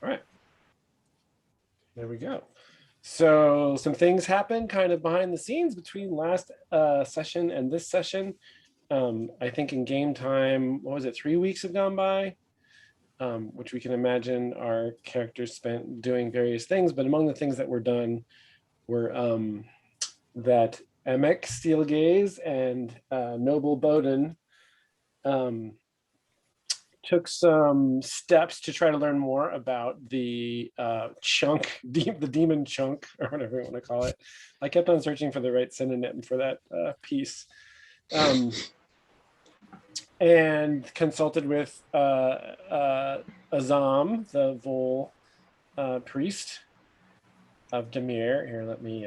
All right. There we go. So some things happened kind of behind the scenes between last session and this session. I think in game time, what was it, 3 weeks have gone by, which we can imagine our characters spent doing various things. But among the things that were done were that Emek Steelgaze and Noble Bowden took some steps to try to learn more about the chunk, the demon chunk, or whatever you want to call it. I kept on searching for the right synonym for that piece. And consulted with Azam, the Vol priest of Dimir. Here, let me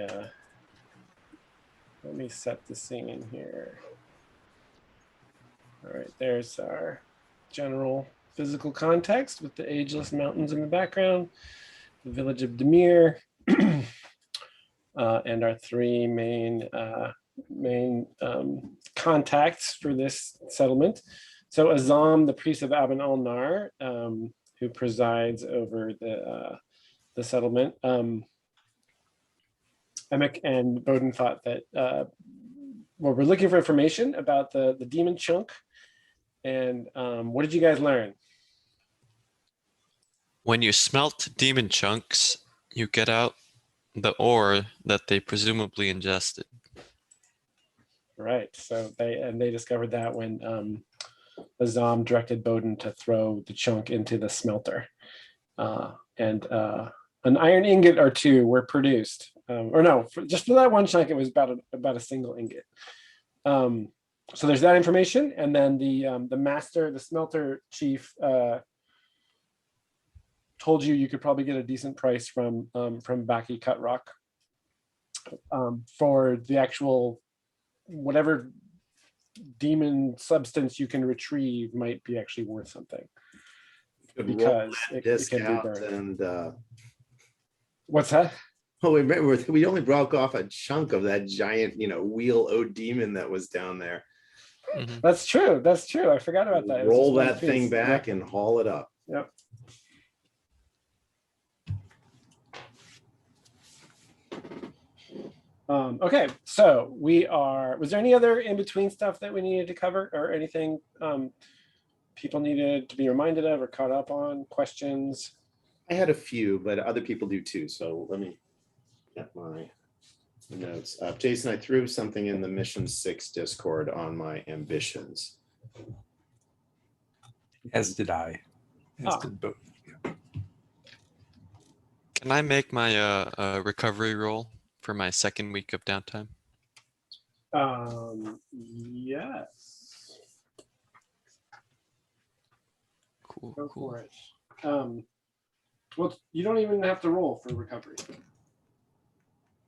set the scene here. All right, there's our general physical context with the ageless mountains in the background, the village of Dimir, and our three main contacts for this settlement. So Azam, the priest of Aben al-Nar, who presides over the settlement, Emek and Bowden thought that well, we're looking for information about the demon chunk. And what did you guys learn? When you smelt demon chunks, you get out the ore that they presumably ingested. Right. So they discovered that when Azam directed Bowden to throw the chunk into the smelter, and an iron ingot or two were produced. Or no, just for that one chunk, it was about a single ingot. So there's that information, and then the master, the smelter chief, told you could probably get a decent price from Baki Cut Rock for the actual whatever demon substance you can retrieve might be actually worth something, because it can be burned. And what's that? Oh, remember, we only broke off a chunk of that giant, wheel o demon that was down there. Mm-hmm. That's true. That's true. I forgot about that. Roll that thing back and haul it up. Yep. Okay, so was there any other in-between stuff that we needed to cover, or anything people needed to be reminded of or caught up on? Questions? I had a few, but other people do too. So let me get my notes up. Jason, I threw something in the Mission 6 Discord on my ambitions. As did I. As did both. Can I make my recovery roll for my second week of downtime? Yes. Cool. Go cool. for it. Well, you don't even have to roll for recovery.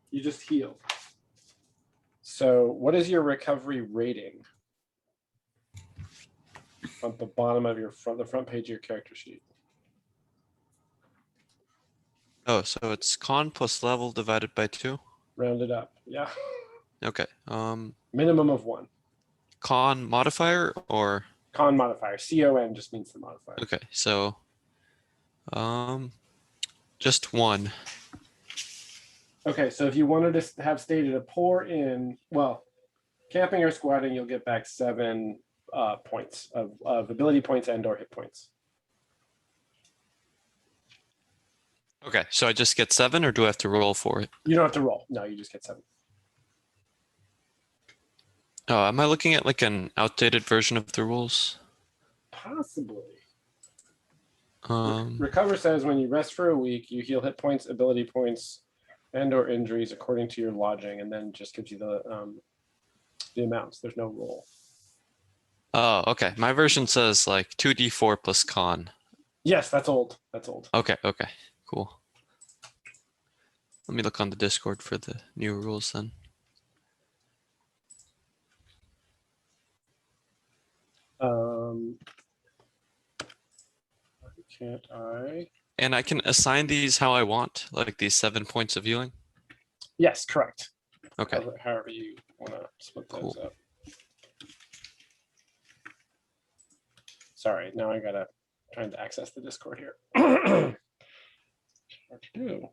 You just heal. So what is your recovery rating? On the bottom of the front page of your character sheet. Oh, so it's con plus level divided by 2? Rounded up, yeah. Okay. Minimum of 1. Con modifier or? Con modifier. CON just means the modifier. Okay, so just 1. Okay, so if you wanted to have stated a pour in, well, camping or squatting, you'll get back 7 points of ability points and or hit points. Okay, so I just get 7, or do I have to roll for it? You don't have to roll. No, you just get 7. Oh, am I looking at like an outdated version of the rules? Possibly. Um, Recover says when you rest for a week, you heal hit points, ability points, and or injuries according to your lodging, and then just gives you the amounts. There's no roll. Oh, okay. My version says like 2d4 plus con. Yes, that's old. That's old. Okay, okay, cool. Let me look on the Discord for the new rules then. Can't I? And I can assign these how I want, like these 7 points of healing? Yes, correct. Okay. However you want to split those Cool. up. Sorry, now I gotta trying to access the Discord here. do.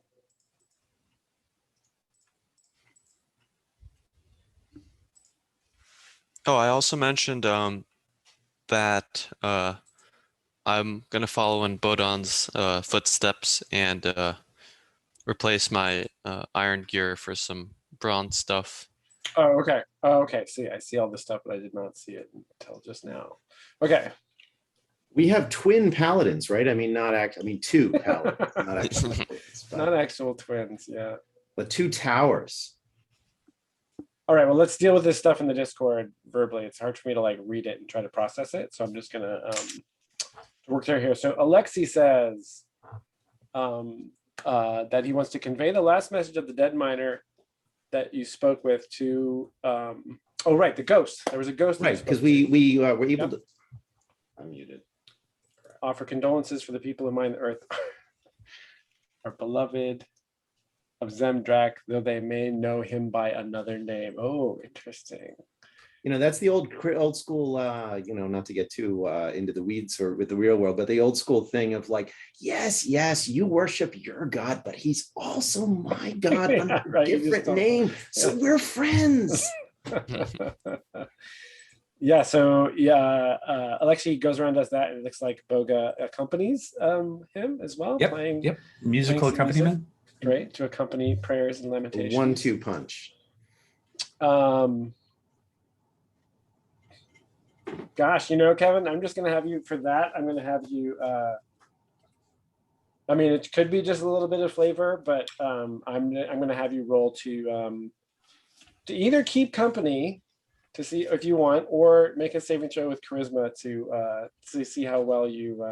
Oh, I also mentioned that I'm gonna follow in Bodon's footsteps and replace my iron gear for some bronze stuff. Oh, okay. Oh, okay. See, I see all this stuff, but I did not see it until just now. Okay. We have twin paladins, right? I mean, two paladins, not actual twins, Not actual twins. Yeah. but two towers. All right. Well, let's deal with this stuff in the Discord verbally. It's hard for me to like read it and try to process it. So I'm just gonna work through here. So Alexi says that he wants to convey the last message of the dead miner that you spoke with to oh right, the ghost. There was a ghost. Right, because we were able Yep. to. I'm muted. Offer condolences for the people who mine the earth, our beloved of Zemdrak, though they may know him by another name. Oh, interesting. You know, that's the old school, not to get too into the weeds or with the real world, but the old school thing of like, yes, you worship your God, but he's also my God Yeah, under right, a you just different don't- name. So yeah. we're friends. Yeah, so Alexi goes around, does that, and it looks like Boga accompanies him as well, Yep. playing Yep. Musical some music. accompaniment. Great, to accompany prayers and lamentations. 1-2 punch. Gosh, Kevin, I'm just gonna have you for that. I'm gonna have you. I mean, it could be just a little bit of flavor, but I'm gonna have you roll to either keep company to see if you want, or make a saving throw with charisma to see how well you.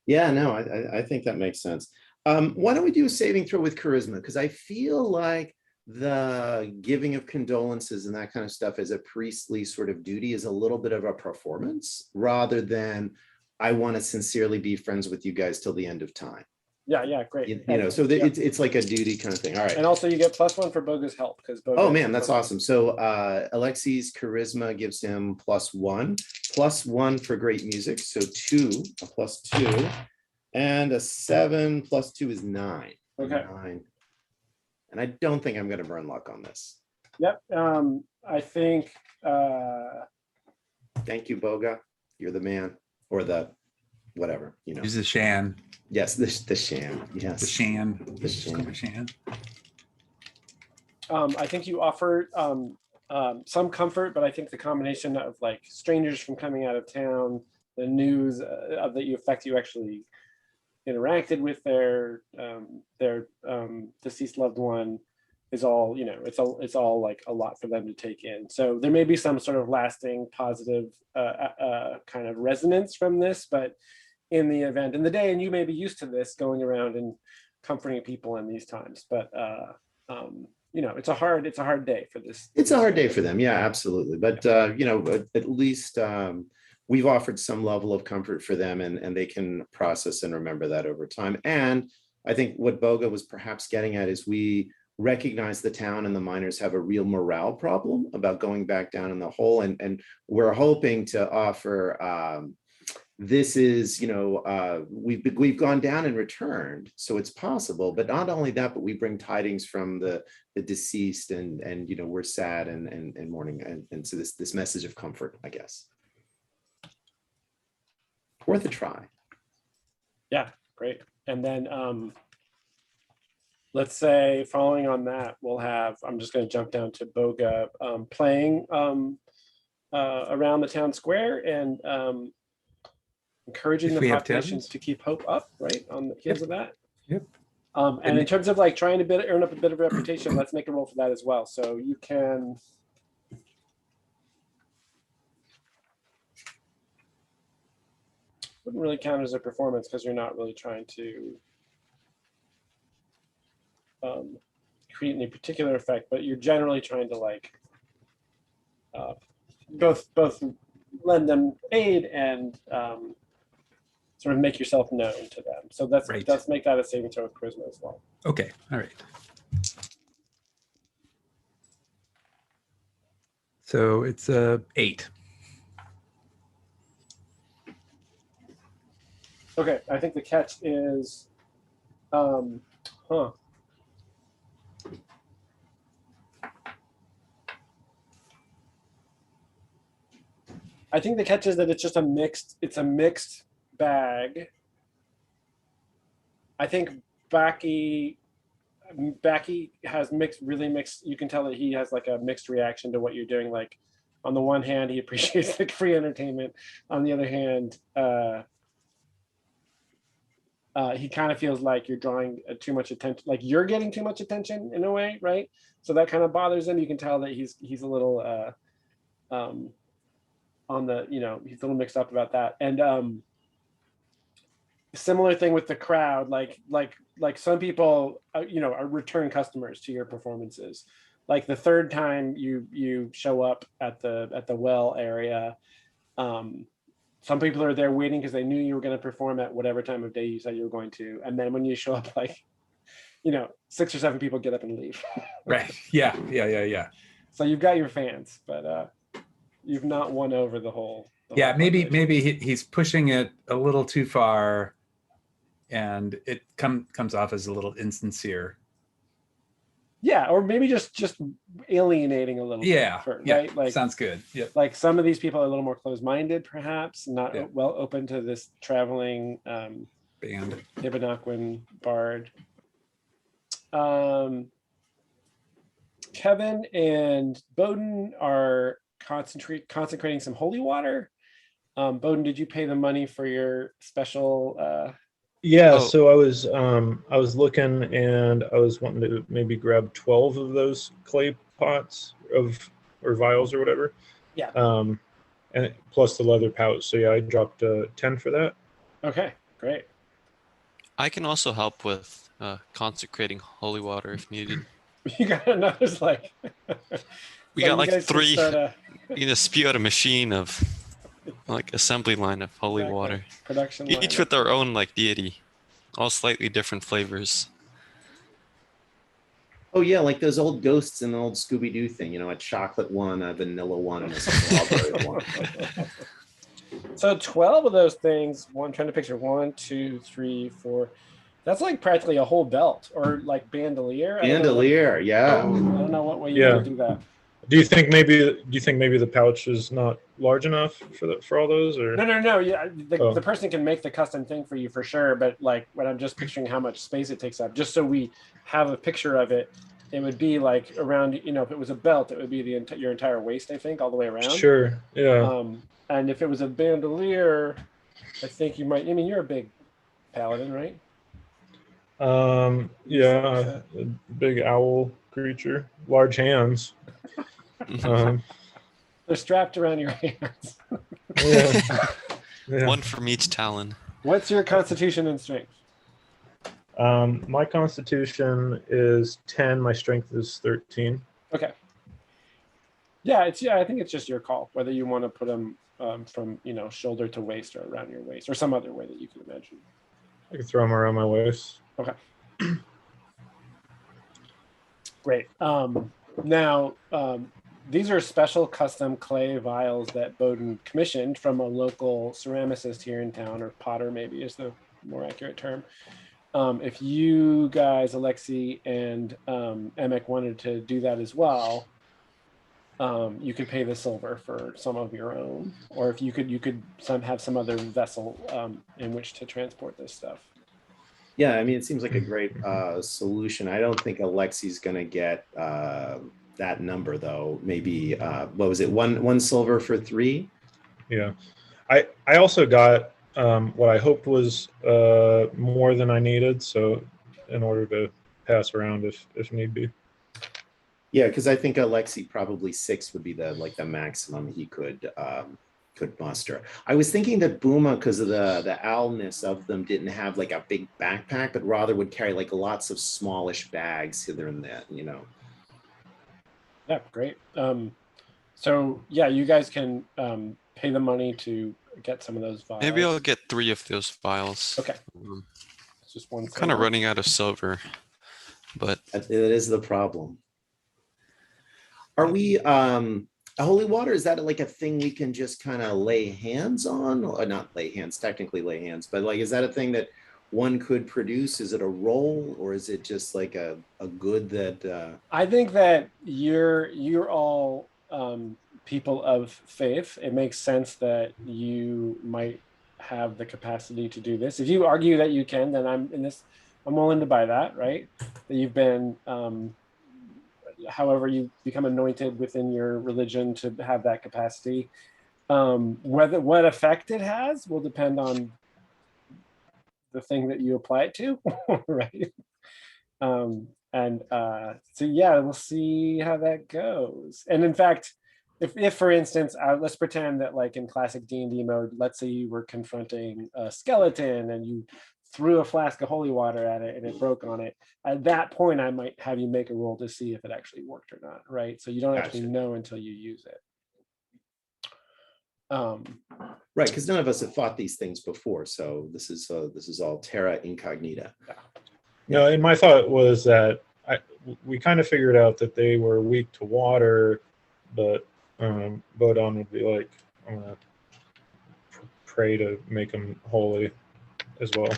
Yeah, no, I think that makes sense. Why don't we do a saving throw with charisma? Because I feel like the giving of condolences and that kind of stuff as a priestly sort of duty is a little bit of a performance rather than I want to sincerely be friends with you guys till the end of time. Yeah, great. So Yeah. it's like a duty kind of thing. All right. And also you get +1 for Boga's help because Boga. Oh man, that's awesome. So Alexi's charisma gives him +1 for great music. So 2, a +2, and a 7 + 2 is 9. Okay. 9. And I don't think I'm going to burn luck on this. Yep. I think. Thank you, Boga. You're the man, or the whatever, Use the Shan. Yes, the Shan. Yes, The Shan. The Just call Shan. it Shan. I think you offered some comfort, but I think the combination of like strangers from coming out of town, the news of the effect you actually interacted with their deceased loved one is all, it's all like a lot for them to take in. So there may be some sort of lasting positive kind of resonance from this, but in the event, in the day, and you may be used to this going around and comforting people in these times, but it's a hard day for this. It's a hard day for them. Yeah, absolutely. But at least we've offered some level of comfort for them, and they can process and remember that over time. And I think what Boga was perhaps getting at is we recognize the town and the miners have a real morale problem about going back down in the hole, and we're hoping to offer. This is, we've gone down and returned, so it's possible. But not only that, but we bring tidings from the deceased, and we're sad and mourning, and so this message of comfort, I guess. Worth a try. Yeah, great. And then let's say following on that, we'll have, I'm just going to jump down to Boga playing around the town square and encouraging If the we have population towns. to keep hope up, right? On the heels of that. Yep. And in terms of like trying to earn up a bit of reputation, let's make a roll for that as well. So you can. Wouldn't really count as a performance because you're not really trying to create any particular effect, but you're generally trying to like both lend them aid and sort of make yourself known to them. So Right. let's make that a saving throw of charisma as well. Okay. All right. So it's 8. Okay, I think the catch is Huh. I think the catch is that it's a mixed bag. I think Backy has really mixed. You can tell that he has like a mixed reaction to what you're doing. Like, on the one hand, he appreciates the free entertainment. On the other hand, he kind of feels like you're drawing too much attention, like you're getting too much attention in a way, right? So that kind of bothers him. You can tell that he's a little on the, he's a little mixed up about that. And similar thing with the crowd, like some people, are return customers to your performances. Like the third time you show up at the well area, some people are there waiting because they knew you were going to perform at whatever time of day you said you were going to. And then when you show up, like, 6 or 7 people get up and leave. Right. Yeah. So you've got your fans, but you've not won over the whole. Yeah, maybe he's pushing it a little too far, and it comes off as a little insincere. Yeah, or maybe just alienating a little. Yeah, bit, yeah, right? Like, sounds good. Yeah, like some of these people are a little more closed-minded, perhaps, not Yeah. well open to this traveling band. Ibanaquin bard. Kevin and Bowden are consecrating some holy water. Bowden, did you pay the money for your special? Yeah, Oh. so I was looking and I was wanting to maybe grab 12 of those clay pots or vials or whatever. Yeah. And plus the leather pouch. So yeah, I dropped 10 for that. Okay, great. I can also help with consecrating holy water if needed. You got another like. We so got you like guys can 3. start You know, spew out a machine of like assembly line of holy exactly, water, production. each line. with their own like deity, all slightly different flavors. Oh yeah, like those old ghosts in the old Scooby-Doo thing, a chocolate one, a vanilla one, and a strawberry one. So 12 of those things. One trying to picture 1, 2, 3, 4. That's like practically a whole belt or like bandolier. Bandolier, yeah. I don't know what way you Yeah. would do that. Do you think maybe the pouch is not large enough for all those, or? No. Yeah, Oh. the person can make the custom thing for you for sure. But like, when I'm just picturing how much space it takes up, just so we have a picture of it, it would be like around. If it was a belt, it would be your entire waist, I think, all the way around. Sure. Yeah. And if it was a bandolier, I think you might. I mean, you're a big paladin, right? Yeah. A big owl creature, large hands. They're strapped around your hands. Yeah. Yeah. One from each talon. What's your constitution and strength? My constitution is 10. My strength is 13. Okay. Yeah, I think it's just your call whether you want to put them from shoulder to waist or around your waist or some other way that you can imagine. I can throw them around my waist. Okay. Great. Now, these are special custom clay vials that Bowden commissioned from a local ceramicist here in town, or potter maybe is the more accurate term. If you guys, Alexi and Emek, wanted to do that as well, you could pay the silver for some of your own, or if you could have some other vessel in which to transport this stuff. Yeah, I mean, it seems like a great solution. I don't think Alexi's going to get that number, though. Maybe, what was it, one silver for 3? Yeah. I also got what I hoped was more than I needed, so in order to pass around if need be. Yeah, because I think Alexi probably 6 would be the maximum he could muster. I was thinking that Buma, because of the owlness of them, didn't have like a big backpack, but rather would carry like lots of smallish bags hither and that, Yeah, great. So yeah, you guys can pay the money to get some of those vials. Maybe I'll get 3 of those vials. Okay. It's just one. Kind of running out of silver, but It is the problem. Are we holy water, is that like a thing we can just kind of lay hands on, or not lay hands, technically lay hands, but like, is that a thing that one could produce? Is it a role, or is it just like a good that I think that you're all people of faith. It makes sense that you might have the capacity to do this. If you argue that you can, then I'm willing to buy that, right? That you've been however you become anointed within your religion to have that capacity. Whether what effect it has will depend on the thing that you apply it to, right? So yeah, we'll see how that goes. And in fact, if for instance, let's pretend that like in classic D&D mode, let's say you were confronting a skeleton and you threw a flask of holy water at it and it broke on it. At that point, I might have you make a roll to see if it actually worked or not, right? So you don't actually Gotcha. know until you use it. right? Because none of us have fought these things before, so this is all terra incognita. No, and my thought was that we kind of figured out that they were weak to water, but Bodon would be like, I'm gonna pray to make them holy as well.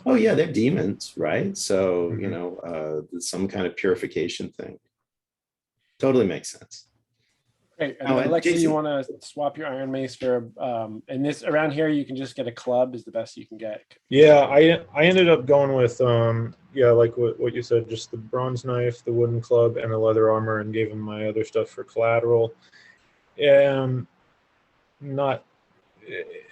Oh yeah, they're demons, right? So Mhm. you know, some kind of purification thing. Totally makes sense. Great. And Oh, then, and Alexi, you Jason- want to swap your Iron Mace for and this around here you can just get a club is the best you can get. Yeah, I ended up going with yeah, like what you said, just the bronze knife, the wooden club, and the leather armor, and gave him my other stuff for collateral. Not,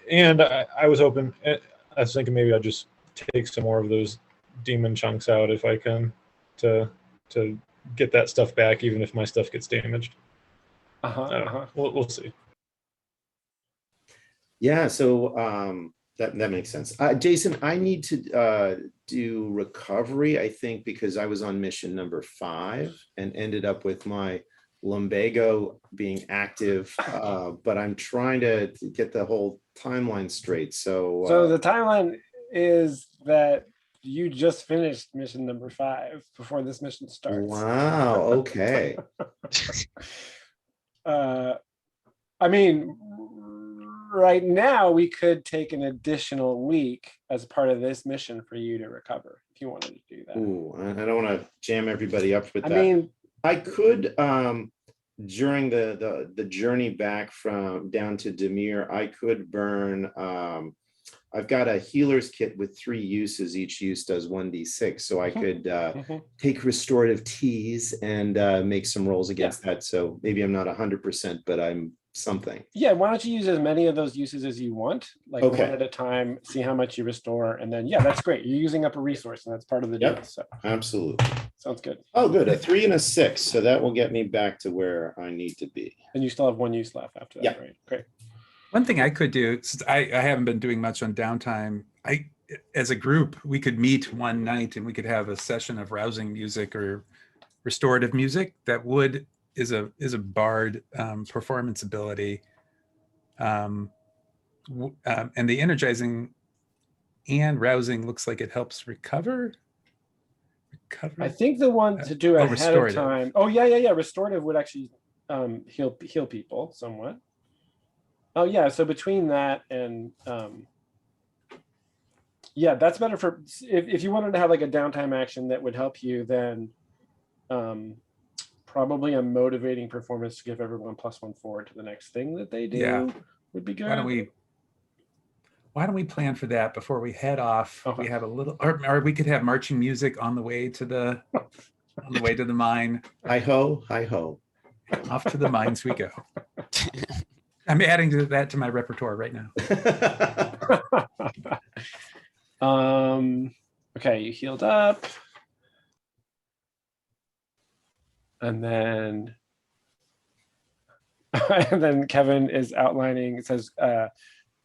and I was hoping, I was thinking maybe I'd just take some more of those demon chunks out if I can to get that stuff back, even if my stuff gets damaged. We'll see. Yeah, so that makes sense. Jason, I need to do recovery, I think, because I was on mission number 5 and ended up with my lumbago being active, but I'm trying to get the whole timeline straight. So the timeline is that you just finished mission number 5 before this mission starts. Wow, okay. I mean, right now we could take an additional week as part of this mission for you to recover if you wanted to do that. Ooh, I don't want to jam everybody up with I that. mean, I could during the journey back from down to Demir, I could burn I've got a healer's kit with 3 uses. Each use does 1d6. So I could take restorative teas and make some rolls against that. So maybe I'm not 100%, but I'm something. Yeah, why don't you use as many of those uses as you want, like Okay. one at a time, see how much you restore, and then yeah, that's great. You're using up a resource, and that's part of the Yep. deal. So Absolutely. sounds good. Oh, good. A 3 and a 6. So that will get me back to where I need to be. And you still have 1 use left after that, Yeah. right? Great. One thing I could do, since I haven't been doing much on downtime, as a group, we could meet one night and we could have a session of rousing music or restorative music that is a bard performance ability. And the energizing and rousing looks like it helps recover. I think the one to do ahead of restorative. time. Oh yeah. Restorative would actually heal people somewhat. Oh yeah, so between that and yeah, that's better for if you wanted to have like a downtime action that would help you, then probably a motivating performance to give everyone +1 forward to the next thing that they do Yeah. would be good. Why don't we plan for that before we head off? Okay. We have a little, or we could have marching music on the way to the mine. Hi ho, hi ho. Off to the mines we go. I'm adding that to my repertoire right now. Okay, you healed up. And then Kevin is outlining, it says,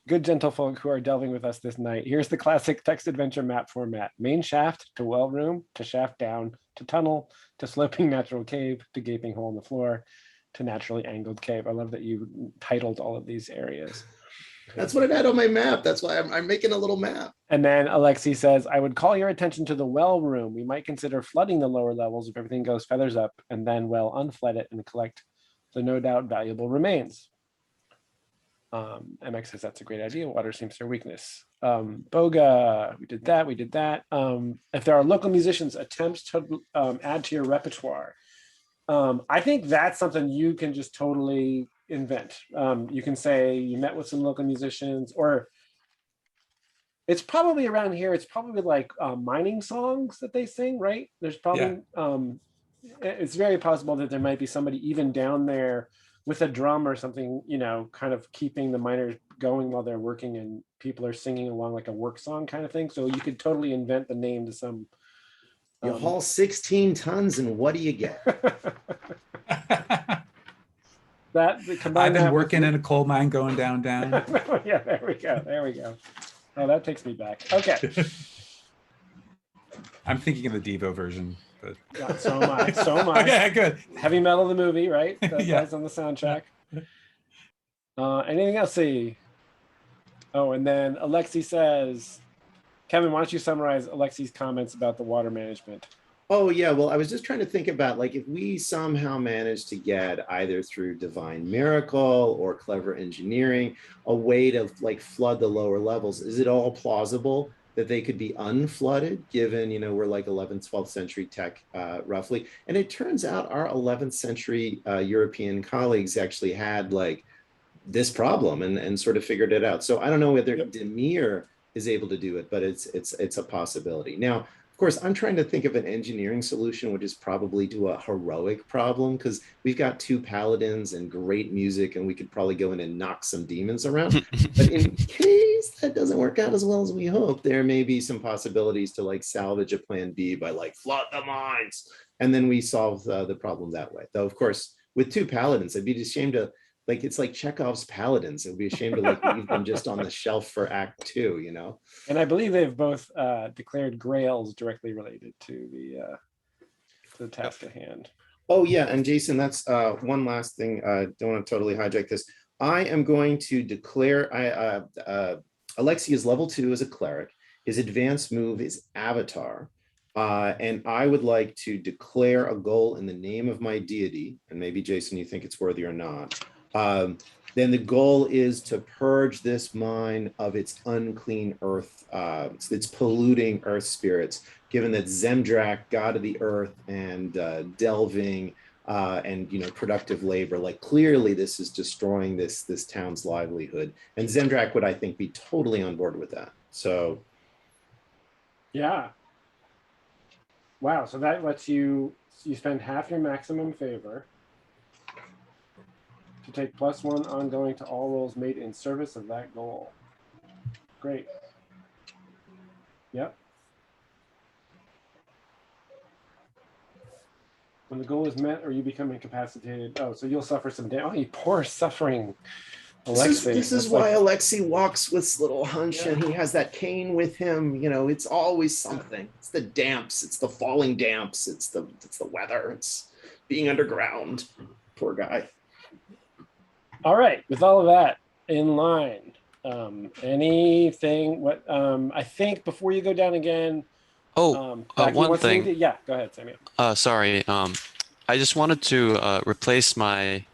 good gentlefolk who are delving with us this night. Here's the classic text adventure map format. Main shaft to well room, to shaft down, to tunnel, to sloping natural cave, to gaping hole in the floor, to naturally angled cave. I love that you titled all of these areas. That's what it had on my map. That's why I'm making a little map. And then Alexi says, I would call your attention to the well room. We might consider flooding the lower levels if everything goes feathers up, and then well unflood it and collect the no doubt valuable remains. MX says that's a great idea. Water seems their weakness. Boga, we did that. If there are local musicians, attempts to add to your repertoire. I think that's something you can just totally invent. You can say you met with some local musicians, or it's probably around here. It's probably like mining songs that they sing, right? There's probably, it's very possible that there might be somebody even down there with a drum or something, you know, kind of keeping the miners going while they're working, and people are singing along like a work song kind of thing. So you could totally invent the name to some. You haul 16 tons and what do you get? I've been working in a coal mine going down. Yeah, there we go. Oh, that takes me back. Okay. I'm thinking of the Devo version. But... Yeah, so am I. Okay, good. Heavy Metal, the movie, right? That's Yeah. on the soundtrack. Anything else? See? Oh, and then Alexi says, Kevin, why don't you summarize Alexi's comments about the water management? Oh yeah, well, I was just trying to think about, like, if we somehow manage to get, either through divine miracle or clever engineering, a way to like flood the lower levels, is it all plausible that they could be unflooded, given, you know, we're like 11th, 12th century tech roughly? And it turns out our 11th century European colleagues actually had like this problem and sort of figured it out. So I don't know whether Demir is able to do it, but it's a possibility. Now, of course, I'm trying to think of an engineering solution, which is probably to a heroic problem, because we've got 2 paladins and great music, and we could probably go in and knock some demons around. But in case that doesn't work out as well as we hope, there may be some possibilities to like salvage a plan B by like flood the mines, and then we solve the problem that way. Though, of course, with 2 paladins, I'd be ashamed to, like, it's like Chekhov's paladins. It would be a shame to like leave them just on the shelf for Act 2, you know? And I believe they've both declared grails directly related to the task at hand. Oh yeah, and Jason, that's one last thing. Don't want to totally hijack this. I am going to declare, Alexi is level 2 as a cleric. His advanced move is Avatar. And I would like to declare a goal in the name of my deity, and maybe Jason, you think it's worthy or not. Then the goal is to purge this mine of its unclean earth, its polluting earth spirits, given that Zemdrak, god of the earth, and delving and, you know, productive labor, like clearly this is destroying this town's livelihood. And Zemdrak would, I think, be totally on board with that. So yeah. Wow, so that lets you spend half your maximum favor to take +1 ongoing to all rolls made in service of that goal. Great. Yep. When the goal is met or you become incapacitated. Oh, so you'll suffer some damage. Oh, you poor suffering Alexi. This is why Alexi walks with little hunch, and he has that cane with him. You know, it's always something. It's the damps, it's the falling damps, it's the weather, it's being underground. Poor guy. All right, with all of that in line, anything? I think before you go down again. One thing. Yeah, go ahead, Samuel. Sorry. I just wanted to replace my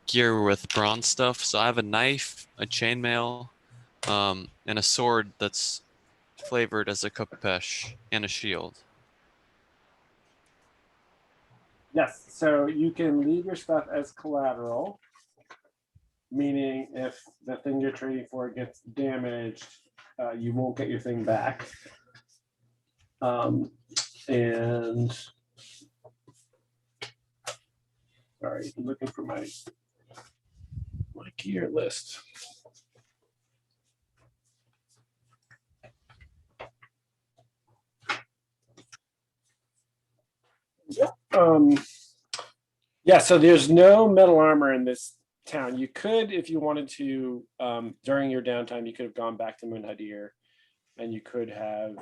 gear with bronze stuff. So I have a knife, a chainmail, and a sword that's flavored as a kupesh, and a shield. Yes, so you can leave your stuff as collateral, meaning if the thing you're trading for gets damaged, you won't get your thing back. And sorry, I'm looking for my gear list. Yeah, so there's no metal armor in this town. You could, if you wanted to, during your downtime, you could have gone back to Munhadir, and you could have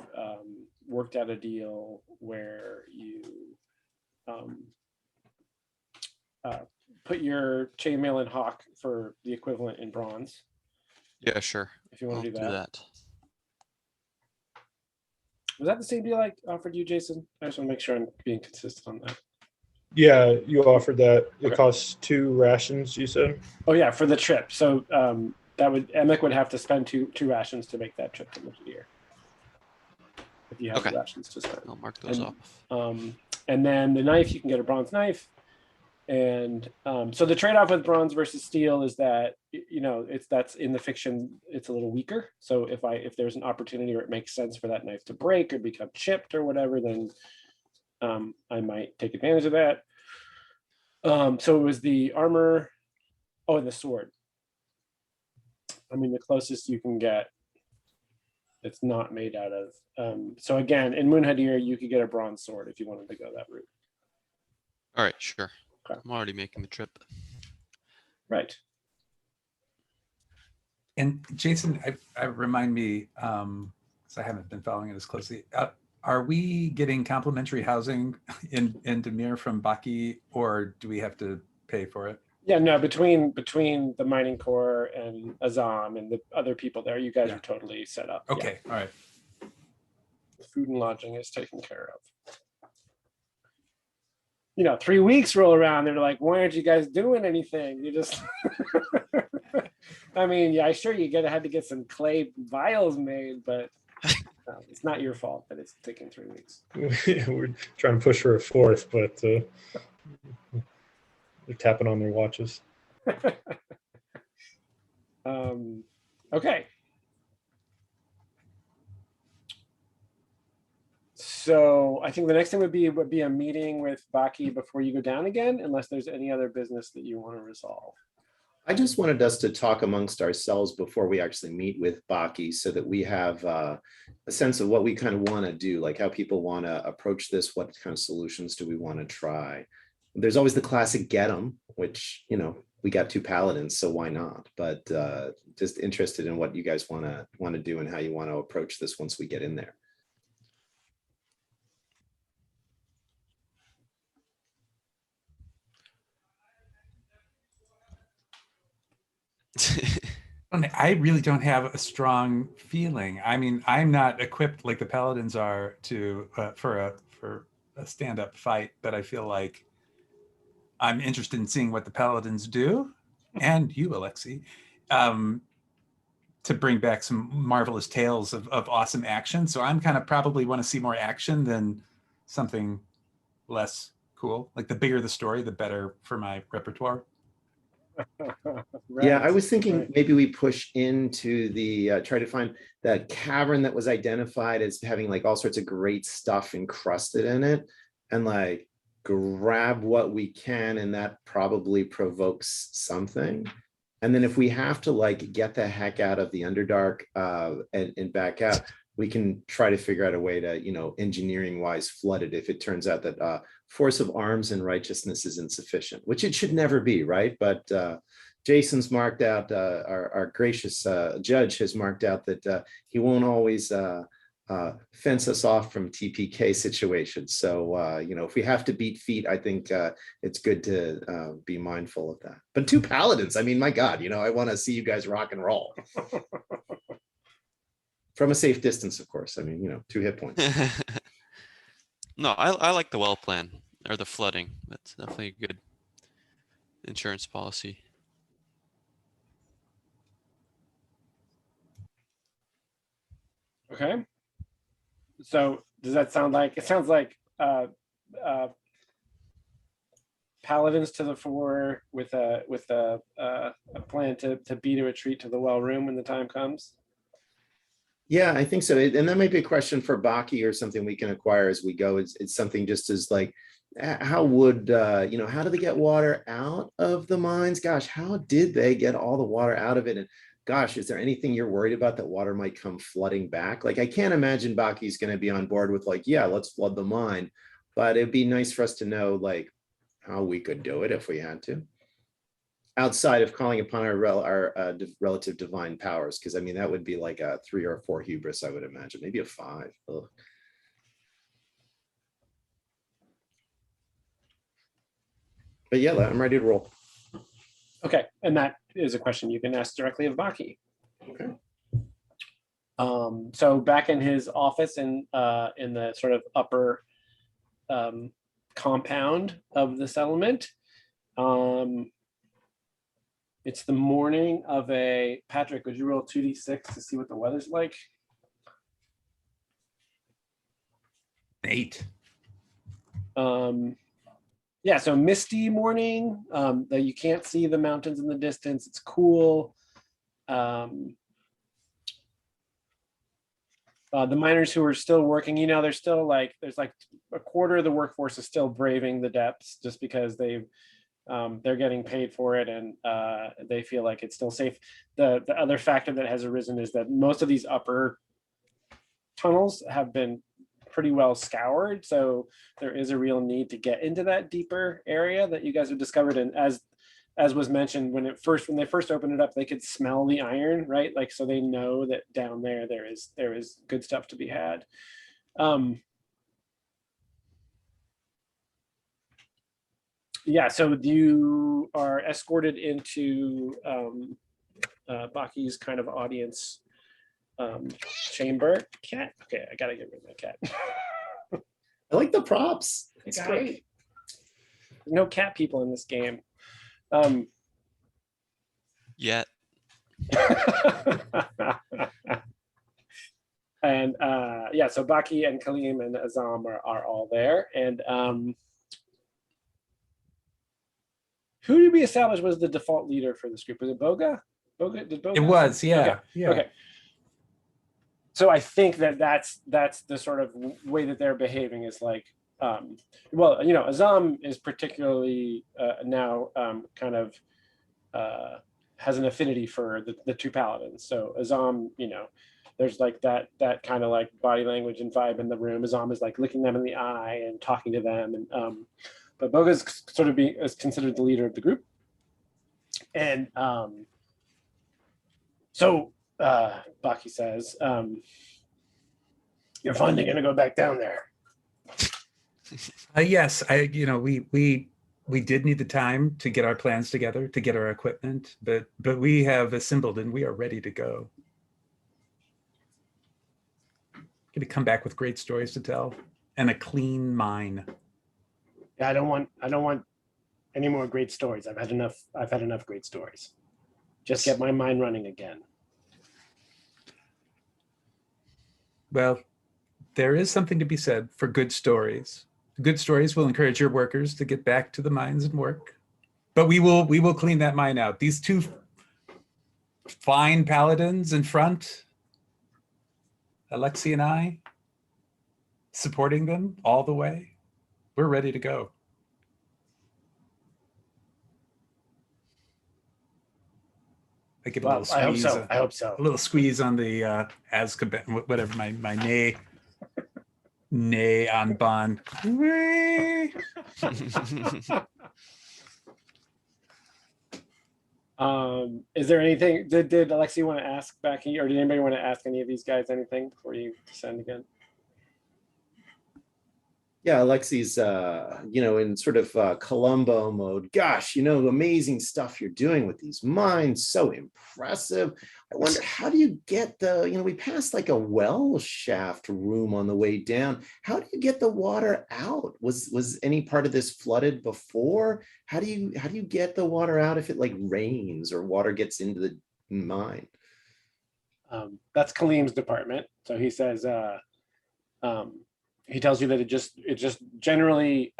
worked out a deal where you put your chainmail in Hawk for the equivalent in bronze. Yeah, sure. If you want to do I'll that. Was that the same deal I offered you, Jason? I just want to make sure I'm being consistent on that. Yeah, you offered that. It Okay. costs 2 rations, you said? Oh yeah, for the trip. So Emic would have to spend two rations to make that trip to Mountaineer. If you have Okay. the rations to spend. I'll mark those And- off. And then the knife, you can get a bronze knife. And so the trade-off with bronze versus steel is that, you know, that's in the fiction, it's a little weaker. So if there's an opportunity or it makes sense for that knife to break or become chipped or whatever, then I might take advantage of that. So it was the armor, and the sword. I mean, the closest you can get, it's not made out of. So again, in Muad'Dir, you could get a bronze sword if you wanted to go that route. All right, sure. Okay. I'm already making the trip. Right. And Jason, I remind me, because I haven't been following it as closely. Are we getting complimentary housing in Dimir from Baki, or do we have to pay for it? Yeah, no, between the mining corps and Azam and the other people there, you guys Yeah. are totally set up. Yeah. Okay, all right. The food and lodging is taken care of. You know, 3 weeks roll around, they're like, why aren't you guys doing anything? You just I mean, yeah, sure you had to get some clay vials made, but it's not your fault that it's taking 3 weeks. We're trying to push for a fourth, but they're tapping on their watches. Okay. So I think the next thing would be a meeting with Baki before you go down again, unless there's any other business that you want to resolve. I just wanted us to talk amongst ourselves before we actually meet with Baki so that we have a sense of what we kind of want to do, like how people want to approach this, what kind of solutions do we want to try. There's always the classic get 'em, which, you know, we got 2 paladins, so why not? But just interested in what you guys want to do and how you want to approach this once we get in there. I really don't have a strong feeling. I mean, I'm not equipped like the paladins are to for a stand-up fight, but I feel like I'm interested in seeing what the paladins do, and you, Alexi, to bring back some marvelous tales of awesome action. So I'm kind of probably want to see more action than something less cool. Like the bigger the story, the better for my repertoire. Yeah, I was thinking right. maybe we push into the, try to find that cavern that was identified as having like all sorts of great stuff encrusted in it and like grab what we can, and that probably provokes something. And then if we have to like get the heck out of the Underdark and back out, we can try to figure out a way to, you know, engineering wise flood it if it turns out that force of arms and righteousness is insufficient, which it should never be, right? But Jason's marked out, our gracious judge has marked out that he won't always fence us off from TPK situations. So, you know, if we have to beat feet, I think it's good to be mindful of that. But 2 paladins, I mean, my God, you know, I want to see you guys rock and roll. From a safe distance, of course. I mean, you know, 2 hit points. No, I like the well plan or the flooding. That's definitely a good insurance policy. Okay. So does that sound like, it sounds like paladins to the fore with a plan to beat a retreat to the well room when the time comes? Yeah, I think so. And that might be a question for Baki or something we can acquire as we go. It's something just as like, how would, you know, how do they get water out of the mines? Gosh, how did they get all the water out of it? And gosh, is there anything you're worried about that water might come flooding back? Like, I can't imagine Baki's going to be on board with like, yeah, let's flood the mine. But it'd be nice for us to know like how we could do it if we had to. Outside of calling upon our relative divine powers, because I mean that would be like a 3 or 4 hubris, I would imagine, maybe a 5. Ugh. But yeah, I'm ready to roll. Okay, and that is a question you can ask directly of Baki. Okay. So back in his office in the sort of upper compound of the settlement, It's the morning of a, Patrick, would you roll 2d6 to see what the weather's like? 8. Yeah, so misty morning, that you can't see the mountains in the distance. It's cool. The miners who are still working, you know, there's still like, there's like a quarter of the workforce is still braving the depths just because they're getting paid for it, and they feel like it's still safe. The other factor that has arisen is that most of these upper tunnels have been pretty well scoured, so there is a real need to get into that deeper area that you guys have discovered. And as was mentioned, when they first opened it up, they could smell the iron, right? Like, so they know that down there is good stuff to be had. Yeah, so you are escorted into Baki's kind of audience chamber. Cat? Okay, I gotta get rid of my cat. I like the props. It's Got it. great. No cat people in this game. Yet. And yeah, so Baki and Kaleem and Azam are all there. And who did we establish was the default leader for this group? Was it Boga? Did Boga? It was, yeah. Okay. Yeah. Okay. So I think that's the sort of way that they're behaving is like, well, you know, Azam is particularly now kind of has an affinity for the two paladins. So Azam, you know, there's like that kind of like body language and vibe in the room. Azam is like looking them in the eye and talking to them, and but Boga's sort of is considered the leader of the group. And so Baki says, "You're finally going to go back down there." Yes, we did need the time to get our plans together, to get our equipment, but we have assembled and we are ready to go. Going to come back with great stories to tell and a clean mine. Yeah, I don't want any more great stories. I've had enough great stories. Just get my mind running again. Well, there is something to be said for good stories. Good stories will encourage your workers to get back to the mines and work. But we will clean that mine out. These two fine paladins in front, Alexi and I, supporting them all the way. We're ready to go. I give a little squeeze. I hope so. A little squeeze on the Azkaban, whatever my nay on Bond. Is there anything? Did Alexi want to ask Becky, or did anybody want to ask any of these guys anything before you send again? Yeah, Alexi's, in sort of Columbo mode. Gosh, amazing stuff you're doing with these mines. So impressive. I wonder, how do you get we passed like a well shaft room on the way down. How do you get the water out? Was any part of this flooded before? How do you get the water out if it like rains or water gets into the mine? That's Kaleem's department. So he says, he tells you that it just generally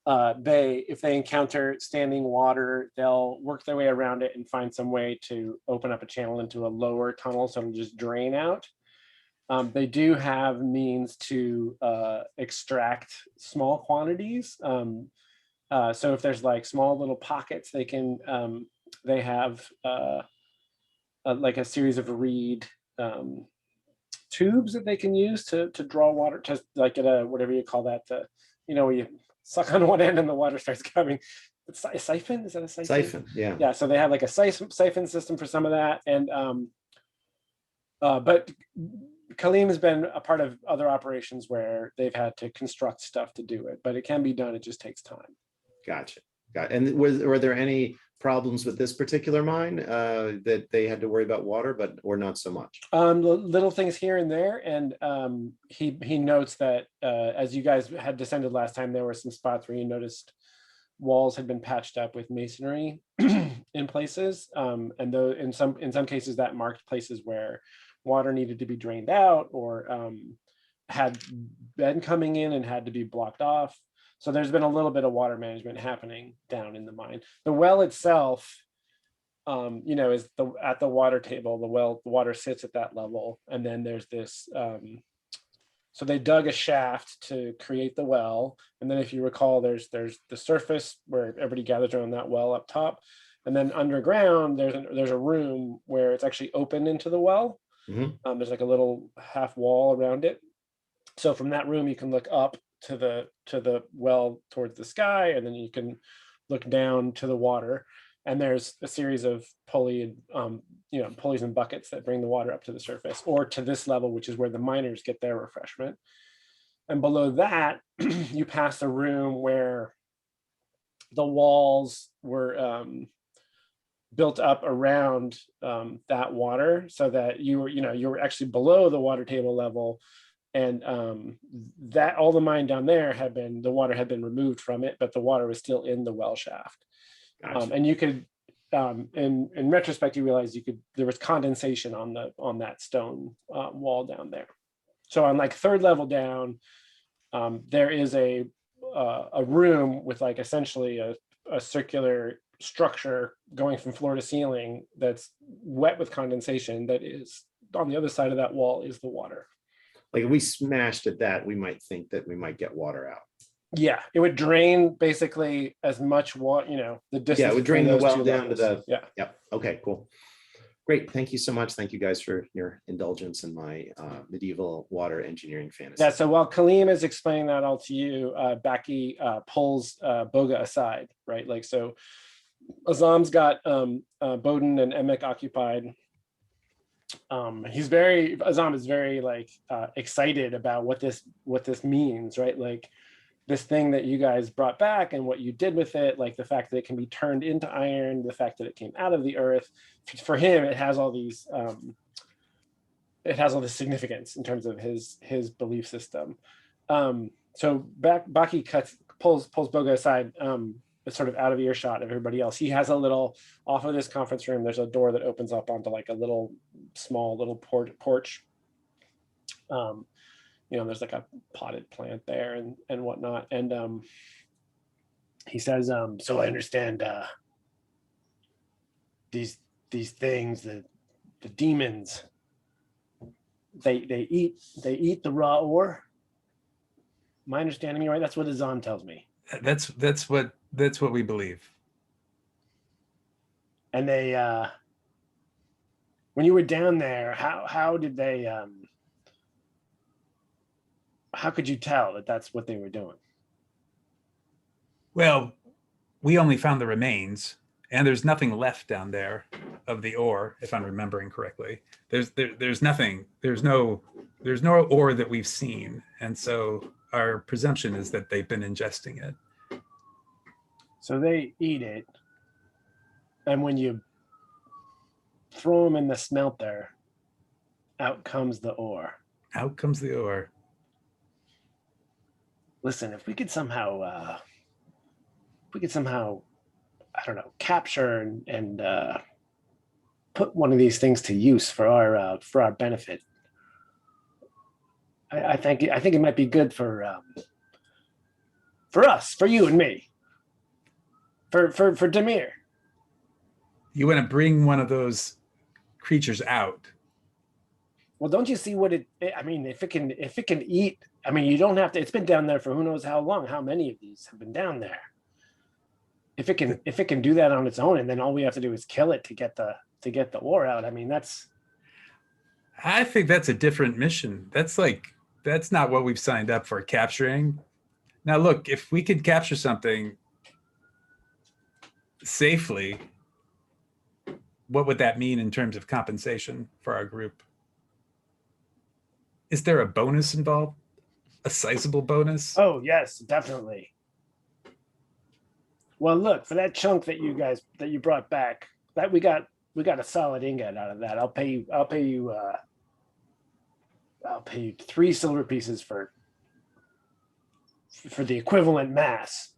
if they encounter standing water, they'll work their way around it and find some way to open up a channel into a lower tunnel so it'll just drain out. They do have means to extract small quantities. So if there's like small little pockets, they have like a series of reed tubes that they can use to draw water, to like get a, whatever you call that, where you suck on one end and the water starts coming. It's a siphon? Is that a siphon? Siphon, yeah. Yeah, so they have like a siphon system for some of that. And but Kaleem has been a part of other operations where they've had to construct stuff to do it, but it can be done. It just takes time. Gotcha. And were there any problems with this particular mine that they had to worry about water, or not so much? Little things here and there, and he notes that as you guys had descended last time, there were some spots where you noticed walls had been patched up with masonry, in places, and though in some cases that marked places where water needed to be drained out or had been coming in and had to be blocked off. So there's been a little bit of water management happening down in the mine. The well itself, is at the water table. The water sits at that level, and then there's this. So they dug a shaft to create the well, and then if you recall, there's the surface where everybody gathers around that well up top, and then underground there's a room where it's actually open into the well. Mhm. There's like a little half wall around it. So from that room you can look up to the well towards the sky, and then you can look down to the water. And there's a series of pulleys and buckets that bring the water up to the surface or to this level, which is where the miners get their refreshment. And below that, you pass a room where the walls were built up around that water, so that you were actually below the water table level, and that all the mine down there the water had been removed from it, but the water was still in the well shaft. Gotcha. And you could, in retrospect, you realize there was condensation on that stone wall down there. So on like third level down, there is a room with like essentially a circular structure going from floor to ceiling that's wet with condensation. That is on the other side of that wall is the water. Like if we smashed at that, we might think that we might get water out. Yeah, it would drain basically as much water, the distance. Yeah, it would drain the between those well two down to levels. the. Yeah. Yep. Okay, cool. Great. Thank you so much. Thank you guys for your indulgence in my medieval water engineering fantasy. Yeah. So while Kaleem is explaining that all to you, Baki pulls Boga aside, right? Like, so Azam's got Bowden and Emek occupied. Azam is very like excited about what this means, right? Like this thing that you guys brought back and what you did with it, like the fact that it can be turned into iron, the fact that it came out of the earth. For him, it has all these significance in terms of his belief system. So Baki pulls Boga aside, sort of out of earshot of everybody else. He has off of this conference room, there's a door that opens up onto like a small little porch. There's like a potted plant there and whatnot. And he says, so I understand these things, the demons, they eat the raw ore. Am I understanding you right? That's what Azam tells me. That's what we believe. And they when you were down there, how did they how could you tell that that's what they were doing? Well, we only found the remains, and there's nothing left down there of the ore, if I'm remembering correctly. There's nothing. There's no ore that we've seen, and so our presumption is that they've been ingesting it. So they eat it, and when you throw them in the smelter, out comes the ore. Out comes the ore. Listen, if we could somehow, I don't know, capture and put one of these things to use for our benefit, I think it might be good for us, for you and me, for Demir. You want to bring one of those creatures out? Well, don't you see what I mean, if it can eat, I mean, you don't have to, it's been down there for who knows how long. How many of these have been down there? If it can do that on its own, and then all we have to do is kill it to get the ore out. I mean, I think that's a different mission. That's not what we've signed up for, capturing. Now, look, if we could capture something safely, what would that mean in terms of compensation for our group? Is there a bonus involved? A sizable bonus? Oh yes, definitely. Well, look, for that chunk that you brought back, that we got a solid ingot out of that. I'll pay you 3 silver pieces for the equivalent mass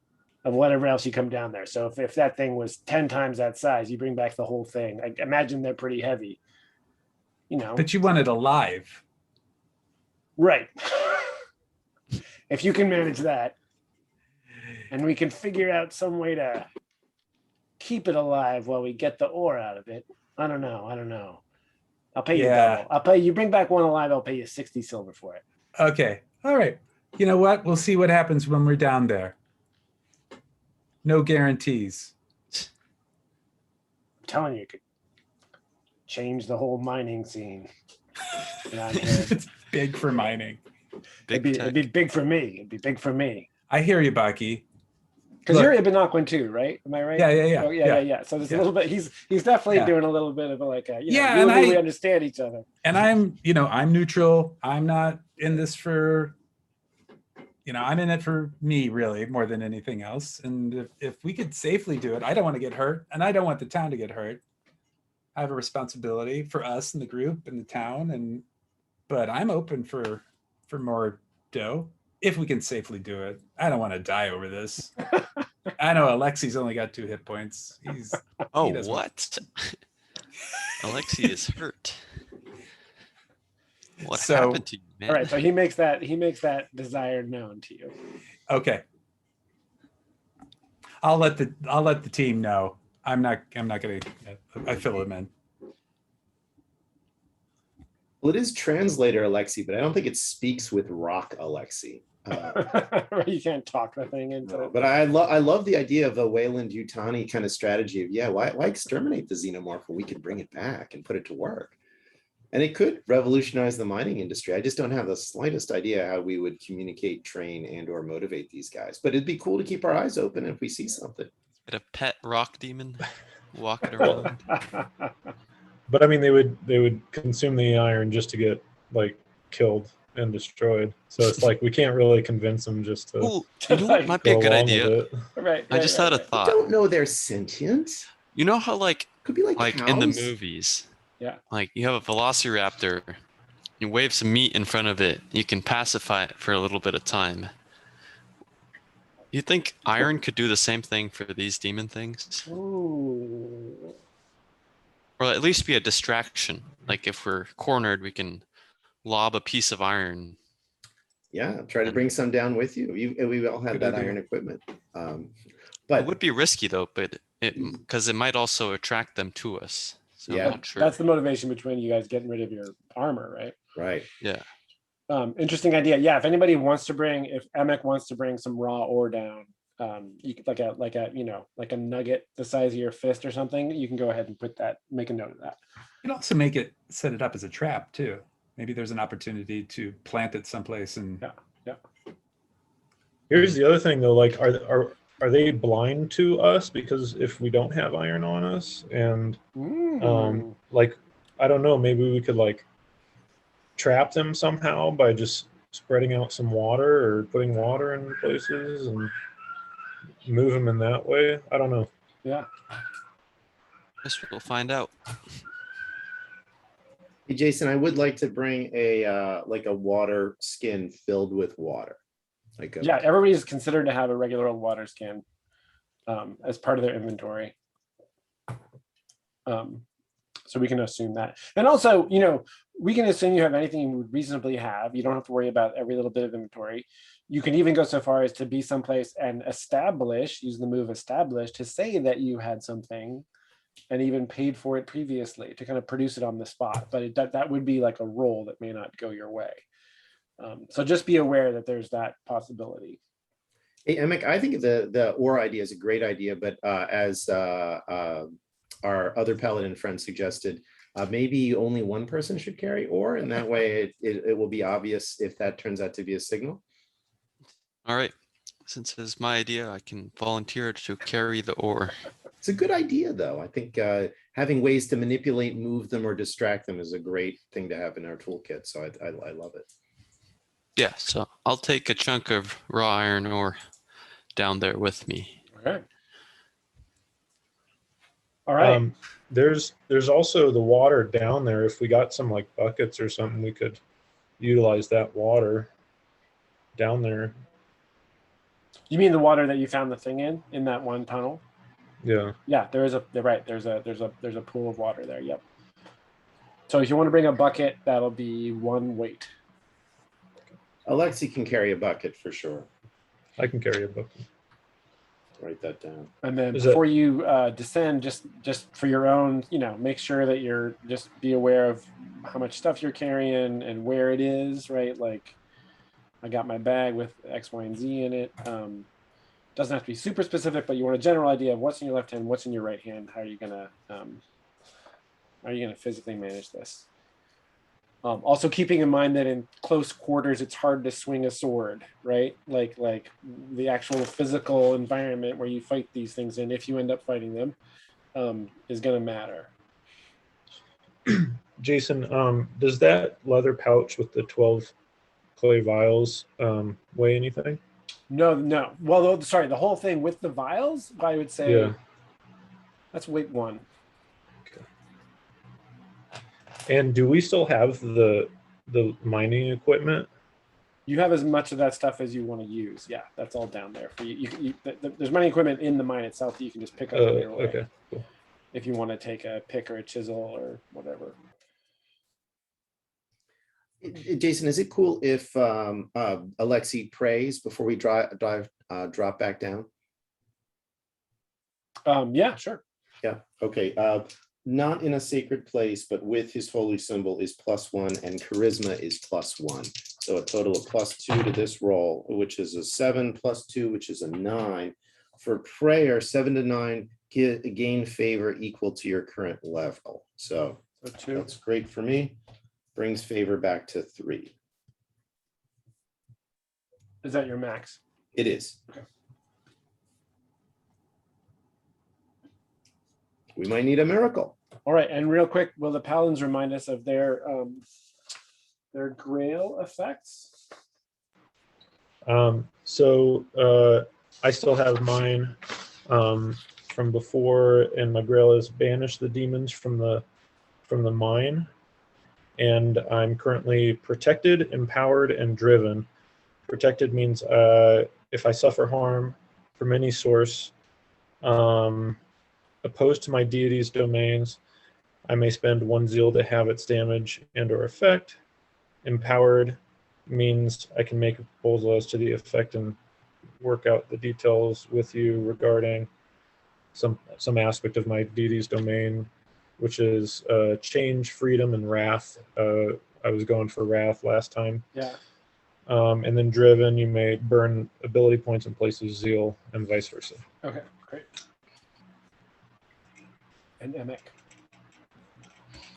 of whatever else you come down there. So if that thing was 10 times that size, you bring back the whole thing. I imagine they're pretty heavy. You know, But you want it alive. right. If you can manage that, and we can figure out some way to keep it alive while we get the ore out of it. I don't know. I'll pay you Yeah. double. I'll pay you bring back one alive. I'll pay you 60 silver for it. Okay. All right. You know what? We'll see what happens when we're down there. No guarantees. I'm telling you, it could change the whole mining scene. around here. It's big for mining. Big It'd tech. be big for me. It'd be big for me. I hear you, Baki. Because Look. you're Ibn too, right? Am I right? Yeah. Oh, yeah. So there's Yeah. a little bit. He's definitely Yeah. doing a little bit of like a Yeah, you and and me, we I- understand each other. And I'm neutral. I'm not in this for, I'm in it for me really more than anything else. And if we could safely do it, I don't want to get hurt and I don't want the town to get hurt. I have a responsibility for us and the group and the town, but I'm open for more dough if we can safely do it. I don't want to die over this. I know Alexi's only got 2 hit points. Oh, doesn't- what? Alexi is hurt. What So- happened to you, man? All right, so he makes that desire known to you. Okay. I'll let the team know. I'm not gonna. I fill them in. Well, it is translator Alexi, but I don't think it speaks with rock Alexi. You can't talk the thing into it. But I love the idea of a Wayland Yutani kind of strategy of why exterminate the xenomorph when we could bring it back and put it to work. And it could revolutionize the mining industry. I just don't have the slightest idea how we would communicate, train, and or motivate these guys. But it'd be cool to keep our eyes open if we see something. Get a pet rock demon walking around. But I mean, they would consume the iron just to get like killed and destroyed. So it's like we can't really convince them just to Ooh, you know what might be go a good along with idea? it. Right. I just had a I thought. don't know they're sentient. You know how Could be like in the cows. movies, Yeah. like you have a velociraptor, you wave some meat in front of it, you can pacify it for a little bit of time. You think iron could do the same thing for these demon things? Ooh. Or at least be a distraction. Like if we're cornered, we can lob a piece of iron. Yeah, try to bring some down with you. We all have Good that idea. iron equipment. It But would be risky though, but because it might also attract them to us. So Yeah. I'm not sure. That's the motivation between you guys getting rid of your armor, right? right. Yeah. Interesting idea. Yeah, if anybody if Emek wants to bring some raw ore down, you could like a nugget the size of your fist or something, you can go ahead and make a note of that. You can also set it up as a trap too. Maybe there's an opportunity to plant it someplace and Here's the other thing though, like are they blind to us because if we don't have iron on us and like I don't know, maybe we could like trap them somehow by just spreading out some water or putting water in places and move them in that way. I don't know. Yeah. Guess we'll find out. Hey, Jason, I would like to bring a water skin filled with water. Yeah, everybody's considered to have a regular old water skin as part of their inventory. So we can assume that. And also, we can assume you have anything you would reasonably have. You don't have to worry about every little bit of inventory. You can even go so far as to be someplace and use the move establish to say that you had something and even paid for it previously to kind of produce it on the spot. But that would be like a roll that may not go your way. So just be aware that there's that possibility. Hey, Emek, I think the ore idea is a great idea, but as our other paladin friend suggested, maybe only one person should carry ore, and that way it will be obvious if that turns out to be a signal. All right. Since it's my idea, I can volunteer to carry the ore. It's a good idea, though. I think having ways to manipulate, move them, or distract them is a great thing to have in our toolkit. So I love it. Yeah, so I'll take a chunk of raw iron ore down there with me. Okay. All right. There's also the water down there. If we got some like buckets or something, we could utilize that water down there. You mean the water that you found the thing in that one tunnel? Yeah. Yeah, there is a. They're right. There's a pool of water there. Yep. So if you want to bring a bucket, that'll be one weight. Alexi can carry a bucket for sure. I can carry a book. Write that down. And then Is before you descend, just for your own, make sure that you're just be aware of how much stuff you're carrying and where it is, right? Like I got my bag with X, Y, and Z in it. Doesn't have to be super specific, but you want a general idea of what's in your left hand, what's in your right hand. How are you gonna physically manage this? Also keeping in mind that in close quarters, it's hard to swing a sword, right? Like the actual physical environment where you fight these things in, if you end up fighting them, is going to matter. Jason, does that leather pouch with the 12 clay vials weigh anything? No. Well, sorry, the whole thing with the vials, I would say, Yeah. that's weight 1. And do we still have the mining equipment? You have as much of that stuff as you want to use. Yeah, that's all down there for you. There's mining equipment in the mine itself that you can just pick up on your way. Okay, cool. If you want to take a pick or a chisel or whatever. Jason, is it cool if Alexi prays before we drop back down? Yeah, sure. Yeah. Okay. Not in a sacred place, but with his holy symbol is +1 and charisma is +1. So a total of +2 to this roll, which is a 7 +2, which is a 9. For prayer, 7 to 9 gain favor equal to your current level. So 2. that's great for me. Brings favor back to 3. Is that your max? It is. Okay. We might need a miracle. All right, and real quick, will the paladins remind us of their grail effects? So I still have mine from before, and my grail is banish the demons from the mine. And I'm currently protected, empowered, and driven. Protected means if I suffer harm from any source opposed to my deity's domains, I may spend 1 zeal to have its damage and or effect. Empowered means I can make a proposal as to the effect and work out the details with you regarding some aspect of my deity's domain, which is change, freedom, and wrath. I was going for wrath last time. Yeah. And then driven, you may burn ability points in place of zeal and vice versa. Okay, great. And Emek.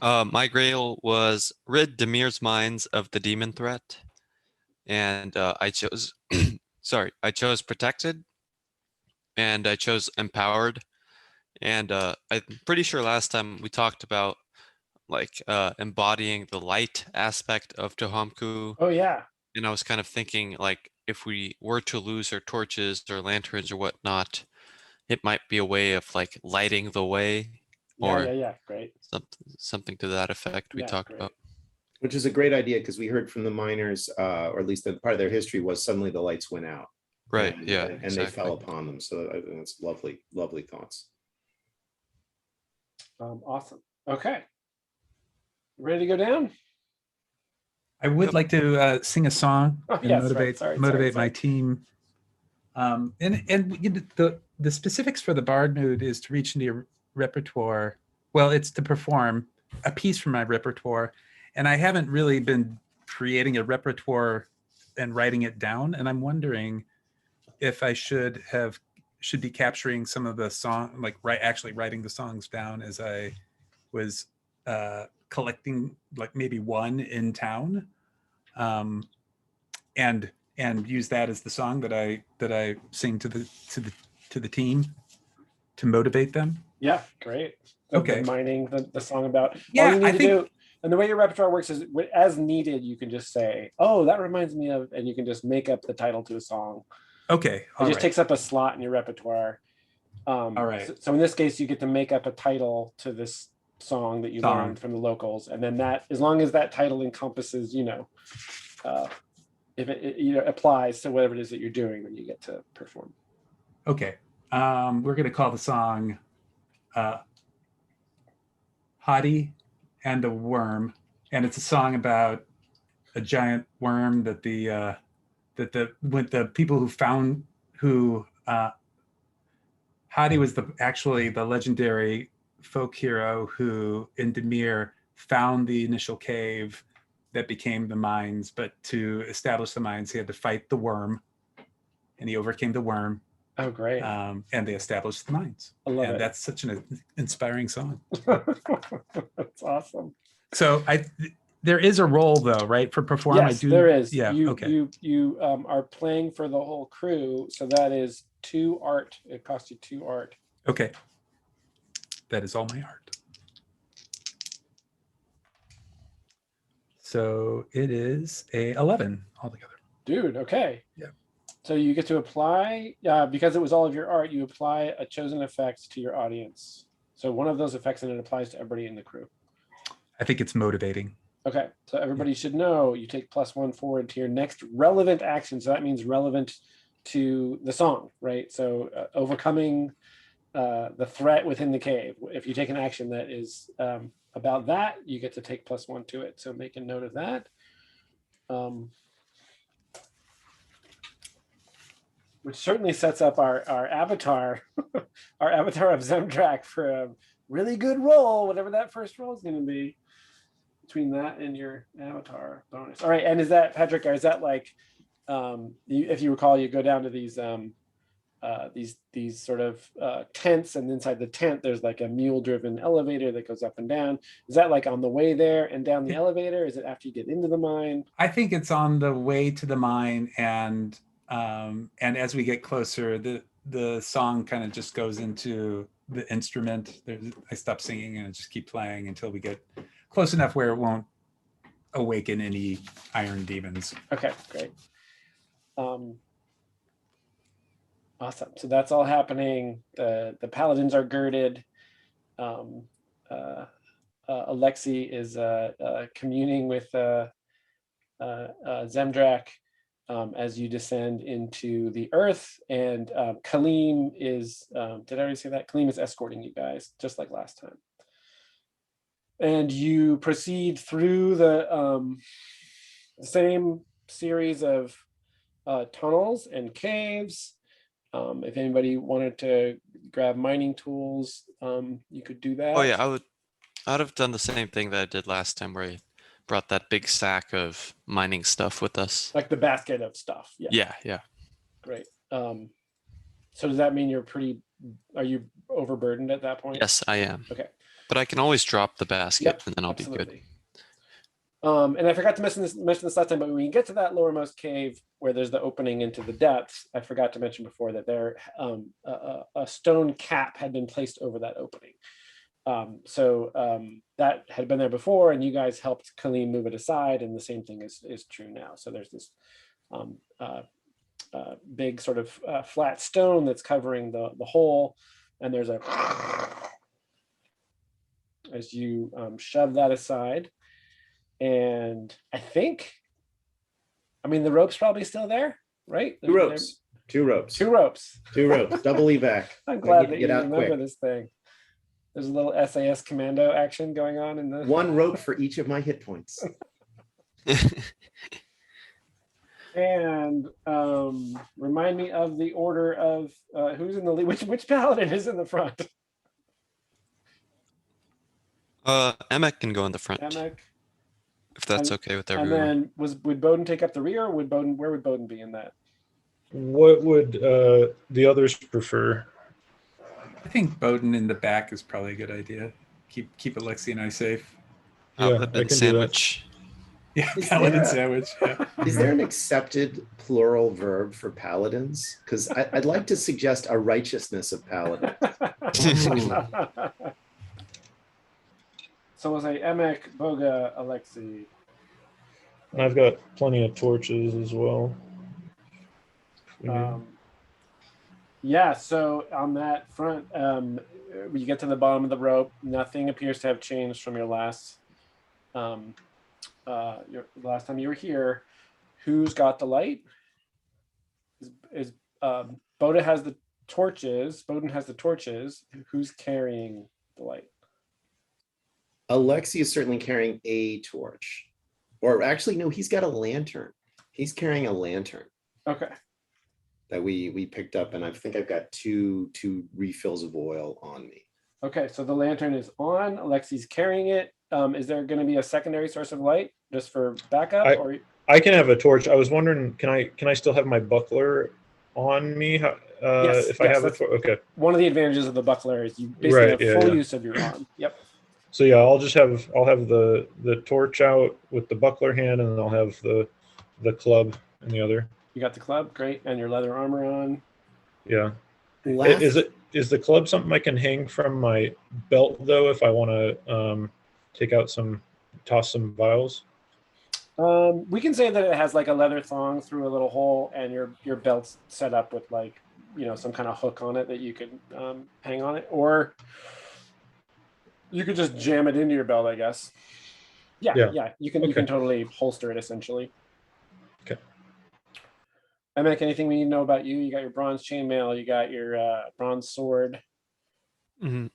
My grail was rid Demir's minds of the demon threat, and I chose I chose protected, and I chose empowered, and I'm pretty sure last time we talked about like embodying the light aspect of Tohamku, Oh yeah. and I was kind of thinking like if we were to lose our torches or lanterns or whatnot, it might be a way of like lighting the way. Or Yeah. Great. something to that effect we talked about. Which is a great idea because we heard from the miners, or at least part of their history was suddenly the lights went out. Right, And, yeah, and they fell upon them. So I think it's lovely, lovely thoughts. Awesome. Okay. Ready to go down? I would like to sing a song Oh, and yes, motivate right. motivate Sorry. my team. And you know, the specifics for the Bard Mood is to reach into your repertoire. Well, it's to perform a piece from my repertoire, and I haven't really been creating a repertoire and writing it down. And I'm wondering if I should be capturing some of the song, like actually writing the songs down as I was collecting, like maybe one in town, and use that as the song that I sing to the team to motivate them. Yeah, great. Okay. The mining, the song about. Yeah, all you need I to think- do, and the way your repertoire works is as needed, you can just say, "Oh, that reminds me of," and you can just make up the title to a song. Okay. It All just right. takes up a slot in your repertoire. All right. So in this case, you get to make up a title to this song that you learned from the locals, and then that, as long as that title encompasses, if it applies to whatever it is that you're doing, then you get to perform. Okay. We're going to call the song Hottie and a Worm. And it's a song about a giant worm that the people Hottie was actually the legendary folk hero who in Demir found the initial cave that became the mines, but to establish the mines, he had to fight the worm, and he overcame the worm. Oh, great. And they established the mines. I love and it. That's such an inspiring song. That's awesome. So there is a role though, right? For perform. Yes, there is. Yeah. Okay. You are playing for the whole crew. So that is 2 art. It costs you 2 art. Okay. That is all my art. So it is a 11 altogether. Dude, okay. Yeah. So you get to apply, because it was all of your art, you apply a chosen effect to your audience. So one of those effects, and it applies to everybody in the crew. I think it's motivating. Okay, so everybody should know you take +1 forward to your next relevant action. So that means relevant to the song, right? So overcoming the threat within the cave. If you take an action that is about that, you get to take +1 to it. So make a note of that. Which certainly sets up our avatar, our avatar of Zemdrak for a really good roll, whatever that first roll is going to be. Between that and your avatar bonus. All right, and is that, Patrick, or is that like, if you recall, you go down to these sort of tents, and inside the tent there's like a mule-driven elevator that goes up and down. Is that like on the way there and down the elevator? Is it after you get into the mine? I think it's on the way to the mine, and as we get closer, the song kind of just goes into the instrument. I stop singing and I just keep playing until we get close enough where it won't awaken any iron demons. Okay, great. Awesome. So that's all happening. The paladins are girded. Alexi is communing with Zemdrak as you descend into the earth, and Kaleem is, did I already say that? Kaleem is escorting you guys, just like last time. And you proceed through the same series of tunnels and caves. If anybody wanted to grab mining tools, you could do that. Oh yeah, I'd have done the same thing that I did last time, where I brought that big sack of mining stuff with us. Like the basket of stuff. Yeah. Yeah. Great. So does that mean are you overburdened at that point? Yes, I am. Okay. But I can always drop the basket and then I'll be good. And I forgot to mention this last time, but when you get to that lowermost cave where there's the opening into the depths, I forgot to mention before that there a stone cap had been placed over that opening. So that had been there before, and you guys helped Kaleem move it aside, and the same thing is true now. So there's this big sort of flat stone that's covering the hole, and there's a as you shove that aside. And I mean, the rope's probably still there, right? Two ropes. Two ropes. Double evac. I'm glad that you get out remember quick. this thing. There's a little SAS commando action going on in the 1 rope for each of my hit points. And remind me of the order of who's in the lead. Which paladin is in the front? Emek can go in the front, Emek. if that's okay with And everyone. then would Bowden take up the rear, or where would Bowden be in that? What would the others prefer? I think Bowden in the back is probably a good idea. Keep Alexi and I safe. Yeah, I Paladin can do that. sandwich. Yeah, Is paladin there- sandwich. Yeah. Is there an accepted plural verb for paladins? Because I'd like to suggest a righteousness of paladin. So we'll say Emek, Boga, Alexi. And I've got plenty of torches as well. Yeah, so on that front, you get to the bottom of the rope. Nothing appears to have changed from your last last time you were here. who's got the light? Is Boda has the torches. Bowden has the torches. Who's carrying the light? Alexi is certainly carrying a torch. Or actually, no, he's got a lantern. He's carrying a lantern Okay. that we picked up, and I think I've got two refills of oil on me. Okay, so the lantern is on. Alexi's carrying it. Is there going to be a secondary source of light just for backup? I can have a torch. I was wondering, can I still have my buckler on me? If I have a that's torch? Okay. one of the advantages of the buckler is you basically Right, have full yeah. use of your arm. Yep. So yeah, I'll have the torch out with the buckler hand, and then I'll have the club in the other. You got the club, great, and your leather armor on. Yeah. Last- Is the club something I can hang from my belt though if I want to toss some vials? We can say that it has like a leather thong through a little hole, and your belt's set up with like some kind of hook on it that you could hang on it, or you could just jam it into your belt, I guess. Yeah. You can Okay. totally holster it essentially. Okay. Emek, anything we need to know about you? You got your bronze chainmail. You got your bronze sword. Mhm.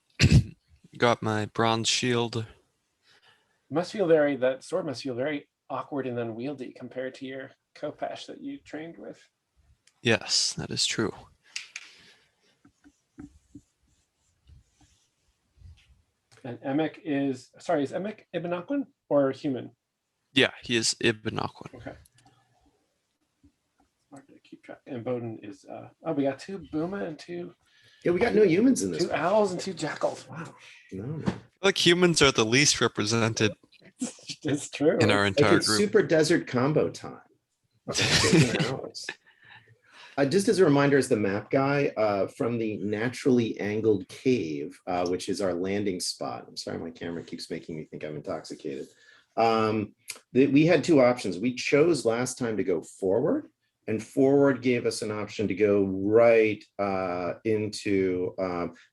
Got my bronze shield. That sword must feel very awkward and unwieldy compared to your Khopesh that you trained with. Yes, that is true. And Emek is Emek Ibn Akhwan or human? Yeah, he is Ibn Akhwan. Okay. Hard to keep track. And Bowden is we got two Buma and two Yeah, we got no humans in this. owls and two jackals. Wow. No. Like humans are the least represented It's true. in our Like entire it's group. super desert combo time. Just as a reminder, as the map guy, from the naturally angled cave, which is our landing spot. I'm sorry, my camera keeps making me think I'm intoxicated. We had two options. We chose last time to go forward, and forward gave us an option to go right into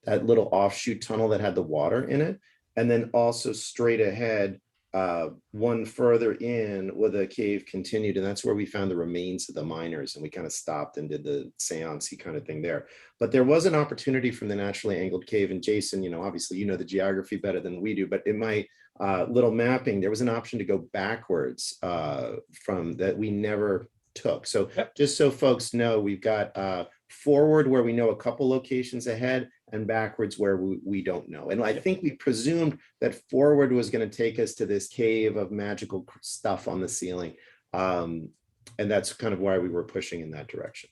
that little offshoot tunnel that had the water in it, and then also straight ahead one further in where the cave continued, and that's where we found the remains of the miners, and we kind of stopped and did the seance-y kind of thing there. But there was an opportunity from the naturally angled cave, and Jason, obviously you know the geography better than we do, but in my little mapping, there was an option to go backwards from that we never took. So just so folks know, we've got forward where we know a couple locations ahead, and backwards where we don't know. And I think we presumed that forward was going to take us to this cave of magical stuff on the ceiling. And that's kind of why we were pushing in that direction.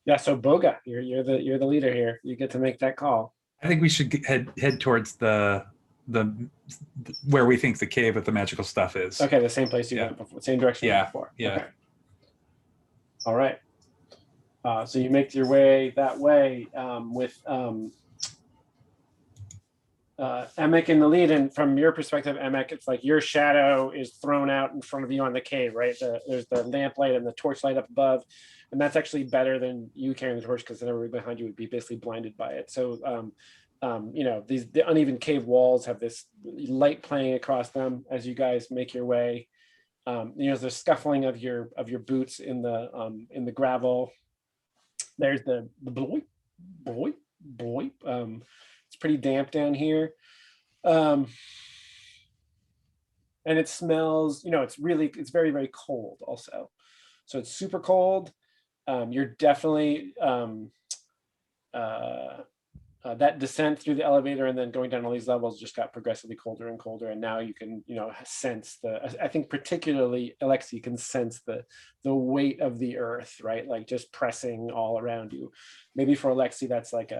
Yeah, so Boga, you're the leader here. You get to make that call. I think we should head towards the where we think the cave with the magical stuff is. Okay, the same place you Yeah. went before, same direction you went before. Yeah. Okay. All right. So you make your way that way with Emek in the lead, and from your perspective, Emek, it's like your shadow is thrown out in front of you on the cave, right? There's the lamplight and the torchlight up above, and that's actually better than you carrying the torch because then everybody behind you would be basically blinded by it. So, the uneven cave walls have this light playing across them as you guys make your way. There's the scuffling of your boots in the gravel. There's the boy. It's pretty damp down here. And it smells, it's very, very cold also. So it's super cold. You're definitely, that descent through the elevator and then going down all these levels just got progressively colder and colder. And now you can, sense I think particularly Alexi can sense the weight of the earth, right? Like just pressing all around you. Maybe for Alexi, that's like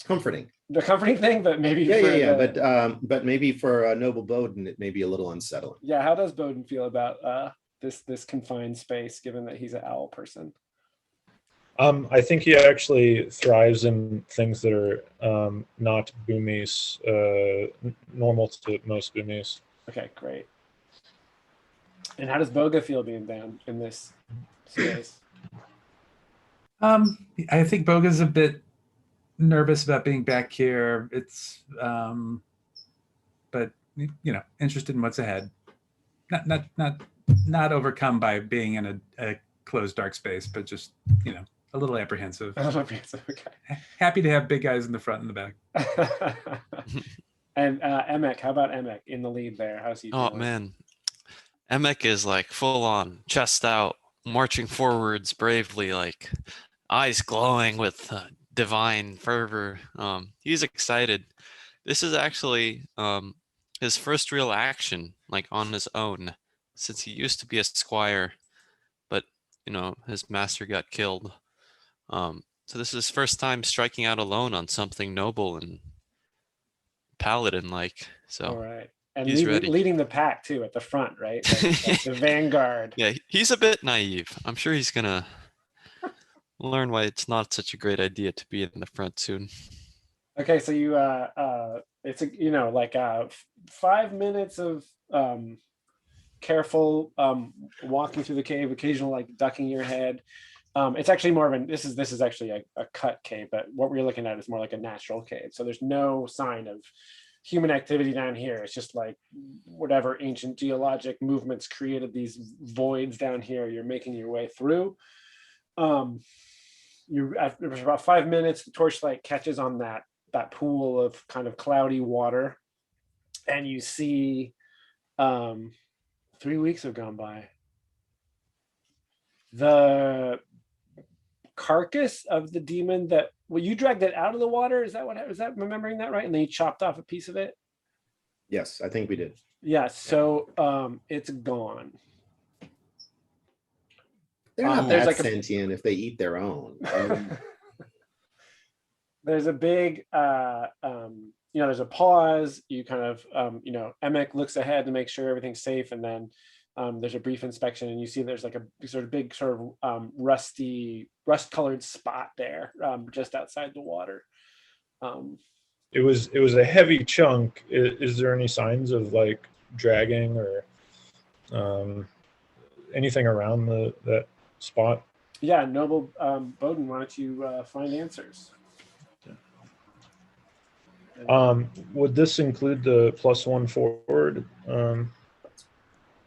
Comforting. the comforting thing, but maybe but maybe for Noble Bowden, it may be a little unsettling. Yeah. How does Bowden feel about this confined space, given that he's an owl person? I think he actually thrives in things that are not boomies, normal to most boomies. Okay, great. And how does Boga feel being down in this space? I think Boga's a bit nervous about being back here. It's but interested in what's ahead. not overcome by being in a closed dark space, but just, a little apprehensive. Okay. Happy to have big guys in the front and the back. And Emek, how about Emek in the lead there? How's he Oh doing? man, Emek is like full on, chest out, marching forwards bravely, like eyes glowing with divine fervor. He's excited. This is actually his first real action, like on his own, since he used to be a squire, but his master got killed. So this is his first time striking out alone on something noble and paladin-like. So All right. And he's ready. leading the pack too at the front, right? Like the vanguard. Yeah, he's a bit naive. I'm sure he's gonna learn why it's not such a great idea to be in the front soon. Okay, so you it's a 5 minutes of careful walking through the cave, occasional like ducking your head. It's actually more of this is actually a cut cave, but what we're looking at is more like a natural cave. So there's no sign of human activity down here. It's just like whatever ancient geologic movements created these voids down here. You're making your way through. After about 5 minutes, the torchlight catches on that pool of kind of cloudy water, and you see 3 weeks have gone by. The carcass of the demon you dragged it out of the water. Is that remembering that right? And then you chopped off a piece of it. Yes, I think we did. Yeah. So it's gone. They're not there's that like sentient if they eat their own. I mean, there's a big there's a pause. You kind of Emek looks ahead to make sure everything's safe, and then there's a brief inspection, and you see there's like a sort of big sort of rust colored spot there just outside the water. It was a heavy chunk. Is there any signs of like dragging or anything around that spot? Yeah, Noble Bowden, why don't you find answers? Would this include the +1 forward?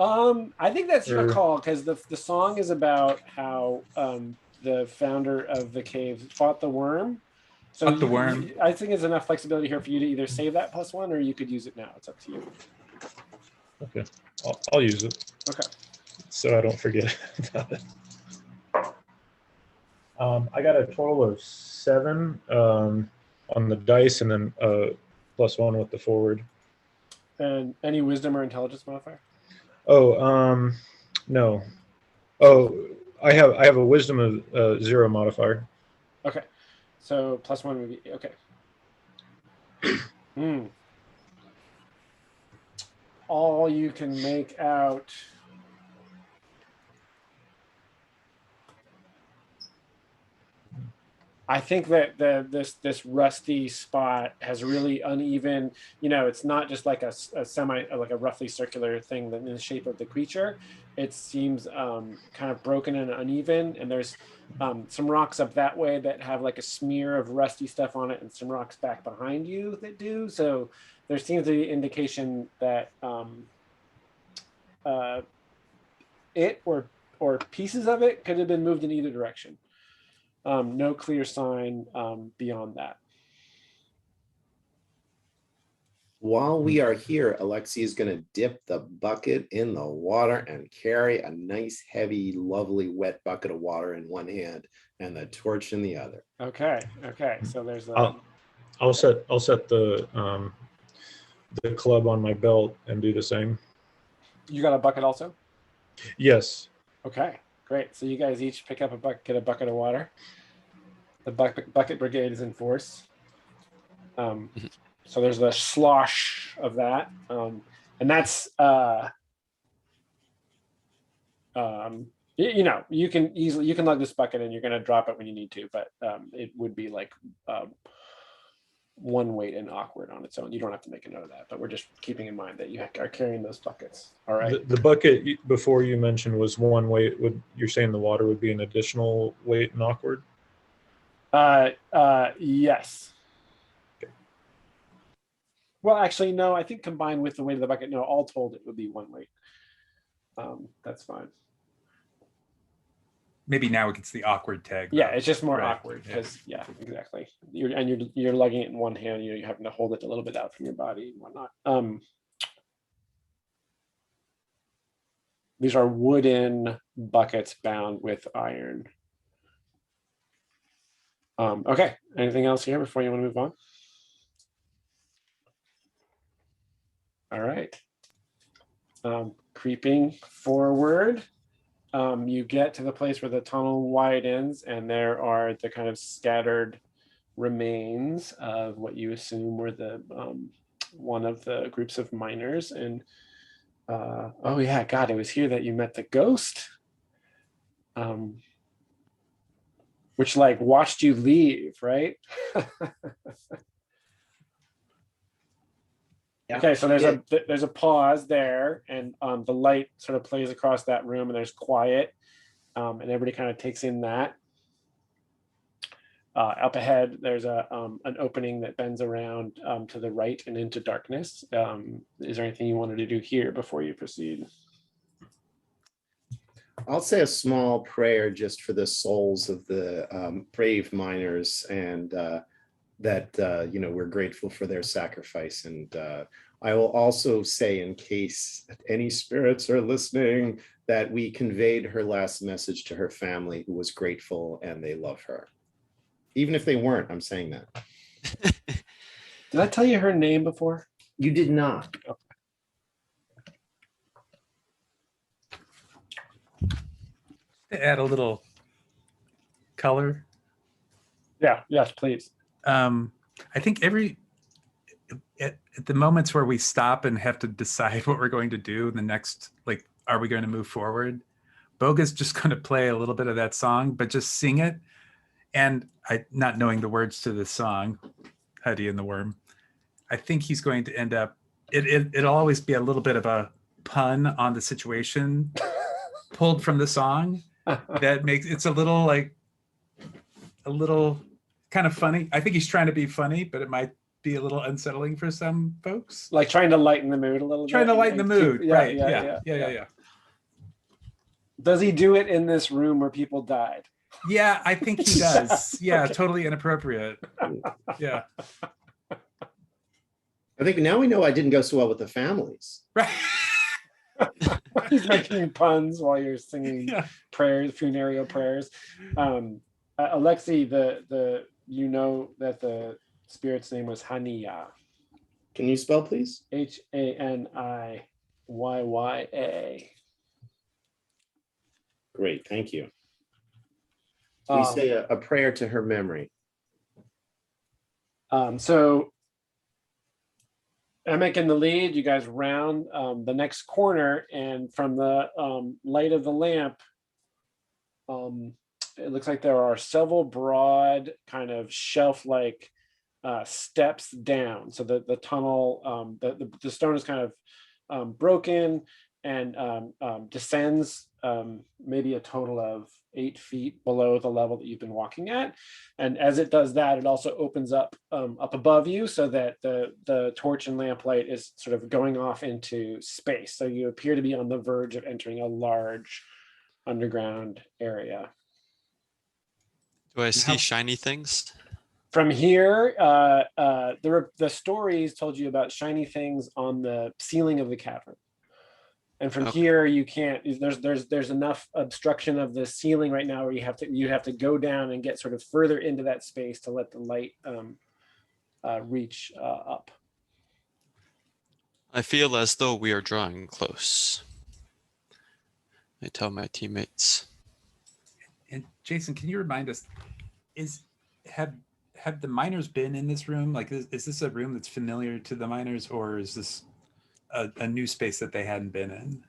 I think that's your Or- call, because the song is about how the founder of the cave fought the worm. So Fought the worm. I think there's enough flexibility here for you to either save that +1 or you could use it now. It's up to you. Okay, I'll use it. Okay. So I don't forget about it. I got a total of 7 on the dice, and then +1 with the forward. And any wisdom or intelligence modifier? Oh, no. Oh, I have a wisdom of 0 modifier. Okay. So +1 would be okay. All you can make out. I think that this rusty spot has really uneven. It's not just like a roughly circular thing in the shape of the creature. It seems kind of broken and uneven. And there's some rocks up that way that have like a smear of rusty stuff on it, and some rocks back behind you that do. So there seems to be indication that it or pieces of it could have been moved in either direction. No clear sign beyond that. while we are here, Alexi is going to dip the bucket in the water and carry a nice, heavy, lovely, wet bucket of water in one hand and the torch in the other. Okay. So there's a. I'll set the club on my belt and do the same. You got a bucket also? Yes. Okay, great. So you guys each pick up get a bucket of water. The bucket brigade is in force. So there's the slosh of that, and that's you can lug this bucket and you're going to drop it when you need to, but it would be like one weight and awkward on its own. You don't have to make a note of that, but we're just keeping in mind that you are carrying those buckets. All right. The bucket before you mentioned was one weight. You're saying the water would be an additional weight and awkward? Yes. Well, actually, no. I think combined with the weight of the bucket, no. All told, it would be one weight. That's fine. Maybe now it gets the awkward tag. Yeah, though. it's just more Right, awkward yeah. because yeah, exactly. You're lugging it in one hand. You're having to hold it a little bit out from your body and whatnot. These are wooden buckets bound with iron. Okay. Anything else here before you want to move on? All right. Creeping forward. You get to the place where the tunnel widens, and there are the kind of scattered remains of what you assume were the one of the groups of miners. And oh yeah, God, it was here that you met the ghost, which like watched you leave, right? Okay, so there's a pause there, and the light sort of plays across that room, and there's quiet, and everybody kind of takes in that. Up ahead, there's an opening that bends around to the right and into darkness. Is there anything you wanted to do here before you proceed? I'll say a small prayer just for the souls of the brave miners, and that we're grateful for their sacrifice. And I will also say, in case any spirits are listening, that we conveyed her last message to her family, who was grateful and they love her. Even if they weren't, I'm saying that. Did I tell you her name before? You did not. To add a little color. Yeah, yes, please. I think at the moments where we stop and have to decide what we're going to do, the next, like, are we going to move forward? Boga's just going to play a little bit of that song, but just sing it. And not knowing the words to this song, Huddy and the Worm, I think he's going to end up, it'll always be a little bit of a pun on the situation pulled from the song that makes it's a little kind of funny. I think he's trying to be funny, but it might be a little unsettling for some folks. Like trying to lighten the mood a little bit. Trying to lighten the mood, Yeah, right? yeah. Yeah. Does he do it in this room where people died? Yeah, I think he does. Yeah, Okay. Totally inappropriate. Yeah. I think now we know I didn't go so well with the families. Right. He's making puns while you're singing Yeah. prayers, funereal prayers. Alexi, you know that the spirit's name was Haniya. Can you spell, please? Haniyya. Great, thank you. We say a prayer to her memory. So Emic in the lead, you guys round the next corner, and from the light of the lamp, it looks like there are several broad kind of shelf-like steps down. So the tunnel, the stone is kind of broken and descends maybe a total of 8 feet below the level that you've been walking at. And as it does that, it also opens up up above you, so that the torch and lamplight is sort of going off into space. So you appear to be on the verge of entering a large underground area. Do I see shiny things? From here, the stories told you about shiny things on the ceiling of the cavern. And from Okay. here, you can't. There's enough obstruction of the ceiling right now where you have to go down and get sort of further into that space to let the light reach up. I feel as though we are drawing close. I tell my teammates. And Jason, can you remind us, have the miners been in this room? Like, is this a room that's familiar to the miners, or is this a new space that they hadn't been in?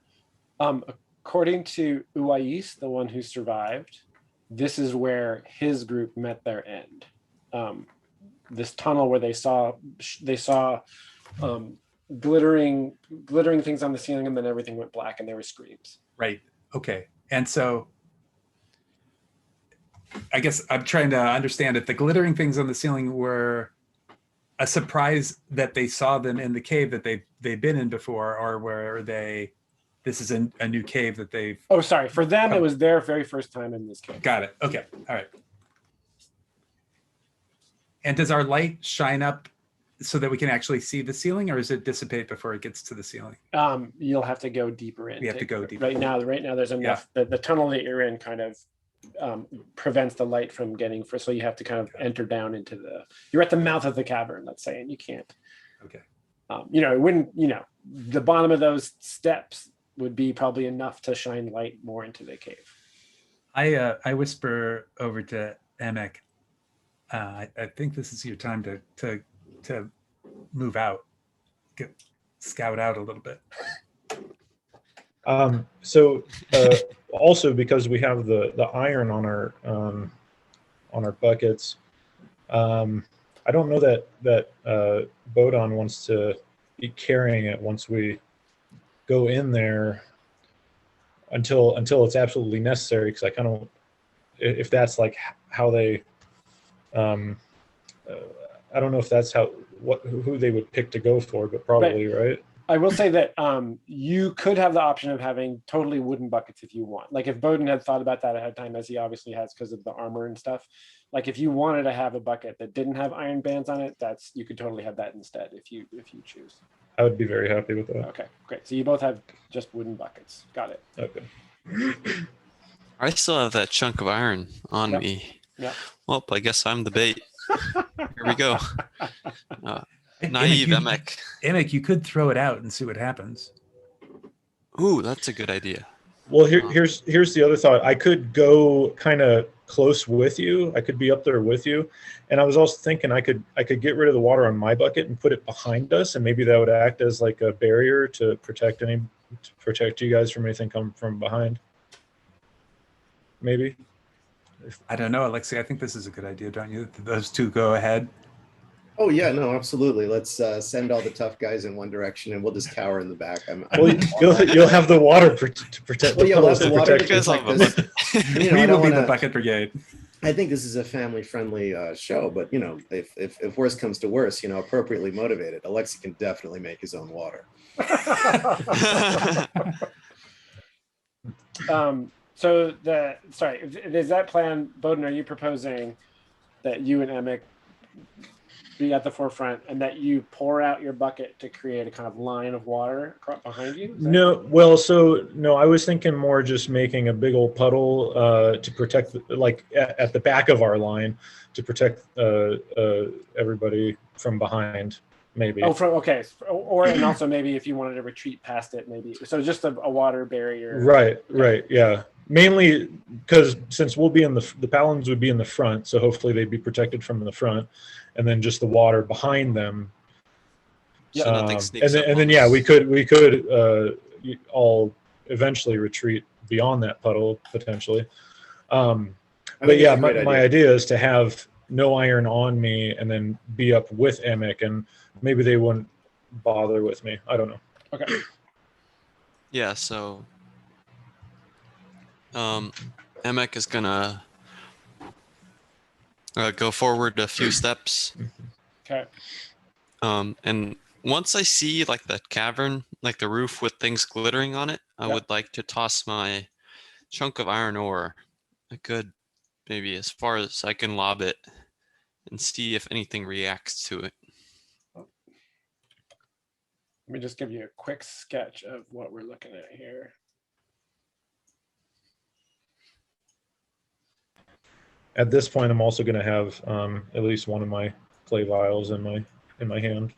According to Uwais, the one who survived, this is where his group met their end. This tunnel where they saw glittering things on the ceiling, and then everything went black and there were screams. Right. Okay. And so I guess I'm trying to understand if the glittering things on the ceiling were a surprise that they saw them in the cave that they've been in before, or were they this is a new cave that they've Oh, sorry. For them, it was their very first time in this cave. got it. Okay. All right. And does our light shine up so that we can actually see the ceiling, or does it dissipate before it gets to the ceiling? You'll have to go deeper in. We have to go deeper. Right now, there's enough. The tunnel that you're in kind of prevents the light from getting for. So you have to kind of enter down into you're at the mouth of the cavern, let's say, and you can't. Okay. It wouldn't. The bottom of those steps would be probably enough to shine light more into the cave. I whisper over to Emek. I think this is your time to move out, scout out a little bit. So also because we have the iron on our buckets, I don't know that Bodon wants to be carrying it once we go in there until it's absolutely necessary, because I kind of, if that's like how they I don't know if that's who they would pick to go for, but probably right. I will say that you could have the option of having totally wooden buckets if you want. Like if Bodin had thought about that ahead of time, as he obviously has because of the armor and stuff. Like if you wanted to have a bucket that didn't have iron bands on it, you could totally have that instead if you choose. I would be very happy with that. Okay, great. So you both have just wooden buckets. Got it. Okay. I still have that chunk of iron on me. Yeah. Well, I guess I'm the bait. Here we go. And Naive Emek, Emek. Emek, you could throw it out and see what happens. Ooh, that's a good idea. Well, here's the other thought. I could go kind of close with you. I could be up there with you, and I was also thinking I could get rid of the water on my bucket and put it behind us, and maybe that would act as like a barrier to protect you guys from anything coming from behind. Maybe. I don't know, Alexei. I think this is a good idea, don't you? Those two go ahead. Oh yeah, no, absolutely. Let's send all the tough guys in one direction, and we'll just cower in the back. Well, you'll have the water to protect. Well, yeah, we'll have the water to You guys protect have a this. bucket. You know, We I will don't be the wanna- bucket brigade. I think this is a family-friendly show, but if worse comes to worse, appropriately motivated, Alexei can definitely make his own water. So is that plan, Bodin, are you proposing that you and Emek be at the forefront and that you pour out your bucket to create a kind of line of water behind you? No, well, no, I was thinking more just making a big old puddle to protect, like at the back of our line, to protect everybody from behind, maybe. Oh, okay. And also maybe if you wanted to retreat past it, maybe. So just a water barrier. Right, yeah. Mainly because since we'll be the Paladins would be in the front, so hopefully they'd be protected from the front, and then just the water behind them. So nothing sneaks and up then on yeah, us. we could all eventually retreat beyond that puddle potentially. I But think yeah, it's a great my idea. idea is to have no iron on me and then be up with Emek, and maybe they wouldn't bother with me. I don't know. Okay. Yeah, so Emek is gonna go forward a few steps. Okay. And once I see like that cavern, like the roof with things glittering on it, I Yeah. would like to toss my chunk of iron ore a good, maybe as far as I can lob it, and see if anything reacts to it. Let me just give you a quick sketch of what we're looking at here. At this point, I'm also going to have at least one of my clay vials in my hand.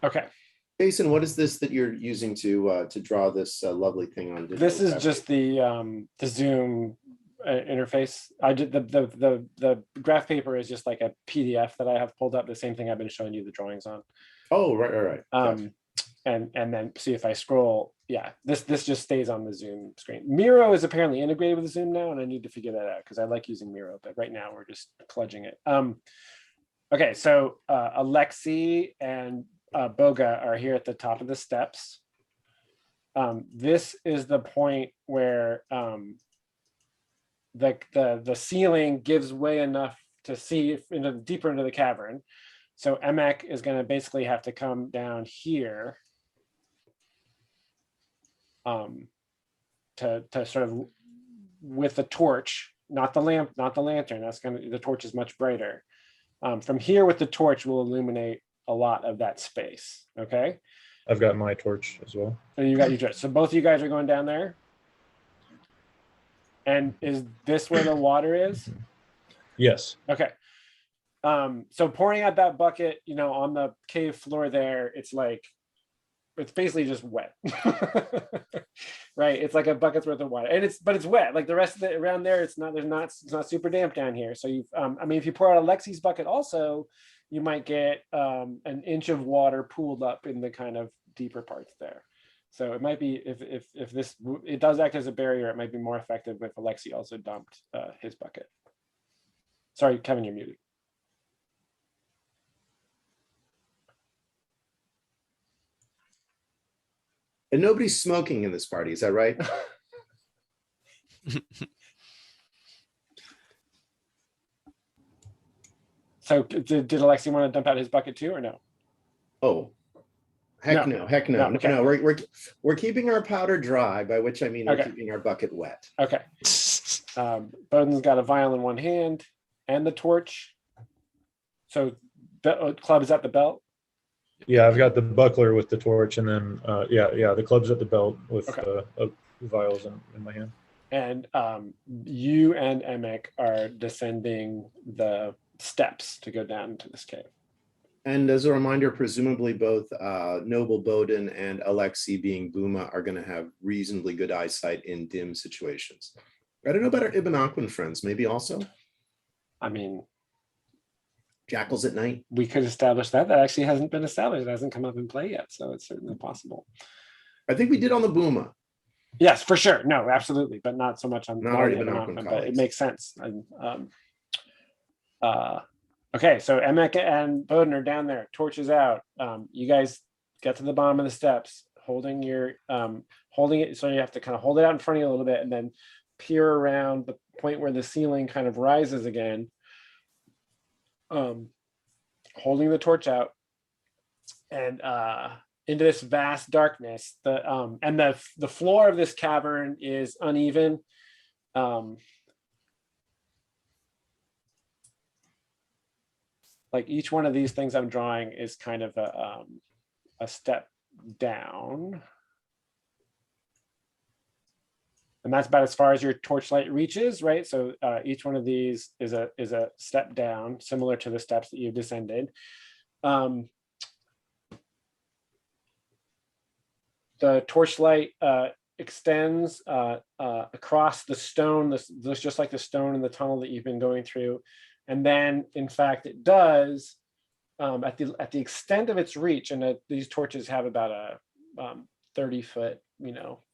Okay. Jason, what is this that you're using to draw this lovely thing on? digital This is fabric? just the Zoom interface. I did the graph paper is just like a PDF that I have pulled up. The same thing I've been showing you the drawings on. Oh, right. Gotcha. And then see if I scroll. Yeah, this just stays on the Zoom screen. Miro is apparently integrated with Zoom now, and I need to figure that out because I like using Miro, but right now we're just kludging it. Okay, so Alexei and Boga are here at the top of the steps. This is the point where the ceiling gives way enough to see deeper into the cavern. So Emek is going to basically have to come down here to sort of with the torch, not the lamp, not the lantern. The torch is much brighter. From here with the torch will illuminate a lot of that space. Okay. I've got my torch as well. And you got your torch. So both of you guys are going down there. And is this where the water is? Yes. Okay. So pouring out that bucket, on the cave floor there, it's basically just wet. Right? It's like a bucket's worth of water. And it's wet. Like the rest of it around there, it's not super damp down here. So if you pour out Alexi's bucket also, you might get an inch of water pooled up in the kind of deeper parts there. So it might be, if it does act as a barrier, it might be more effective if Alexi also dumped his bucket. Sorry, Kevin, you're muted. And nobody's smoking in this party, is that right? So did Alexi want to dump out his bucket too, or no? Oh, heck No. no, heck no, No, no, okay. no. We're keeping our powder dry, by which I mean we're Okay. keeping our bucket wet. Okay. Bowden's got a vial in one hand and the torch. So club is at the belt. Yeah, I've got the buckler with the torch, and then the club's at the belt with Okay. vials in my hand. And you and Emek are descending the steps to go down into this cave. And as a reminder, presumably both Noble Bowden and Alexi, being Buma, are going to have reasonably good eyesight in dim situations. I don't know about our Ibn Aquin friends, maybe also I mean, jackals at night. we could establish that. That actually hasn't been established. It hasn't come up in play yet. So it's certainly possible. I think we did on the Buma. Yes, for sure. No, absolutely. But not so much on Not our Ibn Ibn Aquin, Aquin but it colleagues. makes sense. Okay, so Emek and Bowden are down there, torches out. You guys get to the bottom of the steps, holding it. So you have to kind of hold it out in front of you a little bit and then peer around the point where the ceiling kind of rises again. Holding the torch out and into this vast darkness. The floor of this cavern is uneven. Like each one of these things I'm drawing is kind of a step down. And that's about as far as your torchlight reaches, right? So each one of these is a step down, similar to the steps that you've descended. The torchlight extends across the stone, this just like the stone in the tunnel that you've been going through. And then, in fact, it does at the extent of its reach, and these torches have about a 30-foot,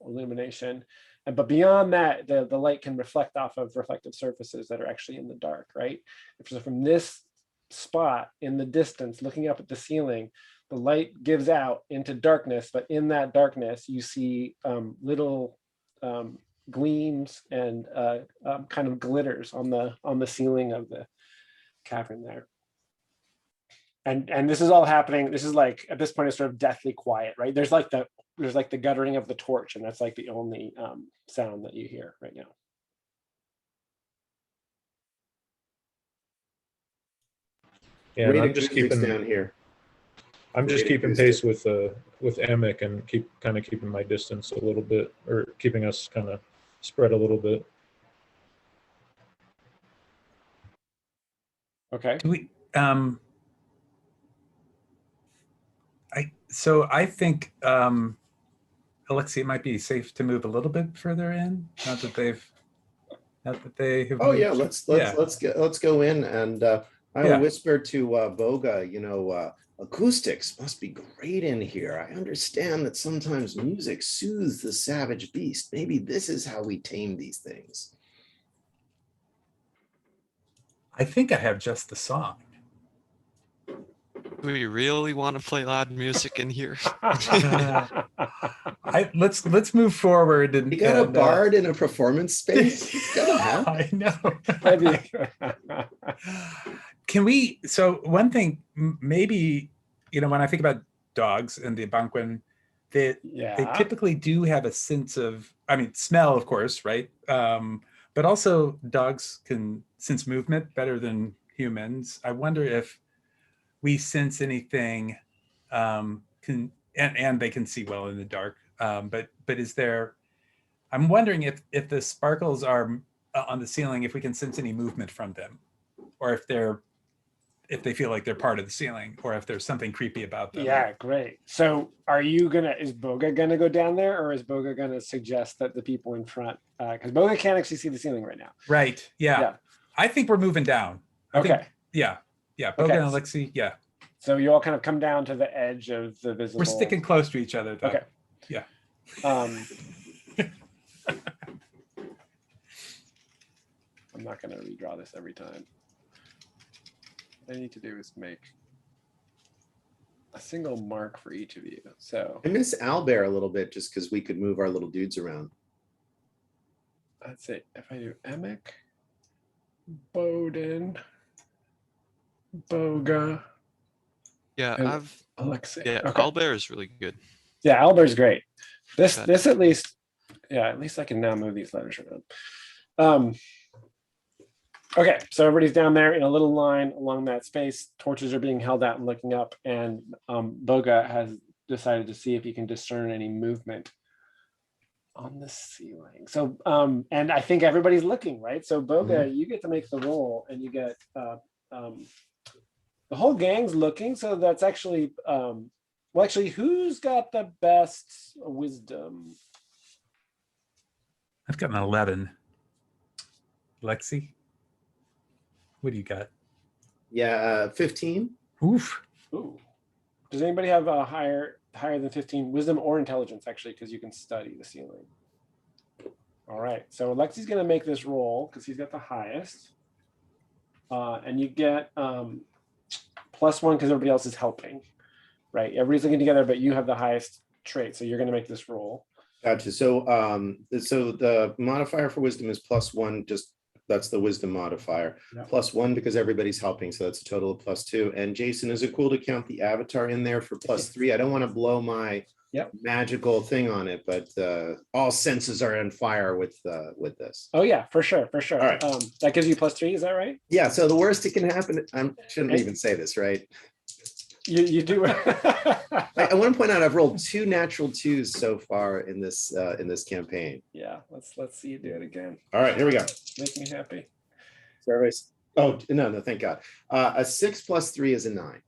illumination. But beyond that, the light can reflect off of reflective surfaces that are actually in the dark, right? So from this spot in the distance, looking up at the ceiling, the light gives out into darkness, but in that darkness, you see little gleams and kind of glitters on the ceiling of the cavern there. And this is all happening. This is like, at this point, it's sort of deathly quiet, right? There's like the guttering of the torch, and that's like the only sound that you hear right now. Yeah, and Rate I'm of just music's keeping down here. pace with Emek and keeping my distance a little bit, or keeping us kind of spread a little bit. Okay. Do we, I think, Alexi, it might be safe to move a little bit further in. Not that they have. Oh moved. yeah, let's go in, and I will Yeah. whisper to Boga. Acoustics must be great in here. I understand that sometimes music soothes the savage beast. Maybe this is how we tame these things. I think I have just the song. Do we really want to play loud music in here? Let's move forward and You got a bard in a performance space? It's gonna help. I know. Maybe. Can we? So one thing, maybe when I think about dogs and the Algonquin, they Yeah. typically do have a sense of, I mean, smell, of course, right? But also dogs can sense movement better than humans. I wonder if we sense anything, and they can see well in the dark. But is there? I'm wondering if the sparkles are on the ceiling, if we can sense any movement from them, or if they feel like they're part of the ceiling, or if there's something creepy about them. Yeah, great. So is Boga gonna go down there, or is Boga gonna suggest that the people in front, because Boga can't actually see the ceiling right now. Right. Yeah. Yeah. I think we're moving down. I Okay. think, yeah. Boga Okay. and Alexi. Yeah. So you all kind of come down to the edge of the visible. We're sticking close to each other, though. Okay. Yeah. I'm not gonna redraw this every time. What I need to do is make a single mark for each of you. So I miss Albert a little bit just because we could move our little dudes around. let's see if I do Emic, Bowden, Boga, Yeah, And- Alexei. yeah, Okay. Albert is really good. Yeah, Albert's great. This Okay. at least, yeah, at least I can now move these letters around. Okay, so everybody's down there in a little line along that space. Torches are being held out and looking up, and Boga has decided to see if he can discern any movement on the ceiling. So, and I think everybody's looking, right? So Boga, you get to make the roll, and you get the whole gang's looking. So that's actually, well, actually, who's got the best wisdom? I've got an 11. Lexi, what do you got? Yeah, 15. Oof. Ooh. Does anybody have a higher than 15 wisdom or intelligence, actually, because you can study the ceiling? All right, so Alexi's going to make this roll because he's got the highest. And you get +1 because everybody else is helping, right? Everybody's looking together, but you have the highest trait, so you're going to make this roll. Gotcha. So so the modifier for wisdom is +1, just that's the wisdom modifier. Yeah. +1 because everybody's helping, so that's a total of +2. And Jason, is it cool to count the avatar in there for +3? I don't want to blow my magical thing on it, but all senses are on fire with this. Oh yeah, for sure, for sure. All right. That gives you +3, is that right? Yeah, so the worst that can happen, I shouldn't even say this, right? You do. I want to point out I've rolled 2 natural 2s so far in this campaign. Yeah, let's see you do it again. All right, here we go. Make me happy. So everybody's, oh no, thank God. A 6 + 3 is a 9.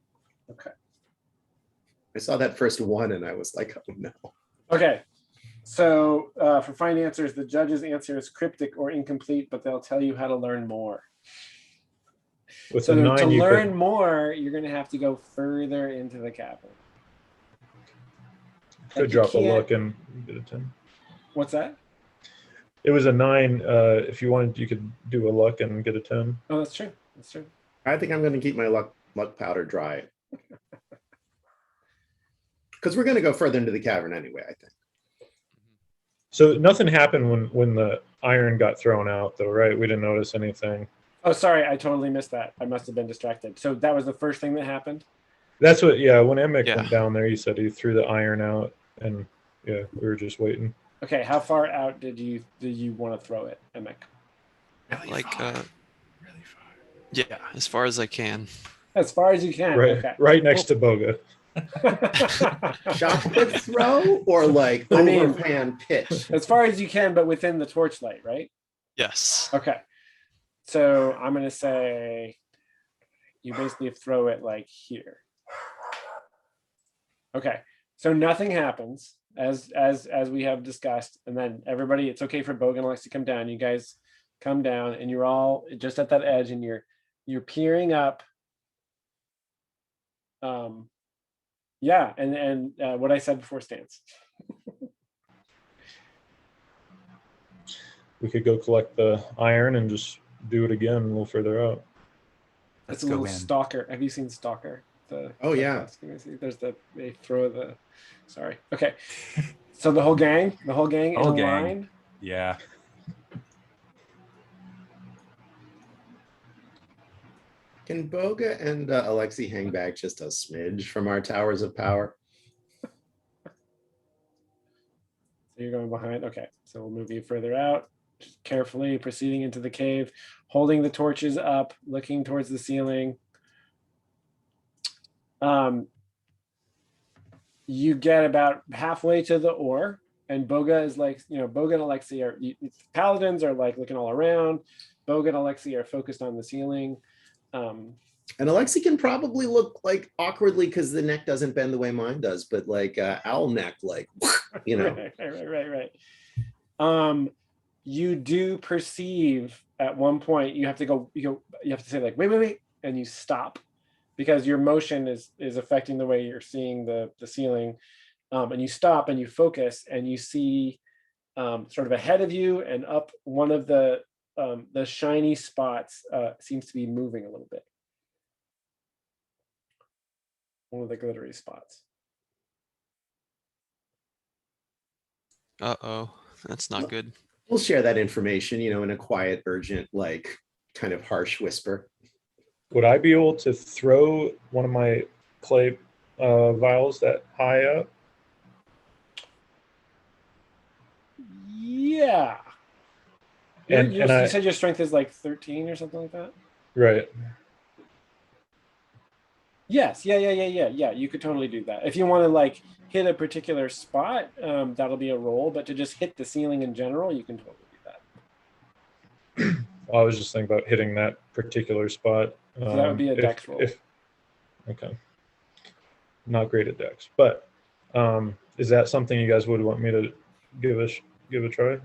Okay. I saw that first 1 and I was like, oh no. Okay. So for fine answers, the judge's answer is cryptic or incomplete, but they'll tell you how to learn more. With So the to 9, you learn could, more, you're going to have to go further into the cavern. could you drop a can't- luck and get a 10. What's that? It was a 9. If you wanted, you could do a luck and get a 10. Oh, that's true. That's true. I think I'm going to keep my luck powder dry. Because we're going to go further into the cavern anyway, I think. So nothing happened when the iron got thrown out, though, right? We didn't notice anything. Oh, sorry. I totally missed that. I must have been distracted. So that was the first thing that happened? That's what, yeah. When Emic Yeah. went down there, he said he threw the iron out, and yeah, we were just waiting. Okay. How far out did you want to throw it, Emic? Like, really far. yeah, as far as I can. As far as you can. Right, Okay. right next to Boga. Shot put throw or like I mean- overhand pitch? As far as you can, but within the torchlight, right? Yes. Okay. So I'm going to say you basically throw it like here. Okay. So nothing happens as we have discussed. And then everybody, it's okay for Bogan and Alex to come down. You guys come down and you're all just at that edge and you're peering up. Yeah. And what I said before stands. We could go collect the iron and just do it again a little further out. It's Let's a go little in. Stalker. Have you seen Stalker? Oh, yeah. There's they throw the. Sorry. Okay. So the whole gang in Whole a gang. line. Yeah. Can Boga and Alexi hang back just a smidge from our towers of power? So you're going behind. Okay, so we'll move you further out, just carefully proceeding into the cave, holding the torches up, looking towards the ceiling. You get about halfway to the ore, and Boga is like, Boga and Alexi are, paladins are like looking all around. Boga and Alexi are focused on the ceiling. And Alexi can probably look like awkwardly because the neck doesn't bend the way mine does, but like owl neck, like, you know. Right. You do perceive at one point you have to say like, wait, and you stop because your motion is affecting the way you're seeing the ceiling. And you stop and you focus and you see sort of ahead of you and up one of the shiny spots seems to be moving a little bit. One of the glittery spots. Uh-oh, that's not good. We'll share that information, in a quiet, urgent, like kind of harsh whisper. Would I be able to throw one of my clay vials that high up? Yeah. And You I, said your strength is like 13 or something like that? right. Yes. Yeah. You could totally do that. If you want to like hit a particular spot, that'll be a roll, but to just hit the ceiling in general, you can totally do that. I was just thinking about hitting that particular spot. So that would be a dex roll. Okay. Not great at dex, but is that something you guys would want me to give a try? I'm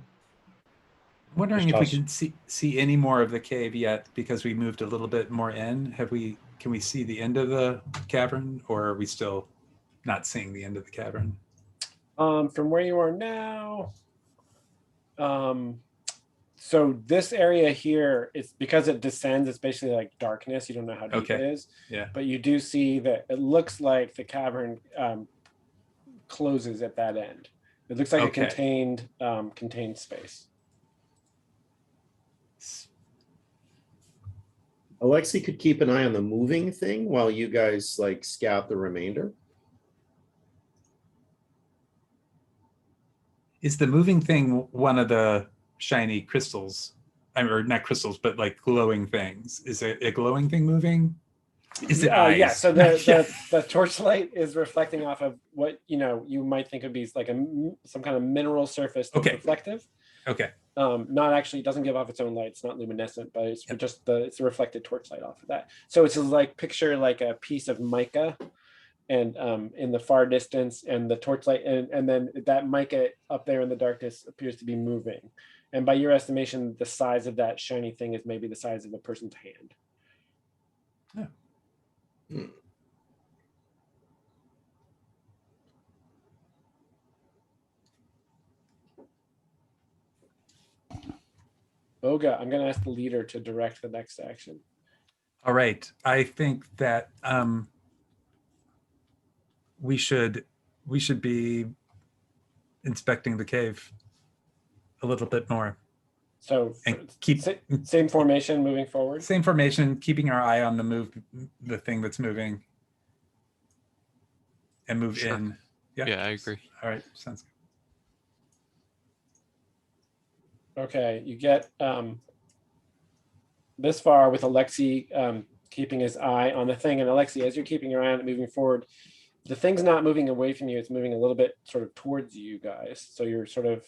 wondering if we can see any more of the cave yet because we moved a little bit more in. Can we see the end of the cavern, or are we still not seeing the end of the cavern? From where you are now, so this area here, it's because it descends, it's basically like darkness. You don't know how deep it is. Yeah. But you do see that it looks like the cavern closes at that end. It looks like a contained space. Alexi could keep an eye on the moving thing while you guys like scout the remainder. Is the moving thing one of the shiny crystals? Or not crystals, but like glowing things. Is it a glowing thing moving? Is it eyes? Yeah, so the torchlight is reflecting off of what you might think would be like some kind of mineral surface that's reflective. Okay. Not actually, it doesn't give off its own light. It's not luminescent, but it's just it's a reflected torchlight off of that. So it's like picture like a piece of mica, and in the far distance, and the torchlight, and then that mica up there in the darkness appears to be moving. And by your estimation, the size of that shiny thing is maybe the size of a person's hand. Yeah. Boga, I'm going to ask the leader to direct the next action. All right. I think that we should be inspecting the cave a little bit more. So and keep same formation moving forward. Same formation, keeping our eye on the thing that's moving, and move in. Yeah, I agree. All right, sounds good. Okay, you get this far with Alexi keeping his eye on the thing, and Alexi, as you're keeping your eye on it moving forward, the thing's not moving away from you; it's moving a little bit sort of towards you guys. So you're sort of,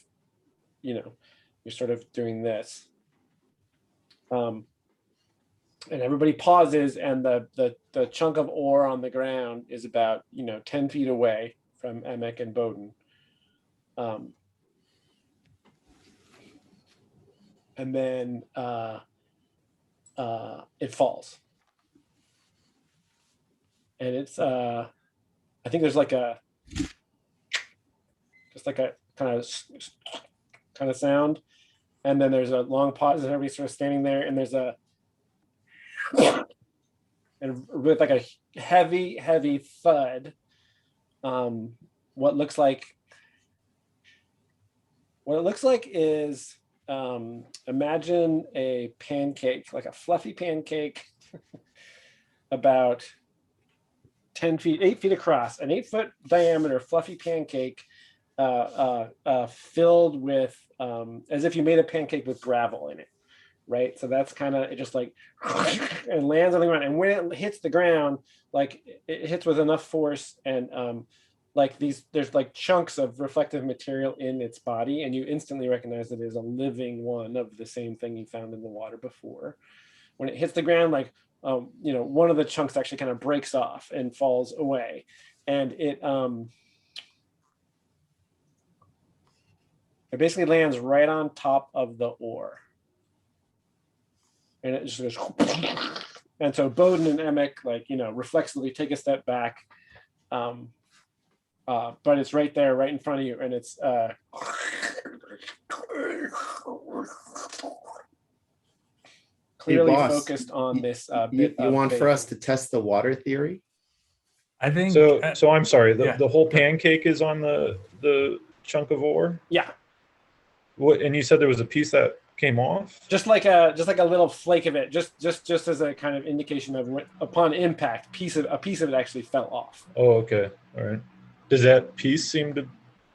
you're sort of doing this. And everybody pauses, and the chunk of ore on the ground is about 10 feet away from Emek and Bowden. And then it falls. And it's I think there's like a kind of sound, and then there's a long pause, and everybody's sort of standing there, and there's a and with like a heavy thud, what it looks like is imagine a pancake, like a fluffy pancake about 10 feet, 8 feet across, an 8-foot diameter fluffy pancake filled with as if you made a pancake with gravel in it, right? So that's kind of it, just like and lands on the ground. And when it hits the ground, like it hits with enough force and like there's like chunks of reflective material in its body, and you instantly recognize that it is a living one of the same thing you found in the water before. When it hits the ground, like one of the chunks actually kind of breaks off and falls away, and it basically lands right on top of the ore, and it just goes. And so Bowden and Emick, like reflexively take a step back. But it's right there, right in front of you, and it's clearly boss, focused on this You bit of want for bacon. us to test the water theory? I think So I'm sorry. yeah. The whole pancake is on the chunk of ore. Yeah, What? And you said there was a piece that came off. just like a little flake of it, just as a kind of indication of when, upon impact, a piece of it actually fell off. Oh, okay. All right. Does that piece seem to,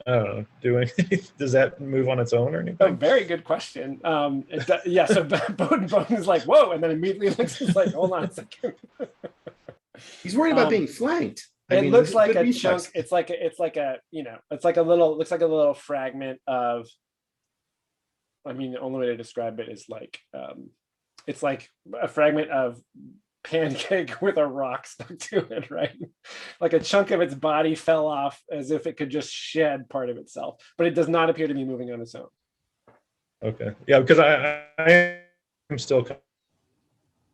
I don't know, do anything? Does that move on its own or A anything? very good question. Yeah, so Bowden is like, whoa, and then immediately looks like, hold on a second. He's worried about being flanked. I It mean, looks this is like good a reflex. chunk. It's like a little fragment of. I mean, the only way to describe it is like it's like a fragment of pancake with a rock stuck to it, right? Like a chunk of its body fell off as if it could just shed part of itself, but it does not appear to be moving on its own. Okay. Yeah, because I am still,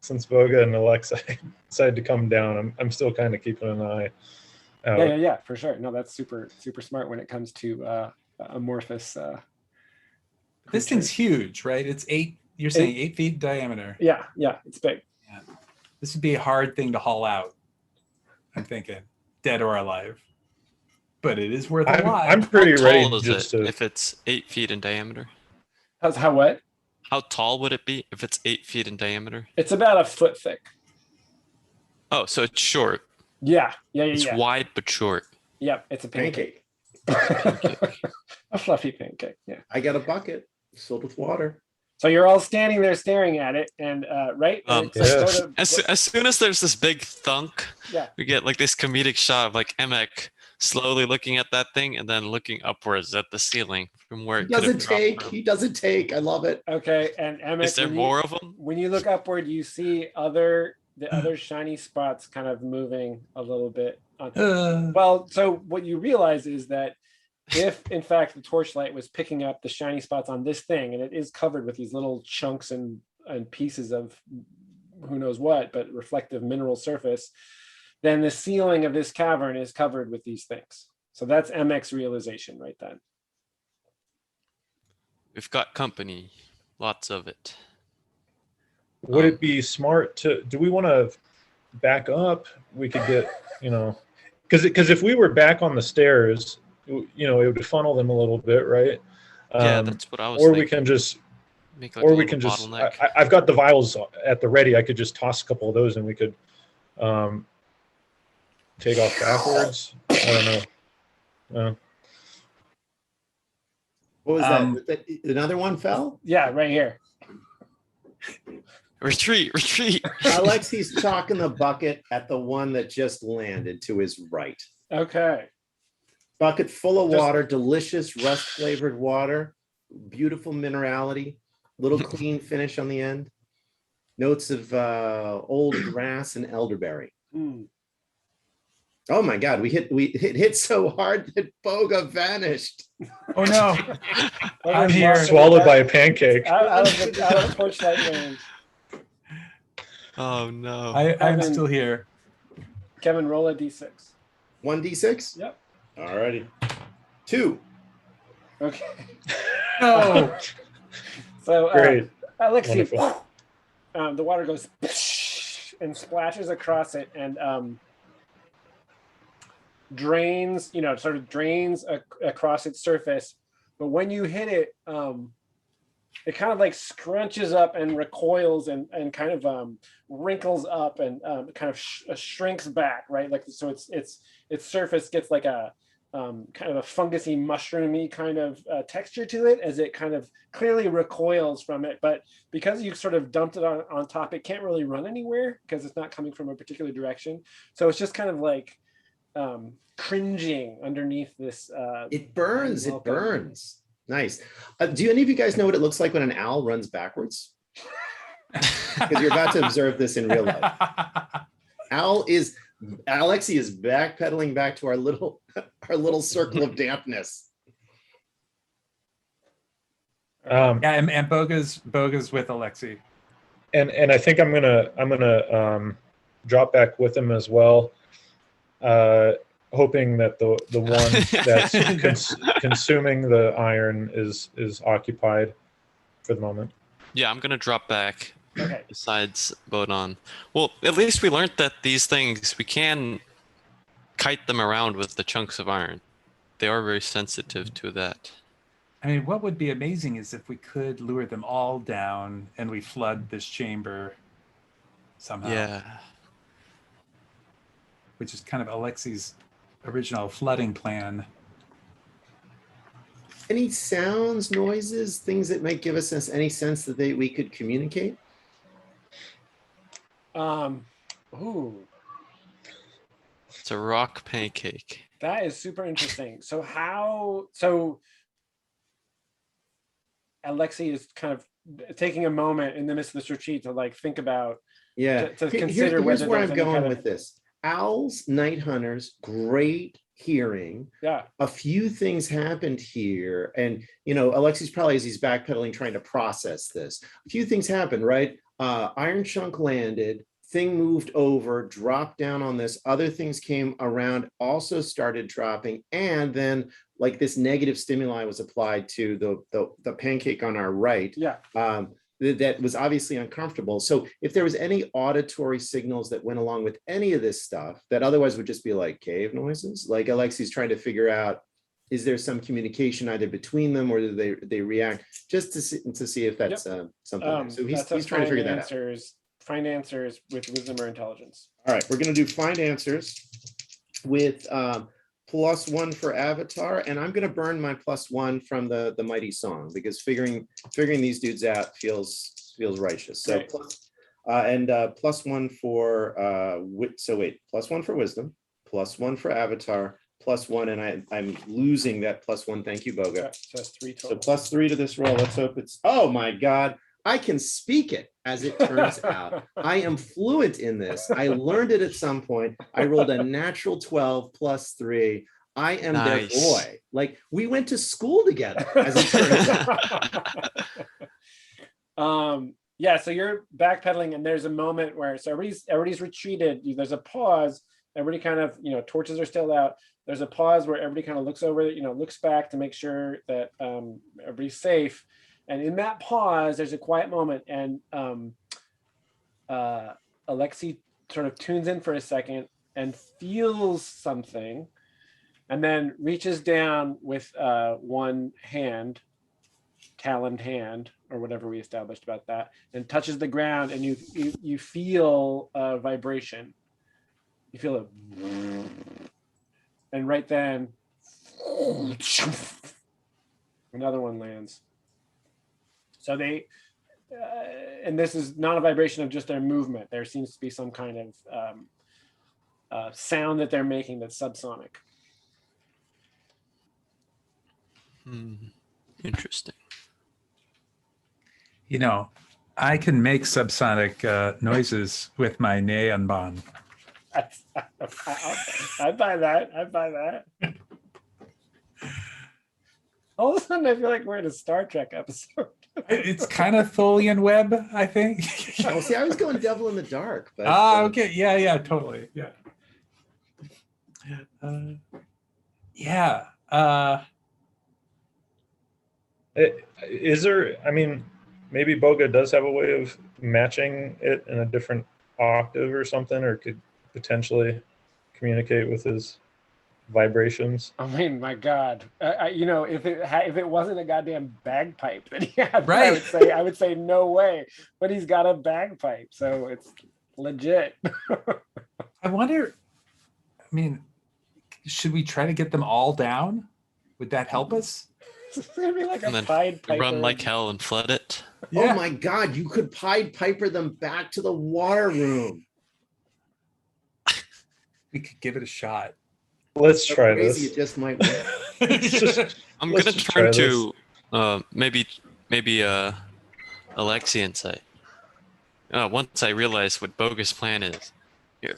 since Voga and Alexa decided to come down, I'm still kind of keeping an eye out. Yeah, for sure. No, that's super smart when it comes to amorphous. this thing's huge, right? It's 8. You're saying 8 feet diameter. Yeah, it's big. This would be a hard thing to haul out. I'm thinking, dead or alive. But it is worth a lot. I'm pretty How ready tall is just it to. if it's 8 feet in diameter? How what? How tall would it be if it's 8 feet in diameter? It's about a foot thick. Oh, so it's short. Yeah. It's wide but short. Yep, it's a pancake. Pancake. A fluffy pancake. Yeah. I got a bucket filled with water. So you're all standing there staring at it, and right? And it's Yeah. sort of- As soon as there's this big thunk, Yeah. we get like this comedic shot of like Emick slowly looking at that thing and then looking upwards at the ceiling from where He it could have doesn't dropped take. from. He doesn't take. I love it. Okay, and Emmett, Is there when more of them? when you look upward, you see the other shiny spots kind of moving a little bit. Well, so what you realize is that if in fact the torchlight was picking up the shiny spots on this thing, and it is covered with these little chunks and pieces of who knows what, but reflective mineral surface, then the ceiling of this cavern is covered with these things. So that's MX realization right then. We've got company, lots of it. Would it be smart to? Do we want to back up? We could get, because if we were back on the stairs, it would funnel them a little bit, right? Yeah, that's what I was Or thinking. we can just, Make like a or we little can just. bottleneck. I've got the vials at the ready. I could just toss a couple of those, and we could take off backwards. I don't know. What was that? Another one fell? Yeah, right here. Retreat. Alexi's chalking the bucket at the one that just landed to his right. Okay. Bucket full of Just- water, delicious rust flavored water, beautiful minerality, little clean finish on the end. Notes of old grass and elderberry. Hmm. Oh my God, it hit so hard that Boga vanished. Oh no. I'm Okay, here. well, Swallowed by a pancake. out of torchlight range. Oh no. I'm Kevin. still here. Kevin, roll a d6. 1d6? Yep. Alrighty. 2. Okay. No. So Great. Alexi, Wonderful. the water goes and splashes across it and drains, sort of drains across its surface. But when you hit it, it kind of like scrunches up and recoils and kind of wrinkles up and kind of shrinks back, right? Like so, its surface gets like a kind of a fungusy, mushroomy kind of texture to it as it kind of clearly recoils from it. But because you sort of dumped it on top, it can't really run anywhere because it's not coming from a particular direction. So it's just kind of like cringing underneath this. It burns. It unwelcome- burns. Nice. Do any of you guys know what it looks like when an owl runs backwards? Because you're about to observe this in real life. Alexi is backpedaling back to our little circle of dampness. Um, Yeah, and Boga's with Alexi. and I think I'm gonna drop back with him as well, hoping that the one that's consuming the iron is occupied for the moment. Yeah, I'm gonna drop back. Okay. Besides Bodon, well, at least we learned that these things we can kite them around with the chunks of iron. They are very sensitive to that. I mean, what would be amazing is if we could lure them all down and we flood this chamber somehow. Yeah. Which is kind of Alexi's original flooding plan. Any sounds, noises, things that might give us any sense that we could communicate? Ooh, It's a rock pancake. that is super interesting. So Alexi is kind of taking a moment in the midst of this retreat to like think about, Yeah. to Here- consider here's whether where there's I'm any going kind of- with this. Owls, night hunters, great hearing. yeah. A few things happened here, and Alexi's probably, as he's backpedaling trying to process this, a few things happened, right? Iron chunk landed, thing moved over, dropped down on this, other things came around, also started dropping, and then like this negative stimuli was applied to the pancake on our right. Yeah. That was obviously uncomfortable. So if there was any auditory signals that went along with any of this stuff that otherwise would just be like cave noises, like Alexi's trying to figure out, is there some communication either between them or do they react, just to see if that's something. So he's trying to figure that out. Find answers with wisdom or intelligence. All right, we're going to do find answers with +1 for Avatar, and I'm going to burn my +1 from the Mighty Song because figuring these dudes out feels righteous. So Right. +1 for +1 for wisdom, +1 for Avatar, +1, and I'm losing that +1. Thank you, Boga. Yeah, so that's 3 So total. +3 to this roll. Let's hope it's. Oh my God. I can speak it, as it turns out. I am fluent in this. I learned it at some point. I rolled a natural 12 +3. I am their Nice. boy. Like we went to school together, as it turns out. Yeah, so you're backpedaling and there's a moment where so everybody's retreated. There's a pause. Everybody kind of, torches are still out. There's a pause where everybody kind of looks over, looks back to make sure that everybody's safe. And in that pause, there's a quiet moment, and Alexi sort of tunes in for a second and feels something, and then reaches down with one hand, taloned hand, or whatever we established about that, and touches the ground, and you feel a vibration. You feel it, and right then, another one lands. So they, and this is not a vibration of just their movement. There seems to be some kind of sound that they're making that's subsonic. Interesting. I can make subsonic noises with my Neonbon. I buy that. I buy that. All of a sudden, I feel like we're in a Star Trek episode. It's kind of Tholian web, I think. Oh, see, I was going devil in the dark. But, Okay. Yeah, totally. Yeah. Yeah. Is there? I mean, maybe Boga does have a way of matching it in a different octave or something, or could potentially communicate with his vibrations. I mean, my God, if it wasn't a goddamn bagpipe that he had, Right. I would say no way. But he's got a bagpipe, so it's legit. I wonder, should we try to get them all down? Would that help us? It's gonna be like a And then Pied Piper. Run like hell and flood it. Oh my God, you could Pied Piper them back to the water room. We could give it a shot. Let's So try crazy, this. it just might work. It's just- I'm Let's gonna just turn try to maybe Alexi and say, once I realize what Boga's plan is, here,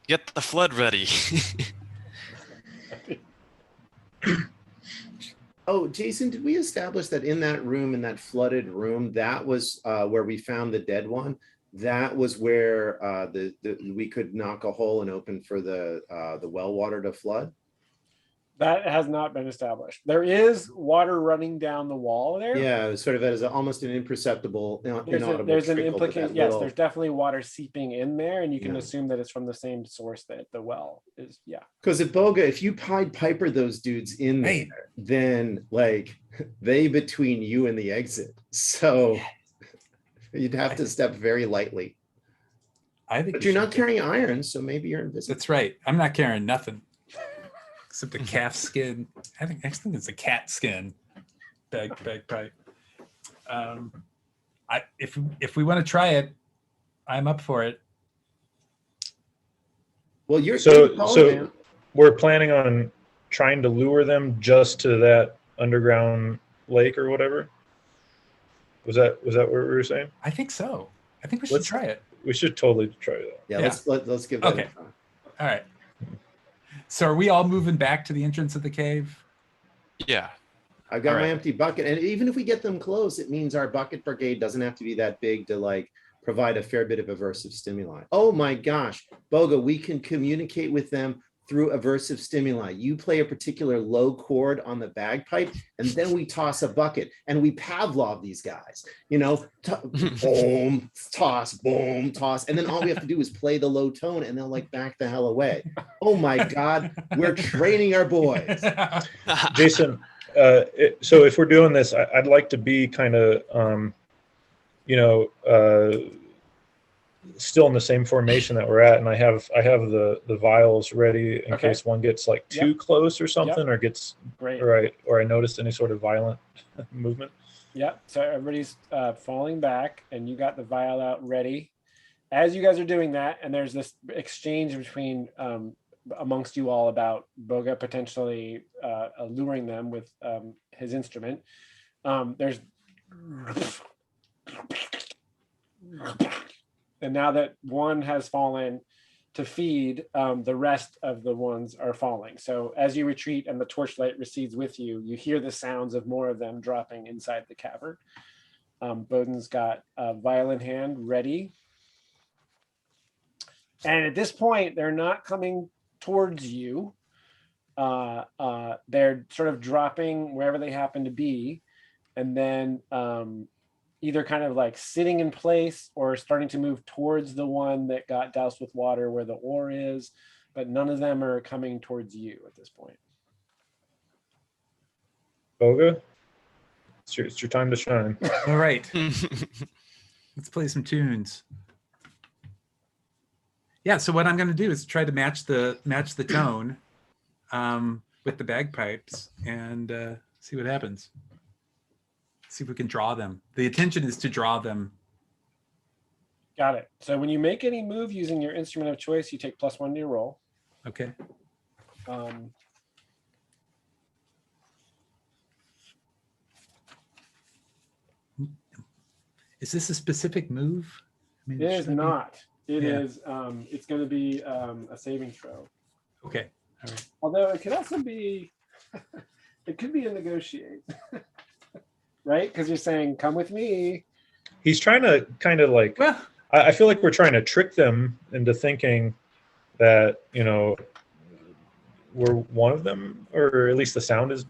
get the flood ready. Oh, Jason, did we establish that in that room, in that flooded room, that was where we found the dead one? That was where we could knock a hole and open for the well water to flood? That has not been established. There is water running down the wall there. Yeah, it was sort of as almost an imperceptible, inaudible There's an trickle, but implication. that Yes, little- there's definitely water seeping in there, and you can Yeah. assume that it's from the same source that the well is. Yeah. Because if Boga, if you Pied Piper those dudes in there, Right. then like they between you and the exit. So you'd have to step very lightly. I think But we you're should not get- carrying iron, so maybe you're invisible. That's right. I'm not carrying nothing except a calf skin. I think it's a cat skin bagpipe. If we want to try it, I'm up for it. Well, you're So- calling, so- man. We're planning on trying to lure them just to that underground lake or whatever. Was that what we were saying? I think so. I think we should Let's- try it. We should totally try that. Yeah, Yeah. let's give that Okay. a try. All right. So are we all moving back to the entrance of the cave? Yeah. I've got All my right. empty bucket, and even if we get them close, it means our bucket brigade doesn't have to be that big to like provide a fair bit of aversive stimuli. Oh my gosh, Boga, we can communicate with them through aversive stimuli. You play a particular low chord on the bagpipe, and then we toss a bucket, and we Pavlov these guys. You know, boom, toss, boom, toss, and then all we have to do is play the low tone, and they'll like back the hell away. Oh my God, we're training our boys. Jason, so if we're doing this, I'd like to be kind of, still in the same formation that we're at, and I have the vials ready in Okay. case one gets like too Yep. close or something, or gets Great. or I noticed any sort of violent movement. Yeah. So everybody's falling back, and you got the vial out ready. As you guys are doing that, and there's this exchange between amongst you all about Boga potentially alluring them with his instrument. There's and now that one has fallen to feed, the rest of the ones are falling. So as you retreat and the torchlight recedes with you, you hear the sounds of more of them dropping inside the cavern. Bowden's got a viol in hand ready. And at this point, they're not coming towards you. They're sort of dropping wherever they happen to be. And then either kind of like sitting in place or starting to move towards the one that got doused with water where the ore is. But none of them are coming towards you at this point. Boga, it's your time to shine. All right. Let's play some tunes. Yeah, so what I'm going to do is try to match the tone with the bagpipes and see what happens. See if we can draw them. The intention is to draw them. Got it. So when you make any move using your instrument of choice, you take +1 to your roll. Okay. Is this a specific move? I mean, It is should I be- not. It Yeah. is. It's going to be a saving throw. Okay. All right. Although it could also be, it could be a negotiate, right? Because you're saying, "Come with me." He's trying to kind of like, Well, I feel like we're trying to trick them into thinking that, we're one of them, or at least the sound is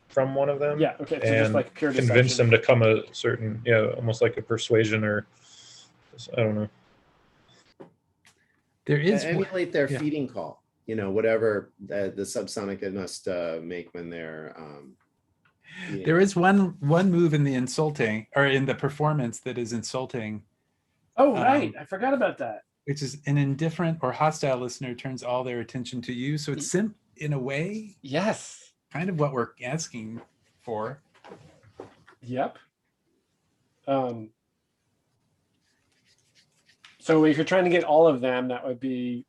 from one of them. Yeah. Okay. So just And like pure convince deception. them to come a certain, almost like a persuasion, or I don't know. there is one- Emulate their yeah. feeding call, whatever the subsonic they must make when they're feeding. there is one move in the insulting or in the performance that is insulting, Oh, right. I forgot about that. which is an indifferent or hostile listener turns all their attention to you. So it's in a way, Yes. kind of what we're asking for. Yep. So if you're trying to get all of them, that would be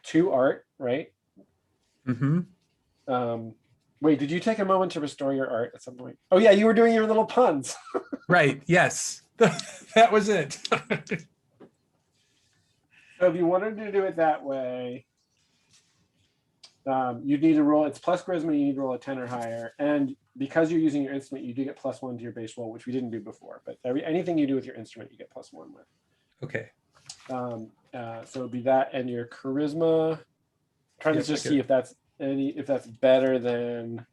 2 art, right? Mm-hmm. Wait, did you take a moment to restore your art at some point? Oh yeah, you were doing your little puns. Right. Yes. That was it. So if you wanted to do it that way, you'd need to roll. It's plus charisma. You need to roll a 10 or higher, and because you're using your instrument, you do get +1 to your base roll, which we didn't do before. But anything you do with your instrument, you get +1 with. Okay. So it'd be that and your charisma. Trying Yes, to just I see if that's better than.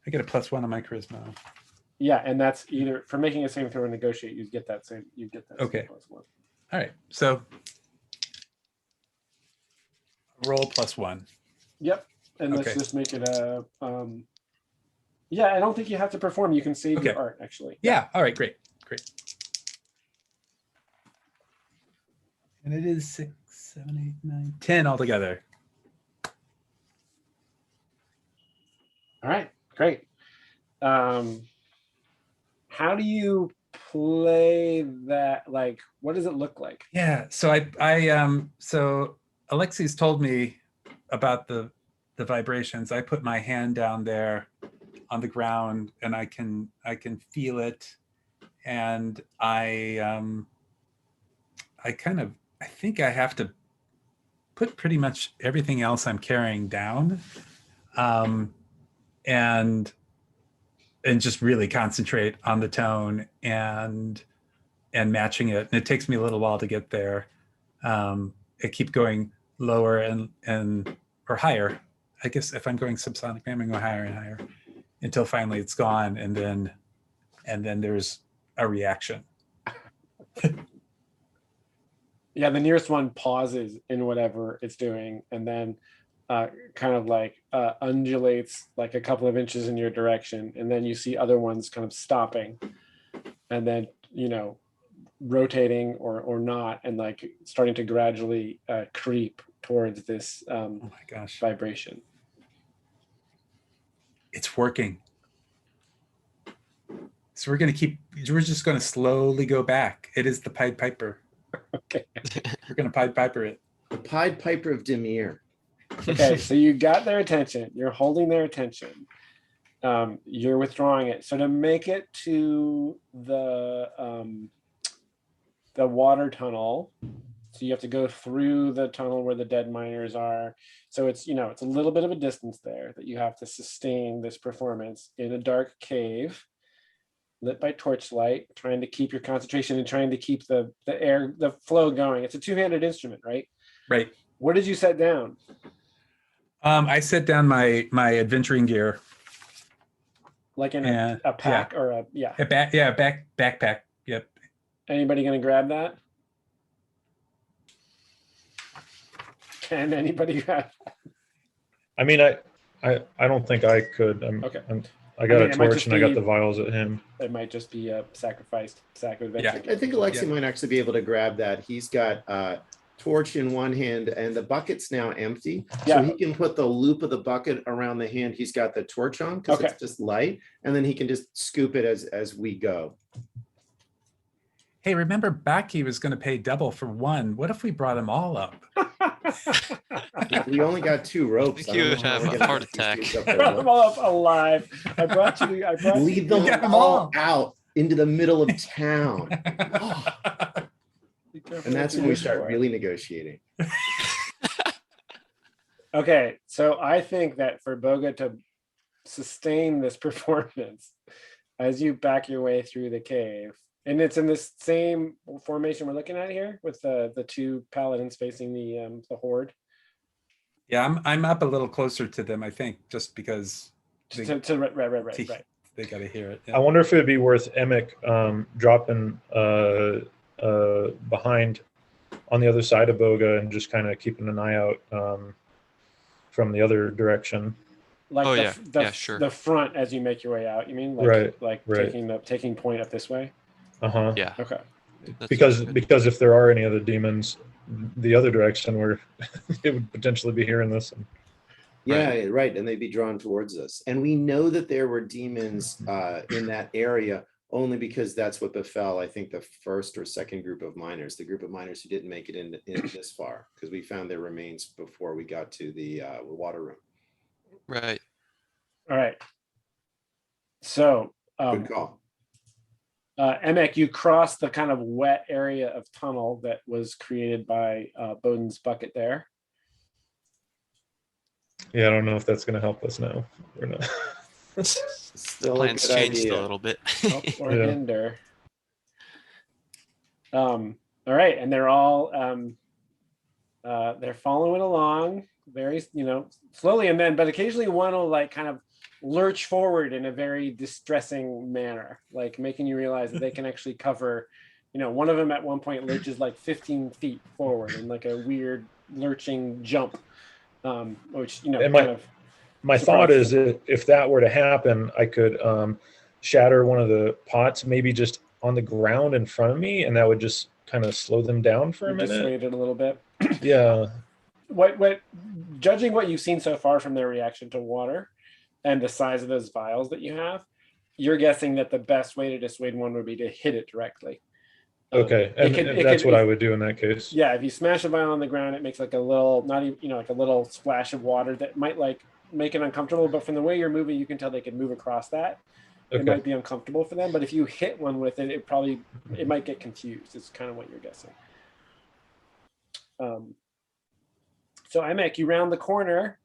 I get a +1 on my charisma. Yeah, and that's either for making a saving throw or negotiate. You get that same. You get that. Okay. Same +1. All right. So roll +1. Yep. And let's Okay. just make it a. Yeah, I don't think you have to perform. You can save your Okay. art actually. Yeah. All right. Great. Great. And it is 6, 7, 8, 9, 10 altogether. All right, great. How do you play that? Like, what does it look like? Yeah. So so Alexis told me about the vibrations. I put my hand down there on the ground and I can feel it. And I think I have to put pretty much everything else I'm carrying down. And just really concentrate on the tone and matching it. And it takes me a little while to get there. I keep going lower and or higher. I guess if I'm going subsonic, I'm going to go higher and higher until finally it's gone, and then there's a reaction. Yeah, the nearest one pauses in whatever it's doing, and then kind of like undulates like a couple of inches in your direction, and then you see other ones kind of stopping, and then rotating or not, and like starting to gradually creep towards this Oh my gosh, vibration. it's working. So we're just going to slowly go back. It is the Pied Piper. Okay. We're going to Pied Piper it. The Pied Piper of Demir. Okay, so you got their attention. You're holding their attention. You're withdrawing it. So to make it to the water tunnel, so you have to go through the tunnel where the dead miners are. So it's it's a little bit of a distance there that you have to sustain this performance in a dark cave, lit by torchlight, trying to keep your concentration and trying to keep the flow going. It's a two-handed instrument, right? Right. What did you set down? I set down my adventuring gear. Like in And- a pack or a backpack. Yep. Anybody gonna grab that? Can anybody grab? I mean, I don't think I could. Okay. I got mean, a it might torch just and I got be- the vials at him. It might just be a sacrificed sack of adventure. Yeah. I think Alexi might actually be able to grab that. He's got torch in one hand and the bucket's now empty. Yeah. So he can put the loop of the bucket around the hand he's got the torch on because Okay. it's just light. And then he can just scoop it as we go. Hey, remember Baki was going to pay double for one. What if we brought them all up? We only got 2 ropes. think you I don't would know how have we're a gonna heart get these attack. dudes up Brought there. them all up alive. I brought you. Lead them Get 'em all all. out into the middle of town. And that's when we start really negotiating. Okay, so I think that for Boga to sustain this performance, as you back your way through the cave, and it's in this same formation we're looking at here with the 2 paladins facing the horde. Yeah, I'm up a little closer to them, I think, just because Right. they got to hear it. I wonder if it would be worth Emic dropping behind on the other side of Boga and just kind of keeping an eye out from the other direction. Like Oh, the, yeah. the, Yeah, sure. the front as you make your way out. You mean like Right. Right. taking point up this way? Uh-huh. Yeah. Okay. that Because sounds good. because if there are any other demons the other direction where it would potentially be hearing this. Yeah, right. And they'd be drawn towards us. And we know that there were demons in that area only because that's what befell, I think, the first or second group of miners, the group of miners who didn't make it in this far, because we found their remains before we got to the water room. Right. All right. So, Good call. Emek, you cross the kind of wet area of tunnel that was created by Bowden's bucket there. Yeah, I don't know if that's going to help us now or not. Still a Plans good changed idea. a little bit. Help or Yeah. hinder. All right, and they're all they're following along very, slowly, and then but occasionally one will like kind of lurch forward in a very distressing manner, like making you realize that they can actually cover, one of them at one point lurches like 15 feet forward in like a weird lurching jump, which And kind of My thought is if that were to happen, I could shatter one of the pots, maybe just on the ground in front of me, and that would just kind of slow them down for a minute. dissuade it a little bit. Yeah. What judging what you've seen so far from their reaction to water and the size of those vials that you have, you're guessing that the best way to dissuade one would be to hit it directly. Okay. And that's what I would do in that case. Yeah, if you smash a vial on the ground, it makes like a little, not even, like a little splash of water that might like make it uncomfortable, but from the way you're moving, you can tell they could move across that. It Okay. might be uncomfortable for them, but if you hit one with it, it might get confused. It's kind of what you're guessing. So Emek, you round the corner.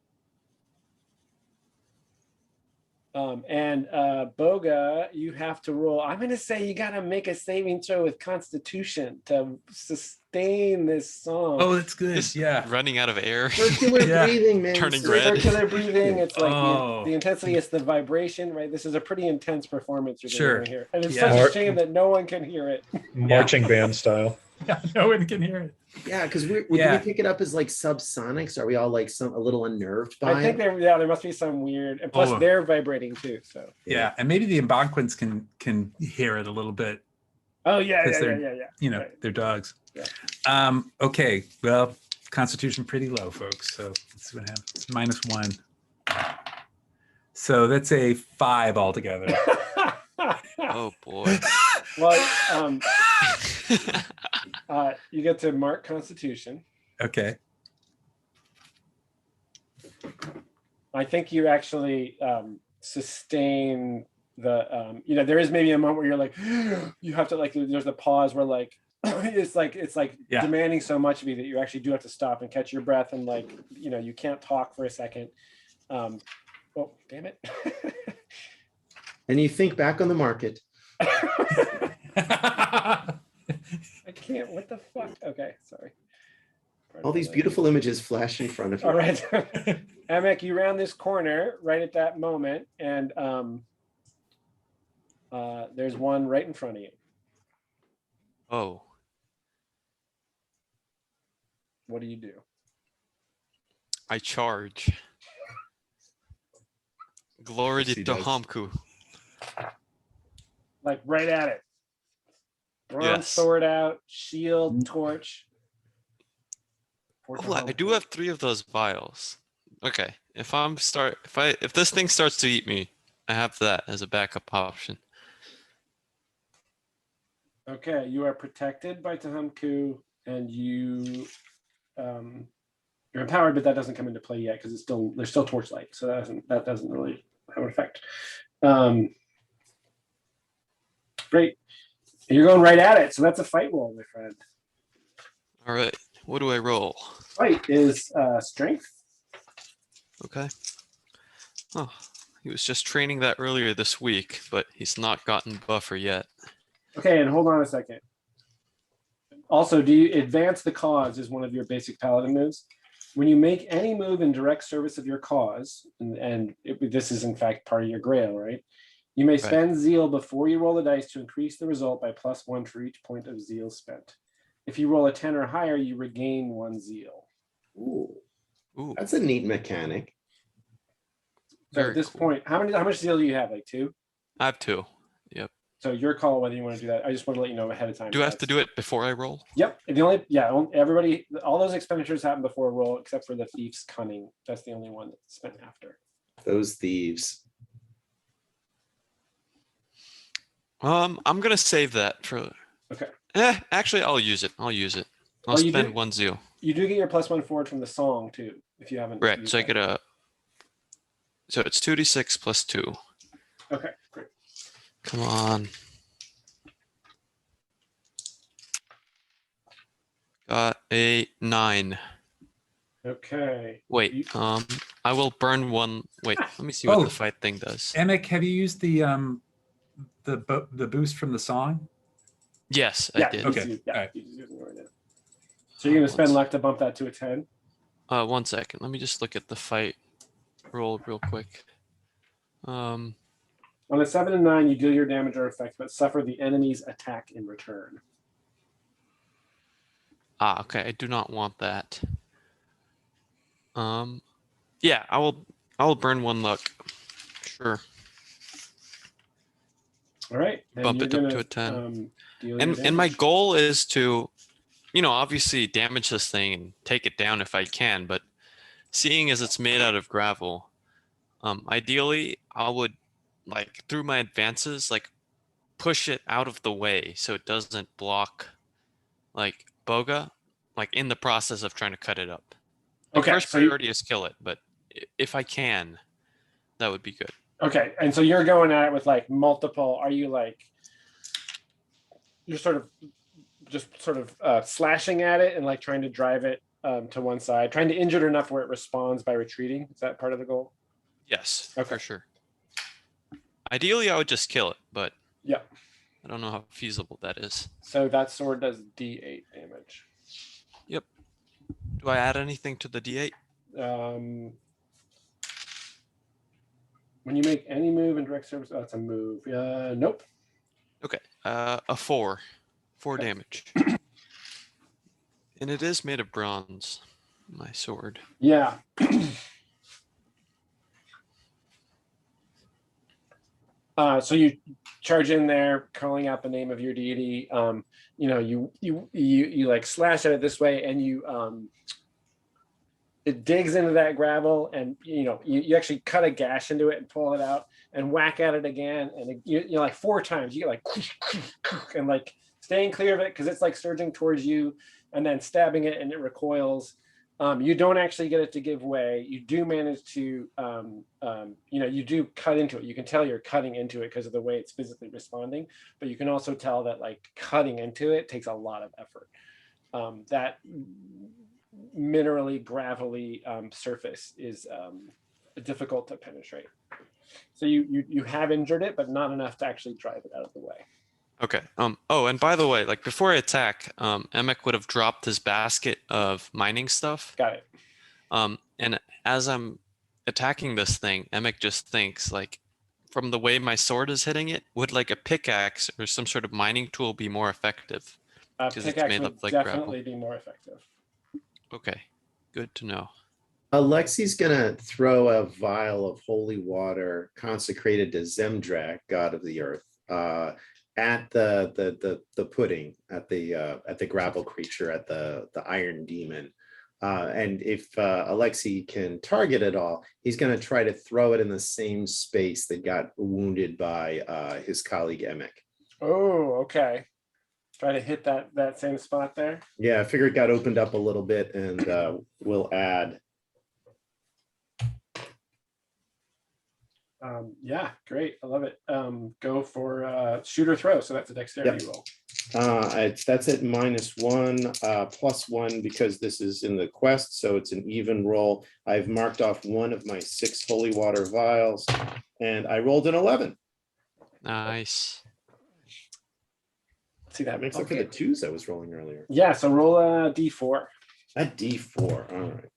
And Boga, you have to roll. I'm going to say you got to make a saving throw with Constitution to sustain this song. Oh, that's good. Just Yeah. running out of air. Circular Yeah. breathing, man. Turning Circular- red. Circular breathing. It's like Oh. the intensity. It's the vibration, right? This is a pretty intense performance you're Sure. going to hear, and it's Yeah. such a Mark- shame that no one can hear it. Marching band style. Yeah, no one can hear it. Yeah, because do Yeah. we pick it up as like subsonics? Are we all like a little unnerved by I think it? there must be some weird, and plus Oh. they're vibrating too. So Yeah, and maybe the Algonquins can hear it a little bit. oh yeah, 'Cause yeah, they're- yeah. Right. They're dogs. Yeah. Okay. Well, Constitution pretty low, folks. So let's see what happens. It's -1. So that's a 5 altogether. Oh boy. Well, you get to mark Constitution. Okay. I think you actually sustain the there is maybe a moment where you're like you have to like there's a pause where like it's like Yeah. demanding so much of you that you actually do have to stop and catch your breath and like you can't talk for a second. Oh damn it. And you think back on the market. I can't, what the fuck? Okay, sorry. All these beautiful images flash in front of you. All right. Emek, you round this corner right at that moment, and there's one right in front of you. Oh. What do you do? I charge. Glory Yes, to he does. Hamku. Like right at it. Bronze Yes. sword out, shield, torch. Oh, I do have 3 of those vials. Okay. If this thing starts to eat me, I have that as a backup option. Okay, you are protected by Tahamku, and you're empowered, but that doesn't come into play yet because there's still torchlight, so that doesn't really have an effect. Great, you're going right at it, so that's a fight roll, my friend. All right. What do I roll? Fight is strength. Okay. Oh, he was just training that earlier this week, but he's not gotten buffer yet. Okay, and hold on a second. Also, do you advance the cause is one of your basic paladin moves. When you make any move in direct service of your cause, this is in fact part of your grail, right? You may spend zeal before you roll the dice to increase the result by +1 for each point of zeal spent. If you roll a 10 or higher, you regain 1 zeal. Ooh, Ooh, that's a neat mechanic. So very at this cool. point, how much zeal do you have? Like 2? I have 2. Yep. So your call whether you want to do that. I just want to let you know ahead of time. Do I have to do it before I roll? Yep. Everybody, all those expenditures happen before a roll except for the thief's cunning. That's the only one that's spent after. Those thieves. I'm gonna save that for. Okay. Actually, I'll use it. I'll Oh, you spend do? 1 zeal. You do get your +1 forward from the song too, if you haven't. Right. used So I that. get a. So it's 2d6 plus 2. Okay, great. Come on. Got a 9. Okay. Wait. You- I will burn one. Wait. Let me see what Oh. the fight thing does. Emic, have you used the boost from the song? Yes, Yeah, I did. Okay, you- yeah, alright. you just using it right now. So you're gonna spend luck to bump that to a 10. 1 second. Let me just look at the fight roll real quick. On a 7 and 9, you deal your damage or effect, but suffer the enemy's attack in return. Okay. I do not want that. Yeah, I will burn 1 luck. Sure. All right. Then Bump you're it up to gonna, a 10. deal your And my damage. goal is to, obviously damage this thing and take it down if I can, but seeing as it's made out of gravel, ideally I would, like, through my advances, like, push it out of the way so it doesn't block, like, Boga, like, in the process of trying to cut it up. Like, Okay, first so you- priority is kill it, but if I can, that would be good. Okay, and so you're going at it with like multiple. Are you like you're sort of slashing at it and like trying to drive it to one side, trying to injure it enough where it responds by retreating? Is that part of the goal? Yes, Okay. for sure. Ideally, I would just kill it, but Yeah. I don't know how feasible that is. So that sword does D8 damage. Do I add anything to the D8? When you make any move in direct service, that's a move. Nope. Okay, a 4. 4 Okay. damage. And it is made of bronze, my sword. Yeah. So you charge in there, calling out the name of your deity. You like slash at it this way, and it digs into that gravel, and you actually cut a gash into it and pull it out, and whack at it again, and you like 4 times. You get like and like staying clear of it because it's like surging towards you, and then stabbing it, and it recoils. You don't actually get it to give way. You do manage to, you do cut into it. You can tell you're cutting into it because of the way it's physically responding, but you can also tell that like cutting into it takes a lot of effort. That minerally gravelly surface is difficult to penetrate. So you have injured it, but not enough to actually drive it out of the way. Okay. Oh, and by the way, like before I attack, Emic would have dropped his basket of mining stuff. Got it. And as I'm attacking this thing, Emic just thinks like, from the way my sword is hitting it, would like a pickaxe or some sort of mining tool be more effective? 'Cause it's Pickaxe made would up like gravel. definitely be more effective. Okay, good to know. Alexi's gonna throw a vial of holy water consecrated to Zemdrak, god of the earth, at the pudding, at the gravel creature, at the iron demon. And if Alexi can target it all, he's going to try to throw it in the same space that got wounded by his colleague Emic. Oh, okay. Try to hit that same spot there. Yeah, I figure it got opened up a little bit, and we'll add. Yeah, great. I love it. Go for shoot or throw. So that's a dexterity roll. That's at -1, +1 because this is in the quest, so it's an even roll. I've marked off 1 of my 6 holy water vials, and I rolled an 11. Nice. See that? Makes up for the 2s I was rolling earlier. Yeah, so roll a d4. A D4. All right.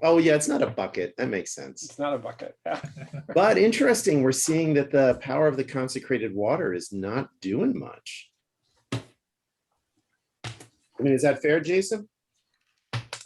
Oh yeah, it's not a bucket. That makes sense. It's not a bucket. Yeah. But interesting, we're seeing that the power of the consecrated water is not doing much. I mean, is that fair, Jason?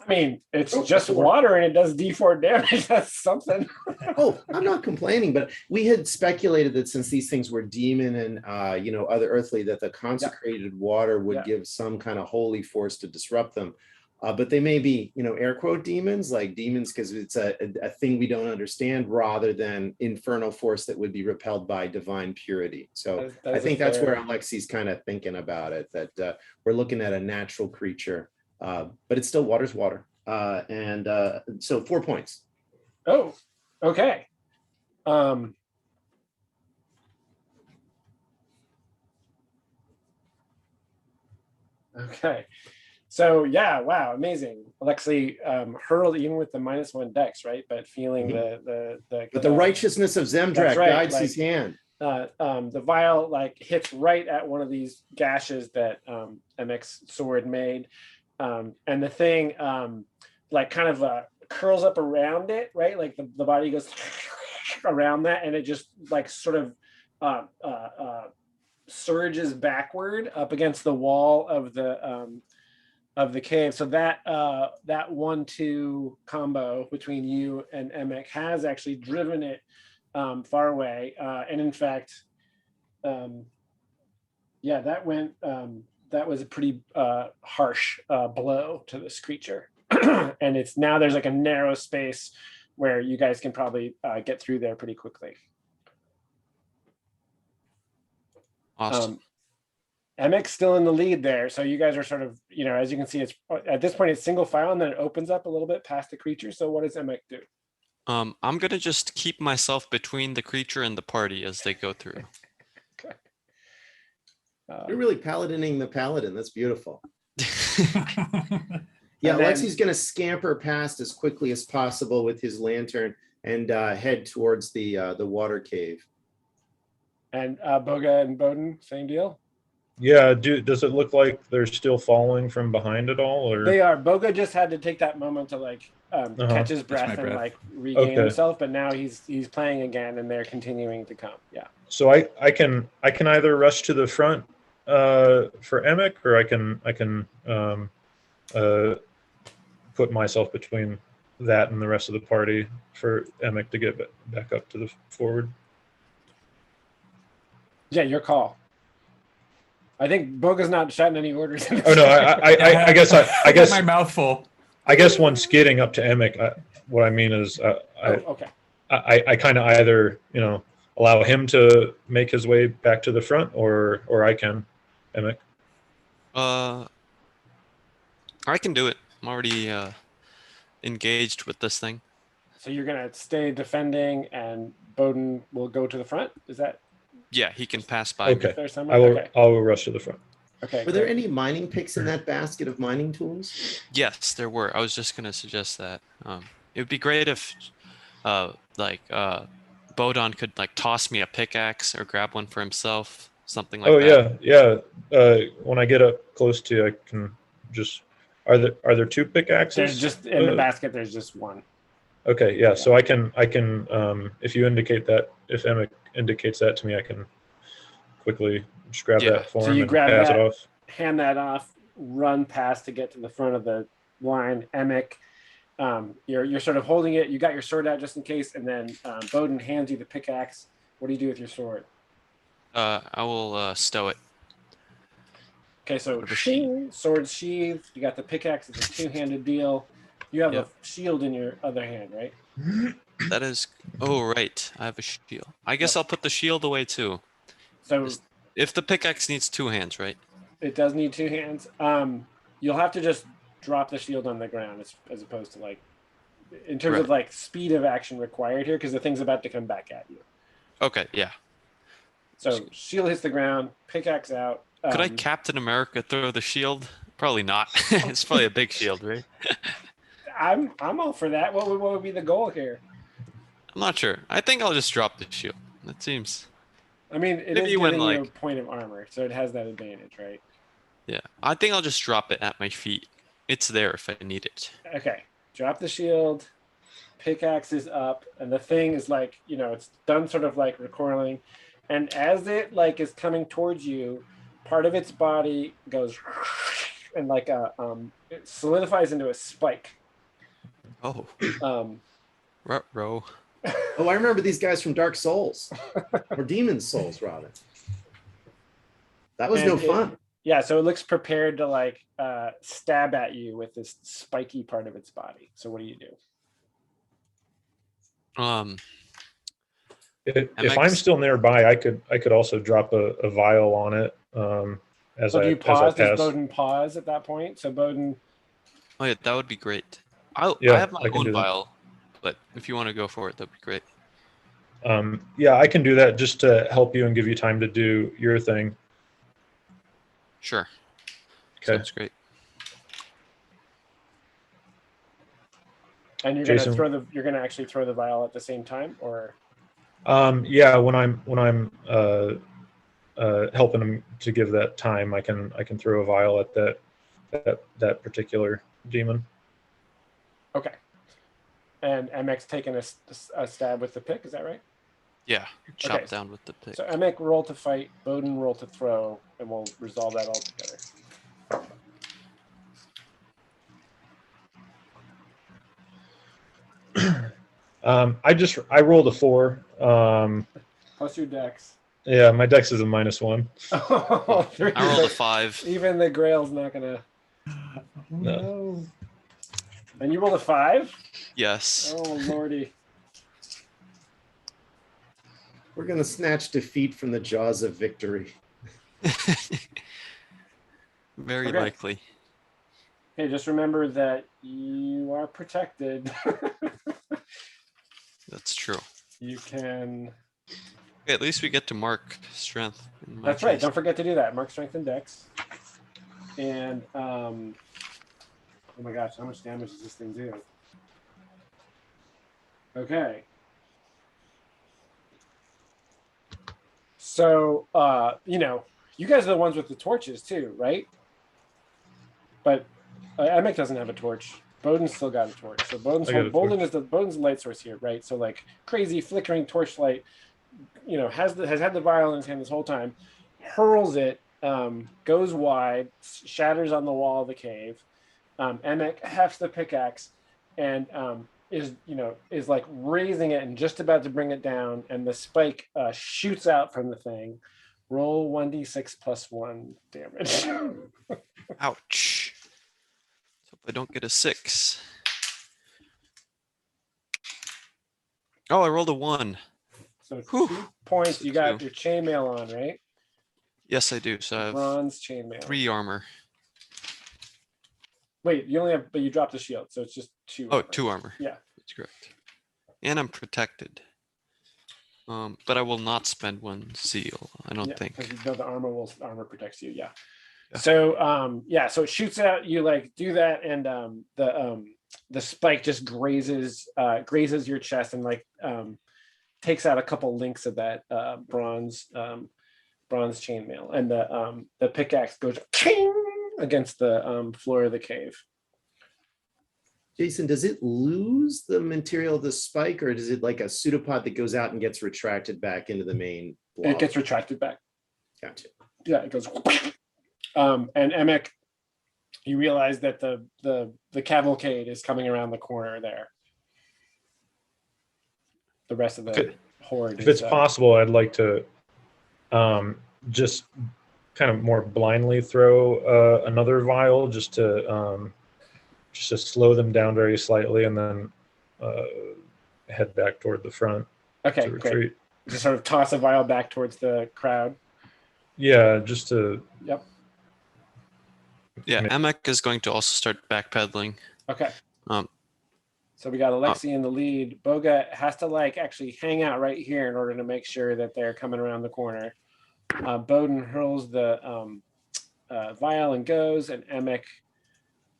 I mean, it's Oh, just that's a water and it does D4 damage. That's something. Oh, I'm not complaining, but we had speculated that since these things were demon and other earthly, that the consecrated water would Yeah. give some kind of holy force to disrupt them. But they may be, air quote demons, like demons, because it's a thing we don't understand, rather than infernal force that would be repelled by divine purity. So That I is a think that's where fair- Alexi's kind of thinking about it, that we're looking at a natural creature, but it's still water's water. So 4 points. Oh, okay. Okay. So yeah, wow, amazing. Alexei hurled even with the -1 dex, right? But feeling the But the righteousness of Zemdrak right, guides his hand. the vial like hits right at one of these gashes that Emek's sword made, and the thing like kind of curls up around it, right? Like the body goes around that, and it just like sort of surges backward up against the wall of the cave. So that that 1-2 combo between you and Emek has actually driven it far away, and in fact, yeah, that went. That was a pretty harsh blow to this creature, and it's now there's like a narrow space where you guys can probably get through there pretty quickly. Awesome. Emek's still in the lead there, so you guys are sort of, as you can see, it's at this point it's single file, and then it opens up a little bit past the creature. So what does Emek do? I'm gonna just keep myself between the creature and the party as they go through. Okay. You're really paladining the paladin. That's beautiful. Yeah, And then- Alexi's going to scamper past as quickly as possible with his lantern and head towards the water cave. And Boga and Bowden, same deal. Yeah, does it look like they're still following from behind at all, or They are. Boga just had to take that moment to like catch his breath my and breath. like regain Okay. himself. But now he's playing again, and they're continuing to come. Yeah. so I can either rush to the front for Emek, or I can put myself between that and the rest of the party for Emek to get back up to the forward. Yeah, your call. I think Boga's not shouting any orders. Oh no, I guess I guess my mouth full. I guess once getting up to Emek, what I mean is Oh, okay. I kind of either allow him to make his way back to the front, or I can, Emek. I can do it. I'm already engaged with this thing. So you're gonna stay defending, and Bowden will go to the front. Is that Yeah, he can pass by Okay. me. there somewhere? I will Okay. I'll rush to the front. Okay. Were there great. any mining picks in that basket of mining tools? Yes, there were. I was just gonna suggest that. It would be great if, Bodon could like toss me a pickaxe or grab one for himself, something like Oh that. yeah. When I get up close to you, I can just. Are there two pickaxes? There's just in the Uh, basket. There's just one. Okay, yeah. So I can if you indicate that, if Emmett indicates that to me, I can quickly just grab Yeah. that for So him you and grab pass that. it off. Hand that off. Run past to get to the front of the line. Emek, you're sort of holding it. You got your sword out just in case, and then Bowden hands you the pickaxe. What do you do with your sword? I will stow it. Okay, so Sort of a sheath. sword sheathed. You got the pickaxe. It's a two-handed deal. You have Yep. a shield in your other hand, right? That is. Oh right, I have a shield. I guess I'll put the shield away too. So If the pickaxe needs two hands, right? it does need two hands. You'll have to just drop the shield on the ground as opposed to like, in terms of Right. like speed of action required here, because the thing's about to come back at you. Okay, yeah. So shield hits the ground, pickaxe out. Could I Captain America throw the shield? Probably not. It's probably a big shield, right? I'm all for that. What would be the goal here? I'm not sure. I think I'll just drop the shield. That seems. I mean, it Maybe is when, giving you a like- point of armor, so it has that advantage, right? Yeah, I think I'll just drop it at my feet. It's there if I need it. Okay, drop the shield, pickaxe is up, and the thing is like, it's done sort of like recoiling, and as it like is coming towards you, part of its body goes and like it solidifies into a spike. Oh, Um, row. Oh, I remember these guys from Dark Souls or Demon Souls, rather. That was And no it- fun. Yeah, so it looks prepared to like stab at you with this spiky part of its body. So what do you do? If MX I'm still nearby, I could also drop a vial on it as So do I you pause? Does pass. Bowden pause at that point? So Bowden, Oh yeah, that would be great. I Yeah, have my I can do own that. vial, but if you want to go for it, that'd be great. Yeah, I can do that just to help you and give you time to do your thing. Sure. Okay. Sounds great. and Jason. you're gonna actually throw the vial at the same time, or Yeah, when I'm helping him to give that time, I can throw a vial at that particular demon. okay. And MX taking a stab with the pick, is that right? Yeah, chop Okay. down with the pick. So MX roll to fight, Bowden roll to throw, and we'll resolve that all together. I rolled a 4. Plus your dex. Yeah, my dex is a -1. Oh, three, I rolled a but 5. even the Grail's not gonna. No. And you rolled a 5? Yes. Oh lordy. We're gonna snatch defeat from the jaws of victory. Very Okay. likely. Hey, just remember that you are protected. That's true. You can. Okay, at least we get to mark strength. In my That's right. case. Don't forget to do that. Mark strength and dex. And oh my gosh, how much damage does this thing do? Okay. So you guys are the ones with the torches too, right? But Emic doesn't have a torch. Bowden's still got a torch. So Bowden's I got a Bowden Bowden's the light source here, right? So like crazy flickering torchlight, has had the vial in his hand this whole time, hurls it, goes wide, shatters on the wall of the cave. Emic hefts the pickaxe and is like raising it and just about to bring it down, and the spike shoots out from the thing. Roll 1d6 plus 1 damage. Ouch. Let's hope I don't get a 6. Oh, I rolled a 1. So Whew. 2 points. You got Two. your chainmail on, right? Yes, I do. So I have Bronze chainmail. 3 armor. Wait, you only have, but you dropped the shield, so it's just 2. Oh, armor. 2 armor. Yeah. That's correct. And I'm protected. But I will not spend 1 seal, I don't think. Because you know the armor protects you. Yeah. Yeah. So so it shoots out. You like do that, and the spike just grazes your chest and like takes out a couple links of that bronze chainmail, and the pickaxe goes ting against the floor of the cave. Jason, does it lose the material of the spike, or is it like a pseudopod that goes out and gets retracted back into the main blob? It gets retracted back. Gotcha. Yeah, it goes. And Emic, you realize that the cavalcade is coming around the corner there. The rest of the Okay. horde. If it's possible, I'd like to just kind of more blindly throw another vial just to slow them down very slightly, and then head back toward the front Okay, to great. retreat. Just sort of toss a vial back towards the crowd. Yeah, just to. Yep. Yeah, Ma- Emek is going to also start backpedaling. Okay. Um, So we got Alexi in the lead. Boga has to like actually hang out right here in order to make sure that they're coming around the corner. Bowden hurls the vial and goes, and Emic.